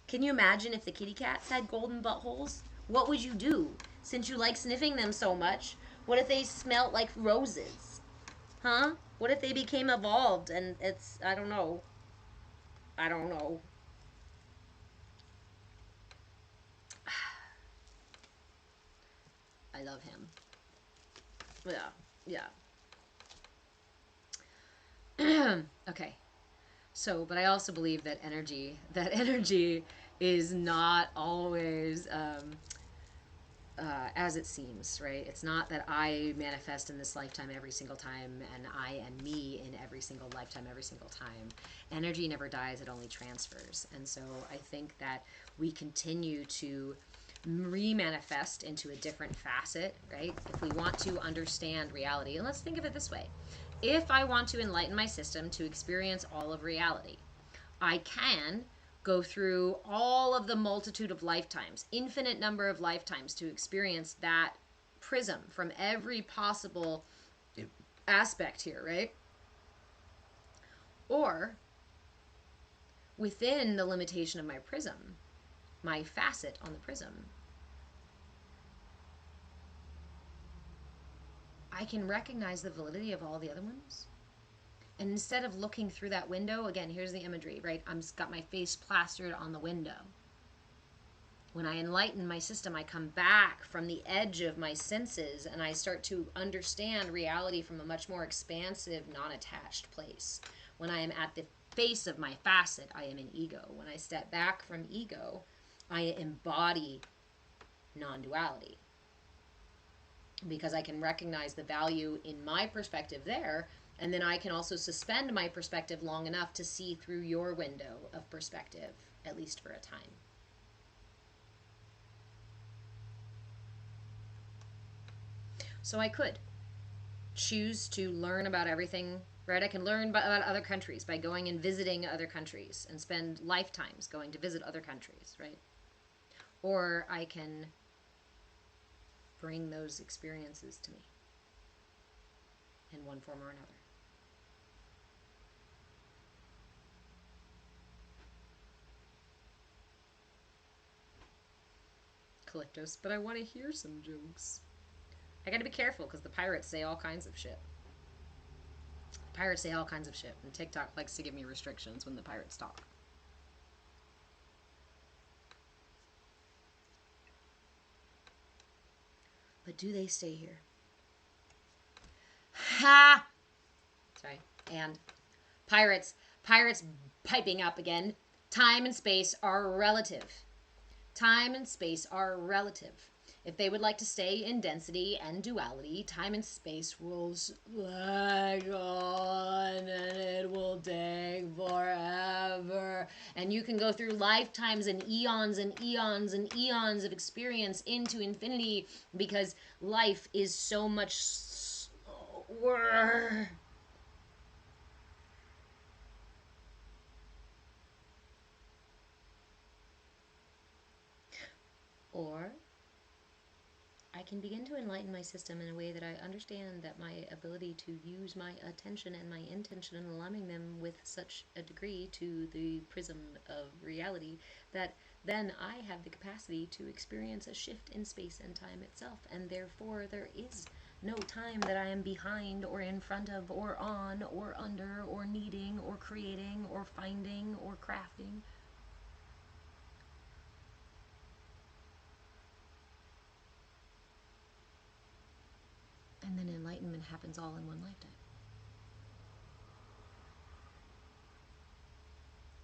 Can you imagine if the kitty cats had golden buttholes? What would you do? Since you like sniffing them so much, what if they smelt like roses? Huh? What if they became evolved and it's, I don't know. I don't know. I love him. Yeah. Okay. So, but I also believe that energy is not always as it seems, right? It's not that I manifest in this lifetime every single time and I am me in every single lifetime, every single time. Energy never dies, it only transfers. And so I think that we continue to re-manifest into a different facet, right? If we want to understand reality, and let's think of it this way. If I want to enlighten my system to experience all of reality, I can go through all of the multitude of lifetimes, infinite number of lifetimes to experience that prism from every possible aspect here, right? Or within the limitation of my prism, my facet on the prism, I can recognize the validity of all the other ones. And instead of looking through that window, again, here's the imagery, right? I'm got my face plastered on the window. When I enlighten my system, I come back from the edge of my senses and I start to understand reality from a much more expansive, non-attached place. When I am at the face of my facet, I am in ego. When I step back from ego, I embody non-duality. Because I can recognize the value in my perspective there, and then I can also suspend my perspective long enough to see through your window of perspective, at least for a time. So I could choose to learn about everything, right? I can learn about other countries by going and visiting other countries and spend lifetimes going to visit other countries, right? Or I can bring those experiences to me in one form or another. Calyptos, but I want to hear some jokes. I gotta be careful because the pirates say all kinds of shit. Pirates say all kinds of shit, and TikTok likes to give me restrictions when the pirates talk. But do they stay here? Ha! Sorry. And pirates piping up again. Time and space are relative. Time and space are relative. If they would like to stay in density and duality, time and space will lag on and it will take forever. And you can go through lifetimes and eons and eons and eons of experience into infinity because life is so much slower. Or I can begin to enlighten my system in a way that I understand that my ability to use my attention and my intention and aligning them with such a degree to the prism of reality that then I have the capacity to experience a shift in space and time itself, and therefore there is no time that I am behind or in front of or on or under or needing or creating or finding or crafting. And then enlightenment happens all in one lifetime.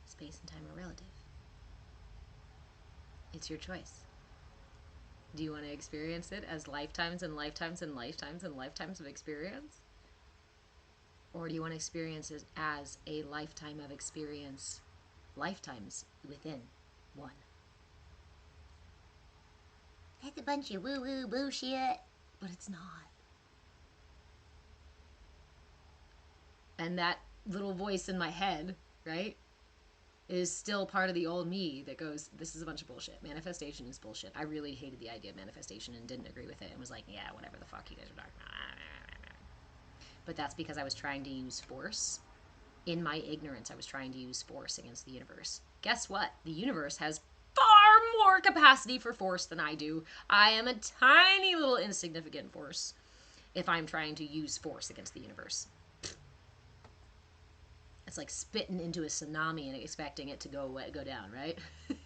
Space and time are relative. It's your choice. Do you want to experience it as lifetimes and lifetimes and lifetimes and lifetimes of experience? Or do you want to experience it as a lifetime of experience, lifetimes within one? That's a bunch of woo-woo bullshit, but it's not. And that little voice in my head, right, is still part of the old me that goes, this is a bunch of bullshit. Manifestation is bullshit. I really hated the idea of manifestation and didn't agree with it and was like, yeah, whatever the fuck you guys are talking about. But that's because I was trying to use force. In my ignorance, I was trying to use force against the universe. Guess what? The universe has far more capacity for force than I do. I am a tiny little insignificant force if I'm trying to use force against the universe. It's like spitting into a tsunami and expecting it to go down, right? That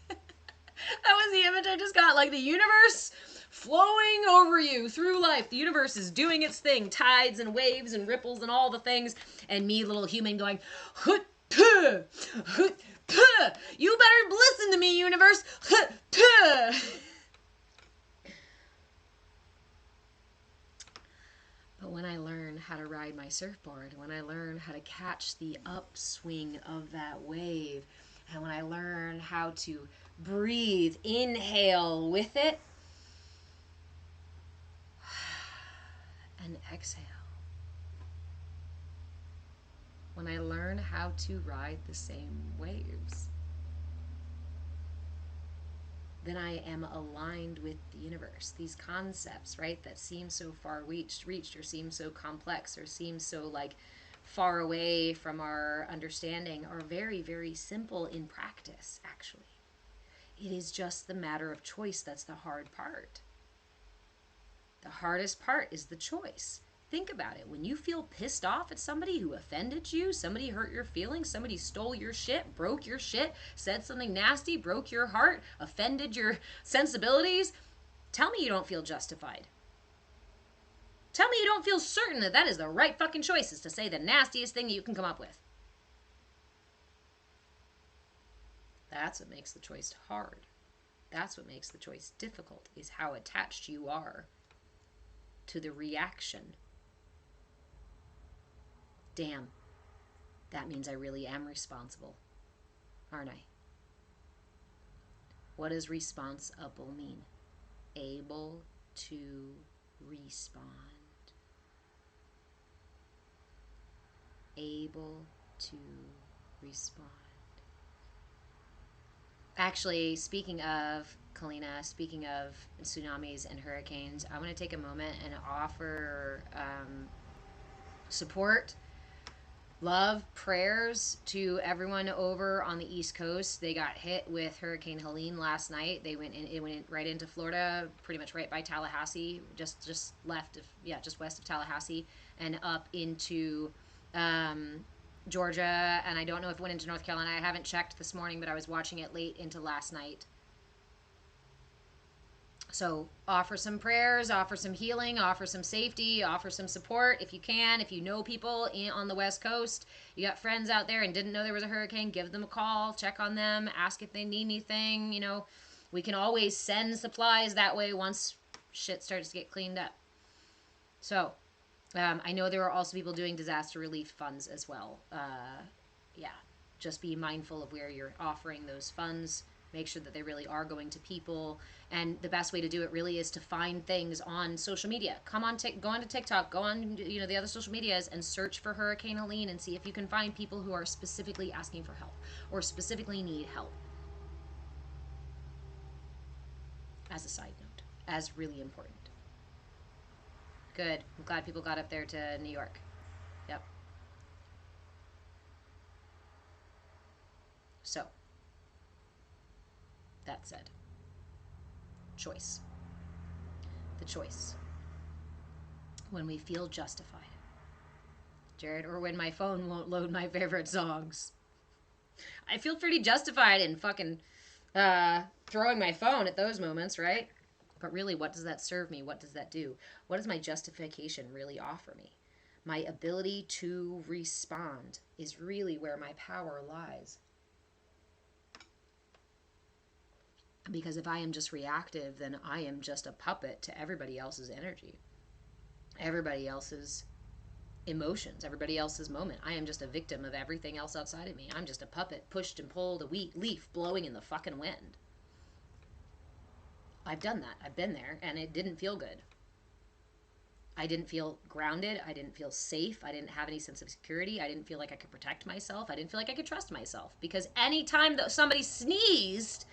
was the image I just got. Like the universe flowing over you through life. The universe is doing its thing. Tides and waves and ripples and all the things. And me, little human, going, hut, tuh, hut, tuh. You better listen to me, universe. Hut, tuh. But when I learn how to ride my surfboard, when I learn how to catch the upswing of that wave, and when I learn how to breathe, inhale with it, and exhale. When I learn how to ride the same waves, then I am aligned with the universe. These concepts, right, that seem so far reached or seem so complex or seem so like far away from our understanding are very, very simple in practice, actually. It is just the matter of choice that's the hard part. The hardest part is the choice. Think about it. When you feel pissed off at somebody who offended you, somebody hurt your feelings, somebody stole your shit, broke your shit, said something nasty, broke your heart, offended your sensibilities, tell me you don't feel justified. Tell me you don't feel certain that that is the right fucking choice, is to say the nastiest thing you can come up with. That's what makes the choice hard. That's what makes the choice difficult, is how attached you are to the reaction. Damn, that means I really am responsible, aren't I? What does responsible mean? Able to respond. Able to respond. Actually, speaking of Kalina, speaking of tsunamis and hurricanes, I want to take a moment and offer support, love, prayers to everyone over on the East Coast. They got hit with Hurricane Helene last night. It went right into Florida, pretty much right by Tallahassee, just west of Tallahassee, and up into Georgia, and I don't know if it went into North Carolina. I haven't checked this morning, but I was watching it late into last night. So offer some prayers, offer some healing, offer some safety, offer some support if you can. If you know people on the West Coast, you got friends out there and didn't know there was a hurricane, give them a call, check on them, ask if they need anything. You know, we can always send supplies that way once shit starts to get cleaned up. So I know there are also people doing disaster relief funds as well. Yeah, just be mindful of where you're offering those funds. Make sure that they really are going to people. And the best way to do it really is to find things on social media. Go on to TikTok, go on, you know, the other social medias and search for Hurricane Helene and see if you can find people who are specifically asking for help or specifically need help. As a side note, as really important. Good. I'm glad people got up there to New York. Yep. So, that said, choice. The choice. When we feel justified. Jared, or when my phone won't load my favorite songs. I feel pretty justified in fucking throwing my phone at those moments, right? But really, what does that serve me? What does that do? What does my justification really offer me? My ability to respond is really where my power lies. Because if I am just reactive, then I am just a puppet to everybody else's energy, everybody else's emotions, everybody else's moment. I am just a victim of everything else outside of me. I'm just a puppet pushed and pulled, a leaf blowing in the fucking wind. I've done that. I've been there, and it didn't feel good. I didn't feel grounded. I didn't feel safe. I didn't have any sense of security. I didn't feel like I could protect myself. I didn't feel like I could trust myself. Because anytime that somebody sneezed,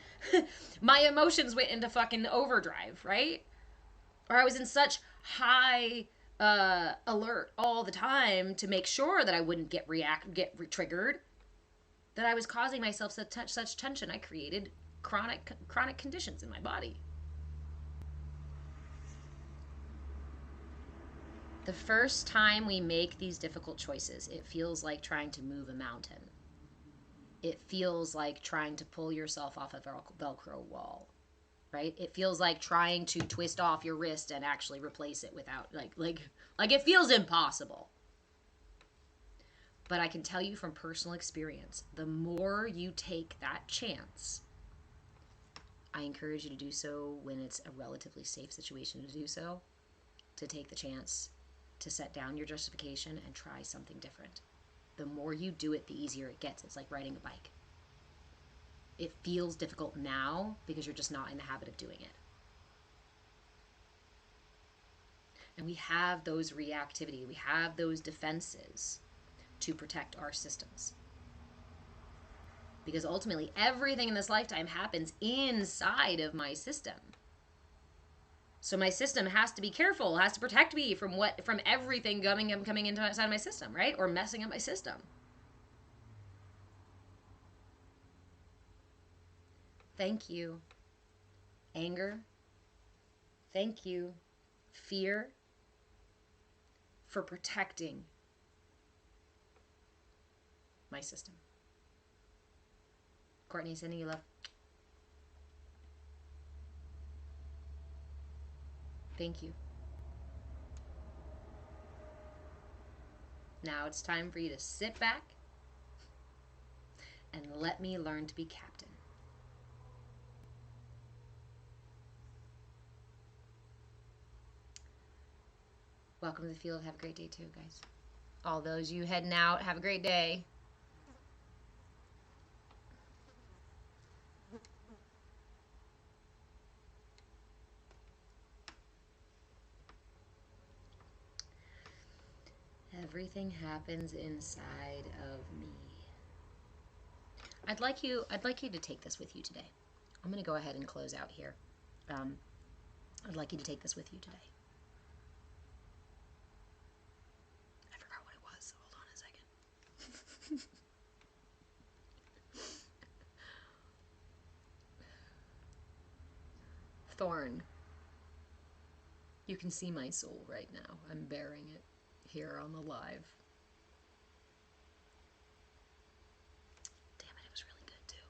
my emotions went into fucking overdrive, right? Or I was in such high alert all the time to make sure that I wouldn't get triggered, that I was causing myself such tension. I created chronic conditions in my body. The first time we make these difficult choices, it feels like trying to move a mountain. It feels like trying to pull yourself off a Velcro wall, right? It feels like trying to twist off your wrist and actually replace it without, like it feels impossible. But I can tell you from personal experience, the more you take that chance, I encourage you to do so when it's a relatively safe situation to do so, to take the chance to set down your justification and try something different. The more you do it, the easier it gets. It's like riding a bike. It feels difficult now because you're just not in the habit of doing it. And we have those reactivity, we have those defenses to protect our systems. Because ultimately, everything in this lifetime happens inside of my system. So my system has to be careful, has to protect me from everything coming into inside my system, right? Or messing up my system. Thank you, anger. Thank you, fear, for protecting my system. Courtney, sending you love. Thank you. Now it's time for you to sit back and let me learn to be captain. Welcome to the field. Have a great day too, guys. All those you heading out, have a great day. Everything happens inside of me. I'd like you to take this with you today. I'm going to go ahead and close out here. I'd like you to take this with you today. I forgot what it was. Hold on a second. Thorn. You can see my soul right now. I'm bearing it here on the live. Damn it, it was really good too.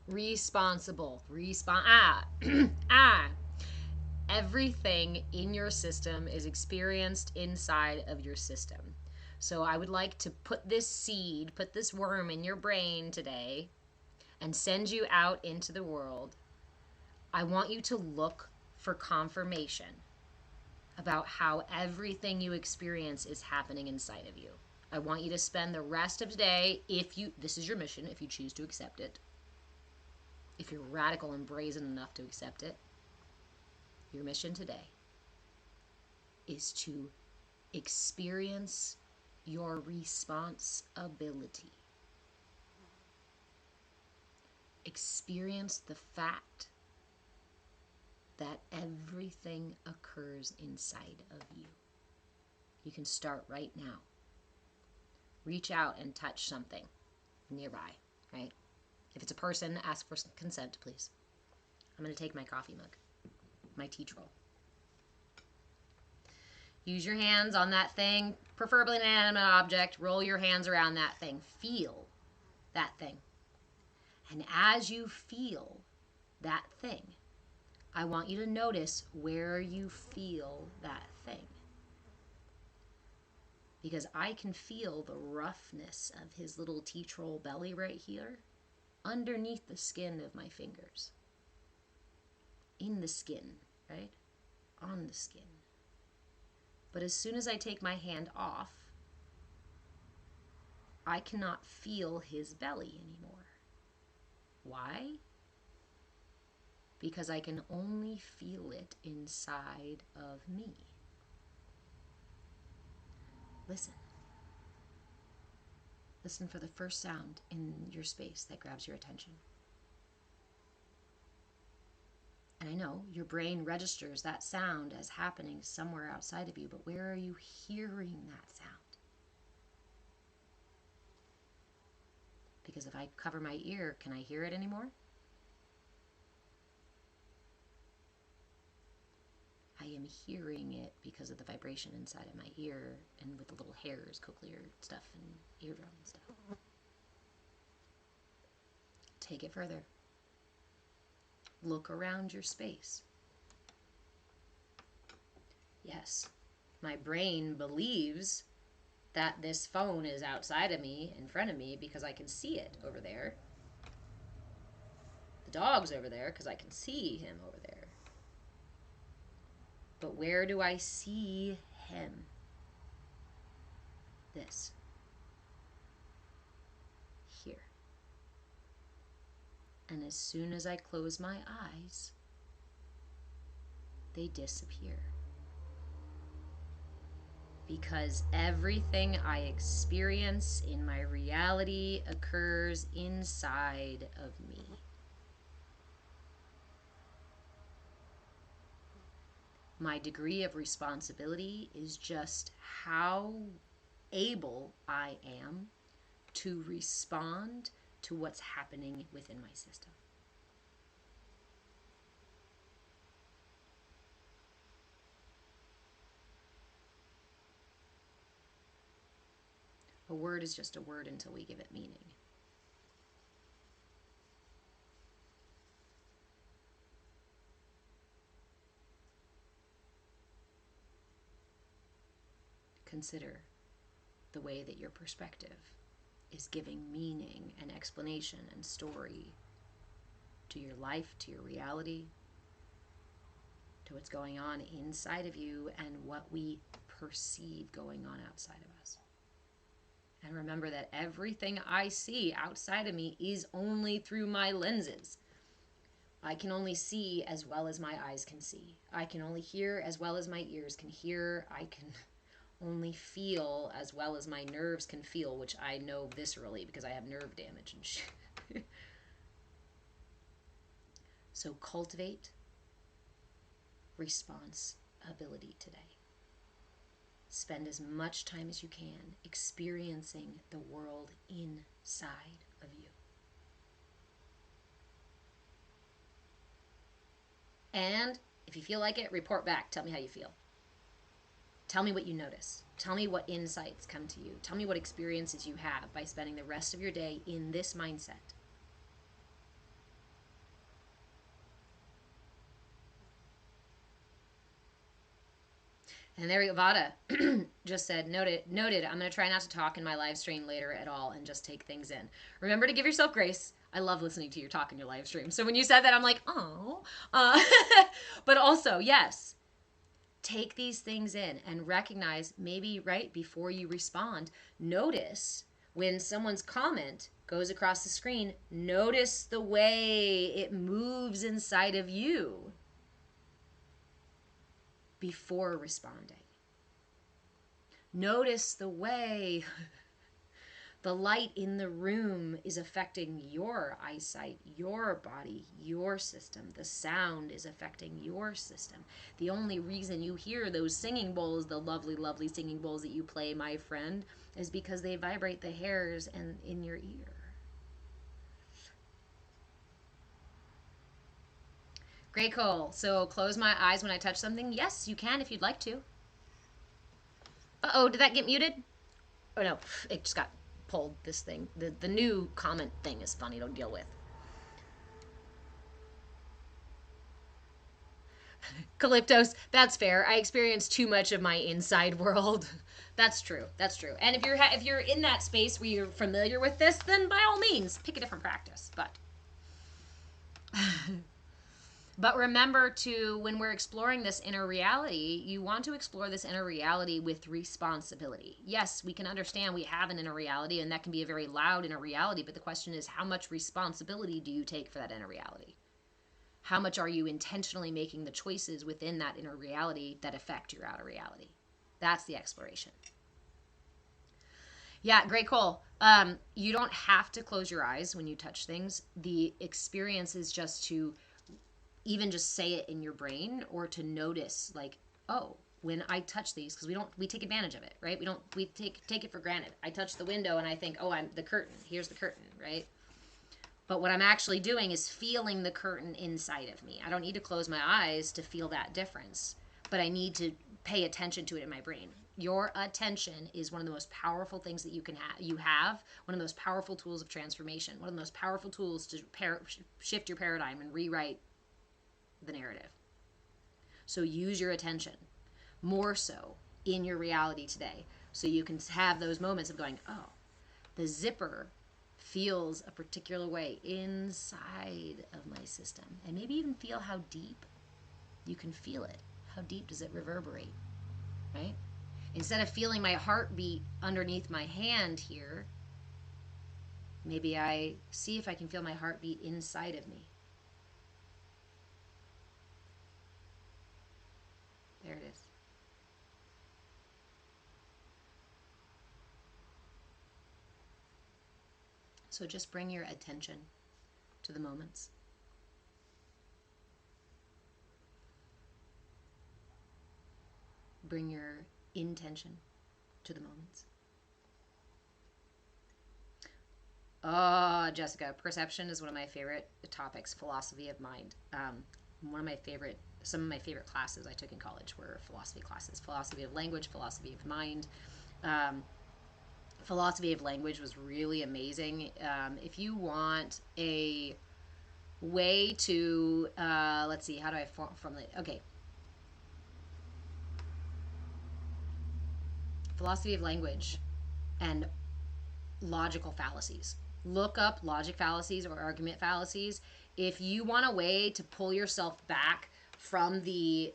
Responsible. Everything in your system is experienced inside of your system. So I would like to put this seed, put this worm in your brain today and send you out into the world. I want you to look for confirmation about how everything you experience is happening inside of you. I want you to spend the rest of today, this is your mission, if you choose to accept it. If you're radical and brazen enough to accept it, your mission today is to experience your responsibility. Experience the fact that everything occurs inside of you. You can start right now. Reach out and touch something nearby, right? If it's a person, ask for consent, please. I'm going to take my coffee mug, my tea troll. Use your hands on that thing, preferably an inanimate object. Roll your hands around that thing. Feel that thing. And as you feel that thing, I want you to notice where you feel that thing. Because I can feel the roughness of his little tea troll belly right here, underneath the skin of my fingers. In the skin, right? On the skin. But as soon as I take my hand off, I cannot feel his belly anymore. Why? Because I can only feel it inside of me. Listen. Listen for the first sound in your space that grabs your attention. And I know your brain registers that sound as happening somewhere outside of you, but where are you hearing that sound? Because if I cover my ear, can I hear it anymore? I am hearing it because of the vibration inside of my ear and with the little hairs, cochlear stuff and eardrum and stuff. Take it further. Look around your space. Yes, my brain believes that this phone is outside of me, in front of me, because I can see it over there. The dog's over there because I can see him over there. But where do I see him? This. Here. And as soon as I close my eyes, they disappear. Because everything I experience in my reality occurs inside of me. My degree of responsibility is just how able I am to respond to what's happening within my system. A word is just a word until we give it meaning. Consider the way that your perspective is giving meaning and explanation and story to your life, to your reality, to what's going on inside of you and what we perceive going on outside of us. And remember that everything I see outside of me is only through my lenses. I can only see as well as my eyes can see. I can only hear as well as my ears can hear. I can only feel as well as my nerves can feel, which I know viscerally because I have nerve damage and shit. So cultivate responsibility today. Spend as much time as you can experiencing the world inside of you. And if you feel like it, report back. Tell me how you feel. Tell me what you notice. Tell me what insights come to you. Tell me what experiences you have by spending the rest of your day in this mindset. And there we go. Vada just said, noted. I'm going to try not to talk in my live stream later at all and just take things in. Remember to give yourself grace. I love listening to your talk in your live stream. So when you said that, I'm like, oh. But also, yes, take these things in and recognize, maybe right before you respond, notice when someone's comment goes across the screen, notice the way it moves inside of you before responding. Notice the way the light in the room is affecting your eyesight, your body, your system. The sound is affecting your system. The only reason you hear those singing bowls, the lovely, lovely singing bowls that you play, my friend, is because they vibrate the hairs and in your ear. Great, Cole. So close my eyes when I touch something? Yes, you can if you'd like to. Uh-oh, did that get muted? Oh, no, it just got pulled, this thing. The new comment thing is funny to deal with. Calyptos, that's fair. I experience too much of my inside world. That's true. That's true. And if you're in that space where you're familiar with this, then by all means, pick a different practice. But remember to, when we're exploring this inner reality, you want to explore this inner reality with responsibility. Yes, we can understand we have an inner reality, and that can be a very loud inner reality, but the question is, how much responsibility do you take for that inner reality? How much are you intentionally making the choices within that inner reality that affect your outer reality? That's the exploration. Yeah, great, Cole. You don't have to close your eyes when you touch things. The experience is just to even just say it in your brain, or to notice, like, oh, when I touch these, because we take advantage of it, right? We take it for granted. I touch the window and I think, oh, I'm the curtain. Here's the curtain, right? But what I'm actually doing is feeling the curtain inside of me. I don't need to close my eyes to feel that difference, but I need to pay attention to it in my brain. Your attention is one of the most powerful things that you have one of the most powerful tools of transformation, one of the most powerful tools to shift your paradigm and rewrite the narrative. So use your attention more so in your reality today, so you can have those moments of going, oh, the zipper feels a particular way inside of my system, and maybe even feel how deep you can feel it. How deep does it reverberate, right? Instead of feeling my heartbeat underneath my hand here, maybe I see if I can feel my heartbeat inside of me. There it is. So just bring your attention to the moments. Bring your intention to the moments. Oh, Jessica, perception is one of my favorite topics, philosophy of mind. Some of my favorite classes I took in college were philosophy classes, philosophy of language, philosophy of mind. Philosophy of language was really amazing. If you want a way to, let's see, how do I formulate? Okay. Philosophy of language and logical fallacies. Look up logic fallacies or argument fallacies. If you want a way to pull yourself back from the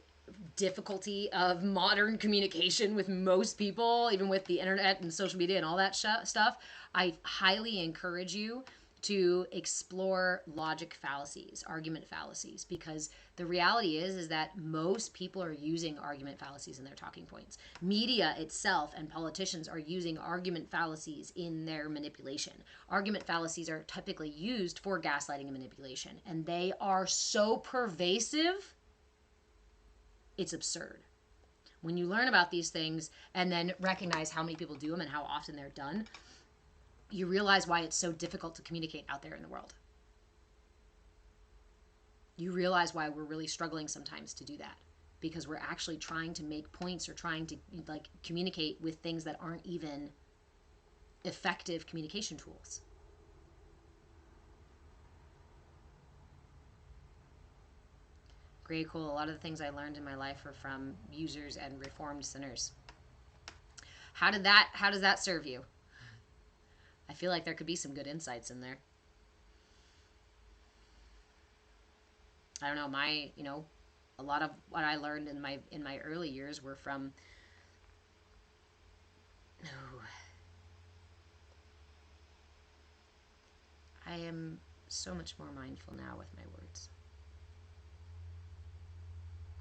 difficulty of modern communication with most people, even with the internet and social media and all that stuff, I highly encourage you to explore logic fallacies, argument fallacies, because the reality is that most people are using argument fallacies in their talking points. Media itself and politicians are using argument fallacies in their manipulation. Argument fallacies are typically used for gaslighting and manipulation, and they are so pervasive, it's absurd. When you learn about these things and then recognize how many people do them and how often they're done, you realize why it's so difficult to communicate out there in the world. You realize why we're really struggling sometimes to do that. because we're actually trying to make points or trying to like communicate with things that aren't even effective communication tools. Great, cool. A lot of the things I learned in my life are from users and reformed sinners. How does that serve you? I feel like there could be some good insights in there. I don't know, a lot of what I learned in my early years were from I am so much more mindful now with my words.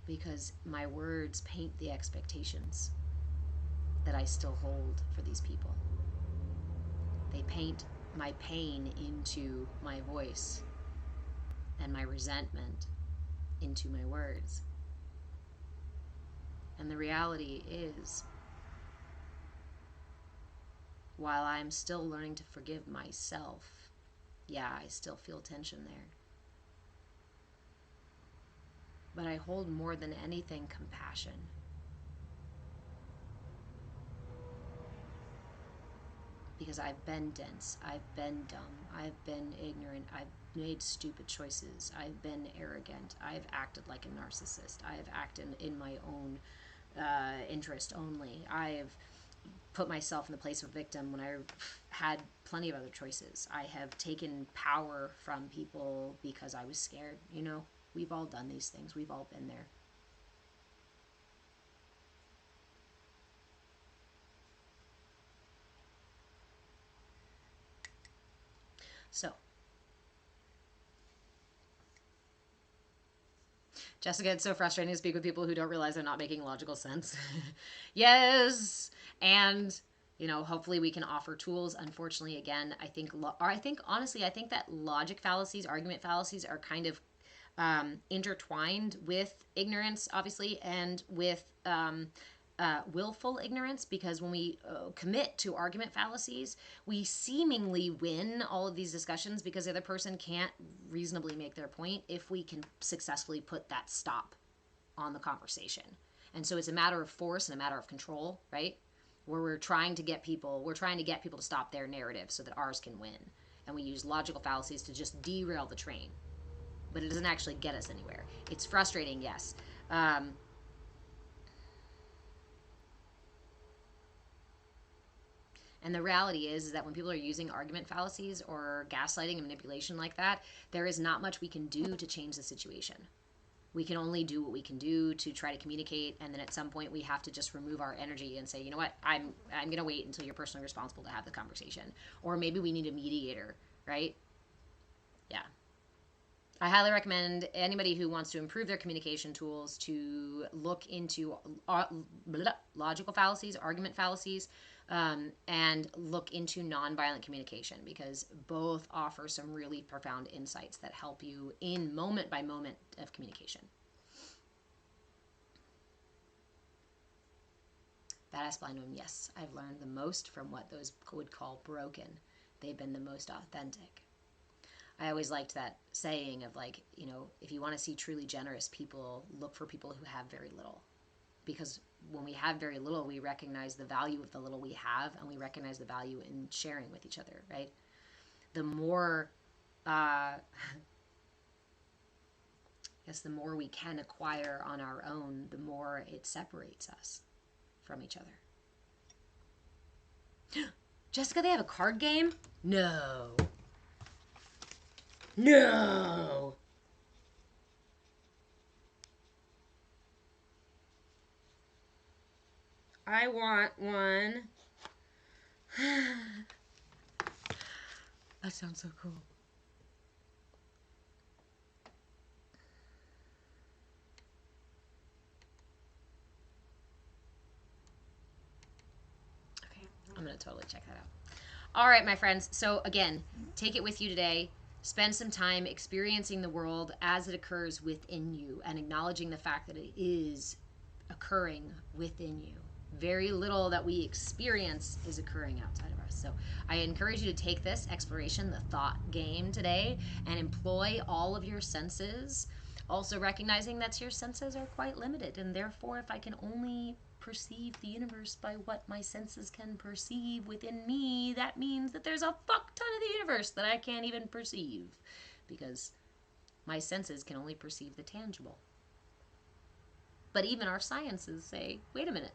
Because my words paint the expectations that I still hold for these people. They paint my pain into my voice and my resentment into my words. And the reality is, while I'm still learning to forgive myself, yeah, I still feel tension there. But I hold more than anything compassion. Because I've been dense, I've been dumb, I've been ignorant, I've made stupid choices, I've been arrogant, I've acted like a narcissist, I've acted in my own interest only, I've put myself in the place of a victim when I had plenty of other choices. I have taken power from people because I was scared. We've all done these things. We've all been there. So, Jessica, it's so frustrating to speak with people who don't realize they're not making logical sense. Yes. And, hopefully we can offer tools. Unfortunately, again, I think that logic fallacies, argument fallacies are kind of intertwined with ignorance, obviously, and with willful ignorance, because when we commit to argument fallacies, we seemingly win all of these discussions because the other person can't reasonably make their point if we can successfully put that stop on the conversation. And so it's a matter of force and a matter of control, right? Where we're trying to get people to stop their narrative so that ours can win. And we use logical fallacies to just derail the train. But it doesn't actually get us anywhere. It's frustrating, yes. And the reality is that when people are using argument fallacies or gaslighting and manipulation like that, there is not much we can do to change the situation. We can only do what we can do to try to communicate, and then at some point we have to just remove our energy and say, you know what, I'm going to wait until you're personally responsible to have the conversation. Or maybe we need a mediator, right? Yeah. I highly recommend anybody who wants to improve their communication tools to look into logical fallacies, argument fallacies, and look into nonviolent communication, because both offer some really profound insights that help you in moment by moment of communication. Badass blind woman, yes, I've learned the most from what those would call broken. They've been the most authentic. I always liked that saying of if you want to see truly generous people, look for people who have very little. Because when we have very little, we recognize the value of the little we have, and we recognize the value in sharing with each other, right? The more, the more we can acquire on our own, the more it separates us from each other. Jessica, they have a card game? No. No. I want one. That sounds so cool. Okay, I'm going to totally check that out. All right, my friends. So again, take it with you today. Spend some time experiencing the world as it occurs within you and acknowledging the fact that it is occurring within you. Very little that we experience is occurring outside of us. So I encourage you to take this exploration, the thought game today, and employ all of your senses. Also recognizing that your senses are quite limited, and therefore if I can only perceive the universe by what my senses can perceive within me, that means that there's a fuck ton of the universe that I can't even perceive, because my senses can only perceive the tangible. But even our sciences say, wait a minute,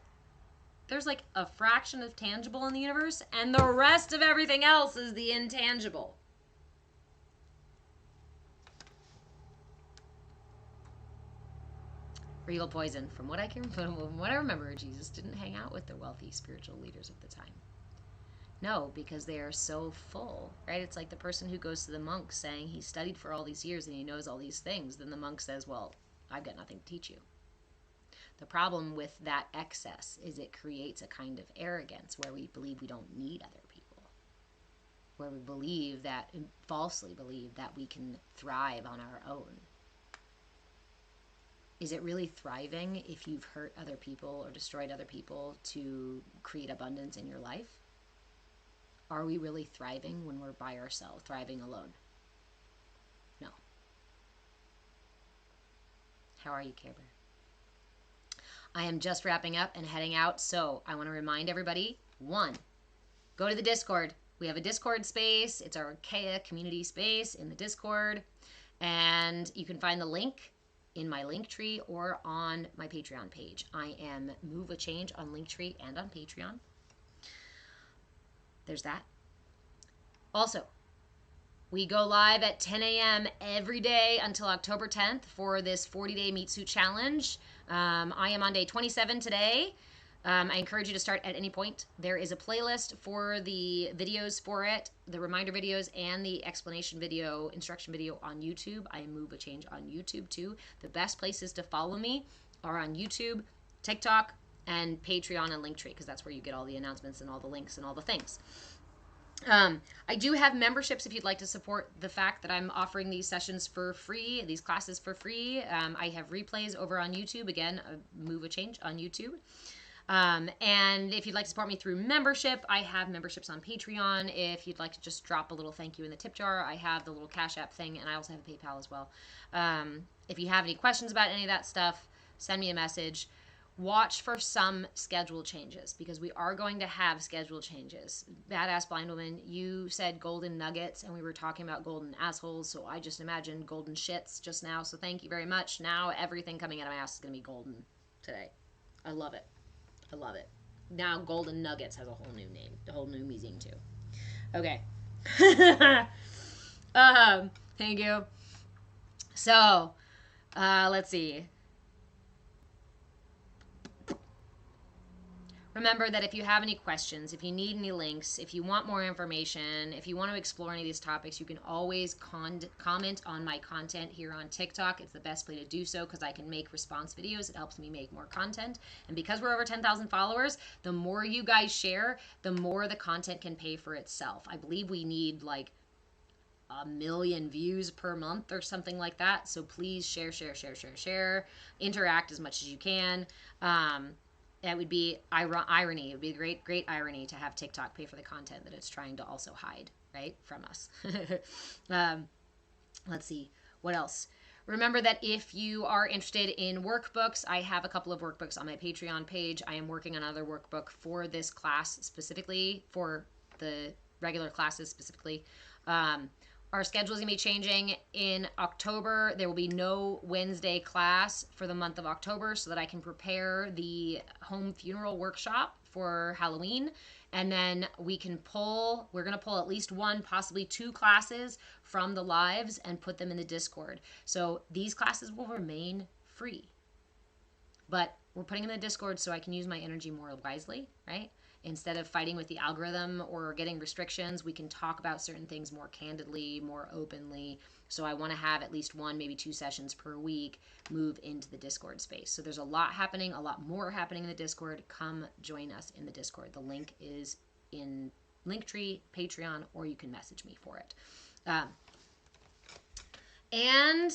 there's like a fraction of tangible in the universe, and the rest of everything else is the intangible. Regal poison. From what I remember, Jesus didn't hang out with the wealthy spiritual leaders of the time. No, because they are so full, right? It's like the person who goes to the monk saying he studied for all these years and he knows all these things. Then the monk says, well, I've got nothing to teach you. The problem with that excess is it creates a kind of arrogance where we believe we don't need other people, where we believe that, falsely believe that we can thrive on our own. Is it really thriving if you've hurt other people or destroyed other people to create abundance in your life? Are we really thriving when we're by ourselves, thriving alone? No. How are you, Care Bear? I am just wrapping up and heading out, so I want to remind everybody, 1, go to the Discord. We have a Discord space. It's our CAYA community space in the Discord, and you can find the link in my Linktree or on my Patreon page. I am Move a Change on Linktree and on Patreon. There's that. Also, we go live at 10 a.m. every day until October 10th for this 40-day meat suit challenge. I am on day 27 today. I encourage you to start at any point. There is a playlist for the videos for it, the reminder videos and the explanation video, instruction video on YouTube. I Move a Change on YouTube too. The best places to follow me are on YouTube, TikTok, and Patreon and Linktree, because that's where you get all the announcements and all the links and all the things. I do have memberships if you'd like to support the fact that I'm offering these sessions for free, these classes for free. I have replays over on YouTube. Again, Move a Change on YouTube. And if you'd like to support me through membership, I have memberships on Patreon. If you'd like to just drop a little thank you in the tip jar, I have the little Cash App thing, and I also have a PayPal as well. If you have any questions about any of that stuff, send me a message. Watch for some schedule changes, because we are going to have schedule changes. Badass Blind Woman, you said golden nuggets, and we were talking about golden assholes, so I just imagined golden shits just now, so thank you very much. Now everything coming out of my ass is going to be golden today. I love it. I love it. Now golden nuggets has a whole new name, a whole new meaning too. Okay. Thank you. So, let's see. Remember that if you have any questions, if you need any links, if you want more information, if you want to explore any of these topics, you can always comment on my content here on TikTok. It's the best way to do so because I can make response videos. It helps me make more content. And because we're over 10,000 followers, the more you guys share, the more the content can pay for itself. I believe we need like 1 million views per month or something like that. So please share, interact as much as you can. That would be irony. It would be great irony to have TikTok pay for the content that it's trying to also hide, right, from us. Let's see. What else? Remember that if you are interested in workbooks, I have a couple of workbooks on my Patreon page. I am working on another workbook for this class specifically, for the regular classes specifically. Our schedule is going to be changing in October. There will be no Wednesday class for the month of October so that I can prepare the home funeral workshop for Halloween. And then we're going to pull at least 1, possibly 2 classes from the lives and put them in the Discord. So these classes will remain free. But we're putting them in the Discord so I can use my energy more wisely, right? Instead of fighting with the algorithm or getting restrictions, we can talk about certain things more candidly, more openly. So I want to have at least 1, maybe 2 sessions per week move into the Discord space. So there's a lot happening, a lot more happening in the Discord. Come join us in the Discord. The link is in Linktree, Patreon, or you can message me for it. And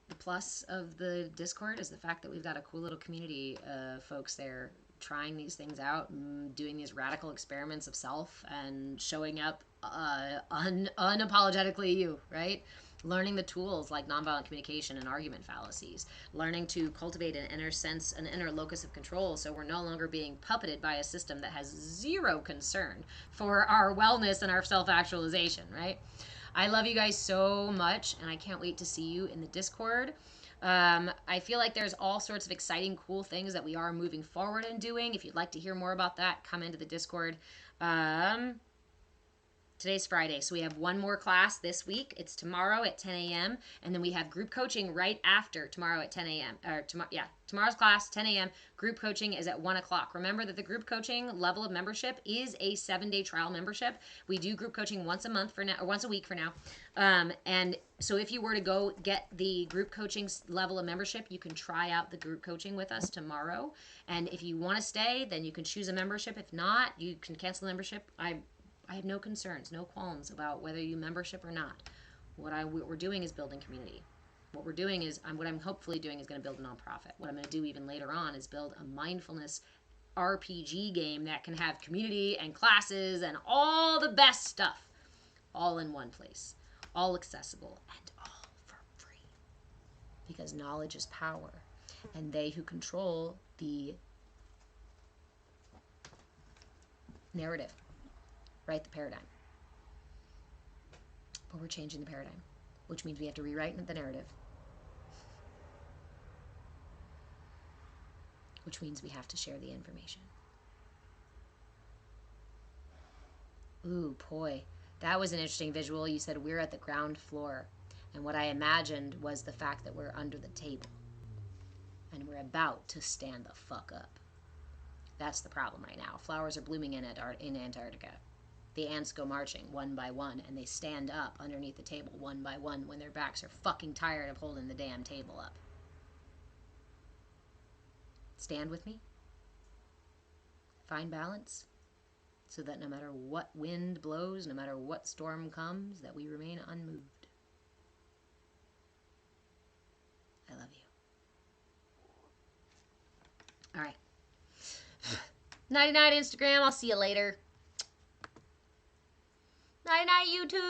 the plus of the Discord is the fact that we've got a cool little community of folks there trying these things out and doing these radical experiments of self and showing up unapologetically you, right? Learning the tools like nonviolent communication and argument fallacies, learning to cultivate an inner sense, an inner locus of control, so we're no longer being puppeted by a system that has zero concern for our wellness and our self-actualization, right? I love you guys so much, and I can't wait to see you in the Discord. I feel like there's all sorts of exciting, cool things that we are moving forward and doing. If you'd like to hear more about that, come into the Discord. Today's Friday, so we have one more class this week. It's tomorrow at 10 a.m. And then we have group coaching right after tomorrow at 10 a.m. Tomorrow's class, 10 a.m. Group coaching is at 1 o'clock. Remember that the group coaching level of membership is a 7-day trial membership. We do group coaching once a month for now, or once a week for now. And so if you were to go get the group coaching level of membership, you can try out the group coaching with us tomorrow. And if you want to stay, then you can choose a membership. If not, you can cancel the membership. I have no concerns, no qualms about whether you membership or not. What we're doing is building community. What we're doing is, what I'm hopefully doing is going to build a nonprofit. What I'm going to do even later on is build a mindfulness RPG game that can have community and classes and all the best stuff all in one place, all accessible and all for free. Because knowledge is power, and they who control the narrative write the paradigm. But we're changing the paradigm, which means we have to rewrite the narrative, which means we have to share the information. Ooh, boy, that was an interesting visual. You said we're at the ground floor, and what I imagined was the fact that we're under the table, and we're about to stand the fuck up. That's the problem right now. Flowers are blooming in Antarctica. The ants go marching one by one, and they stand up underneath the table one by one when their backs are fucking tired of holding the damn table up. Stand with me. Find balance, so that no matter what wind blows, no matter what storm comes, that we remain unmoved. I love you. All right. Nighty-night, Instagram. I'll see you later. Nighty-night, YouTube.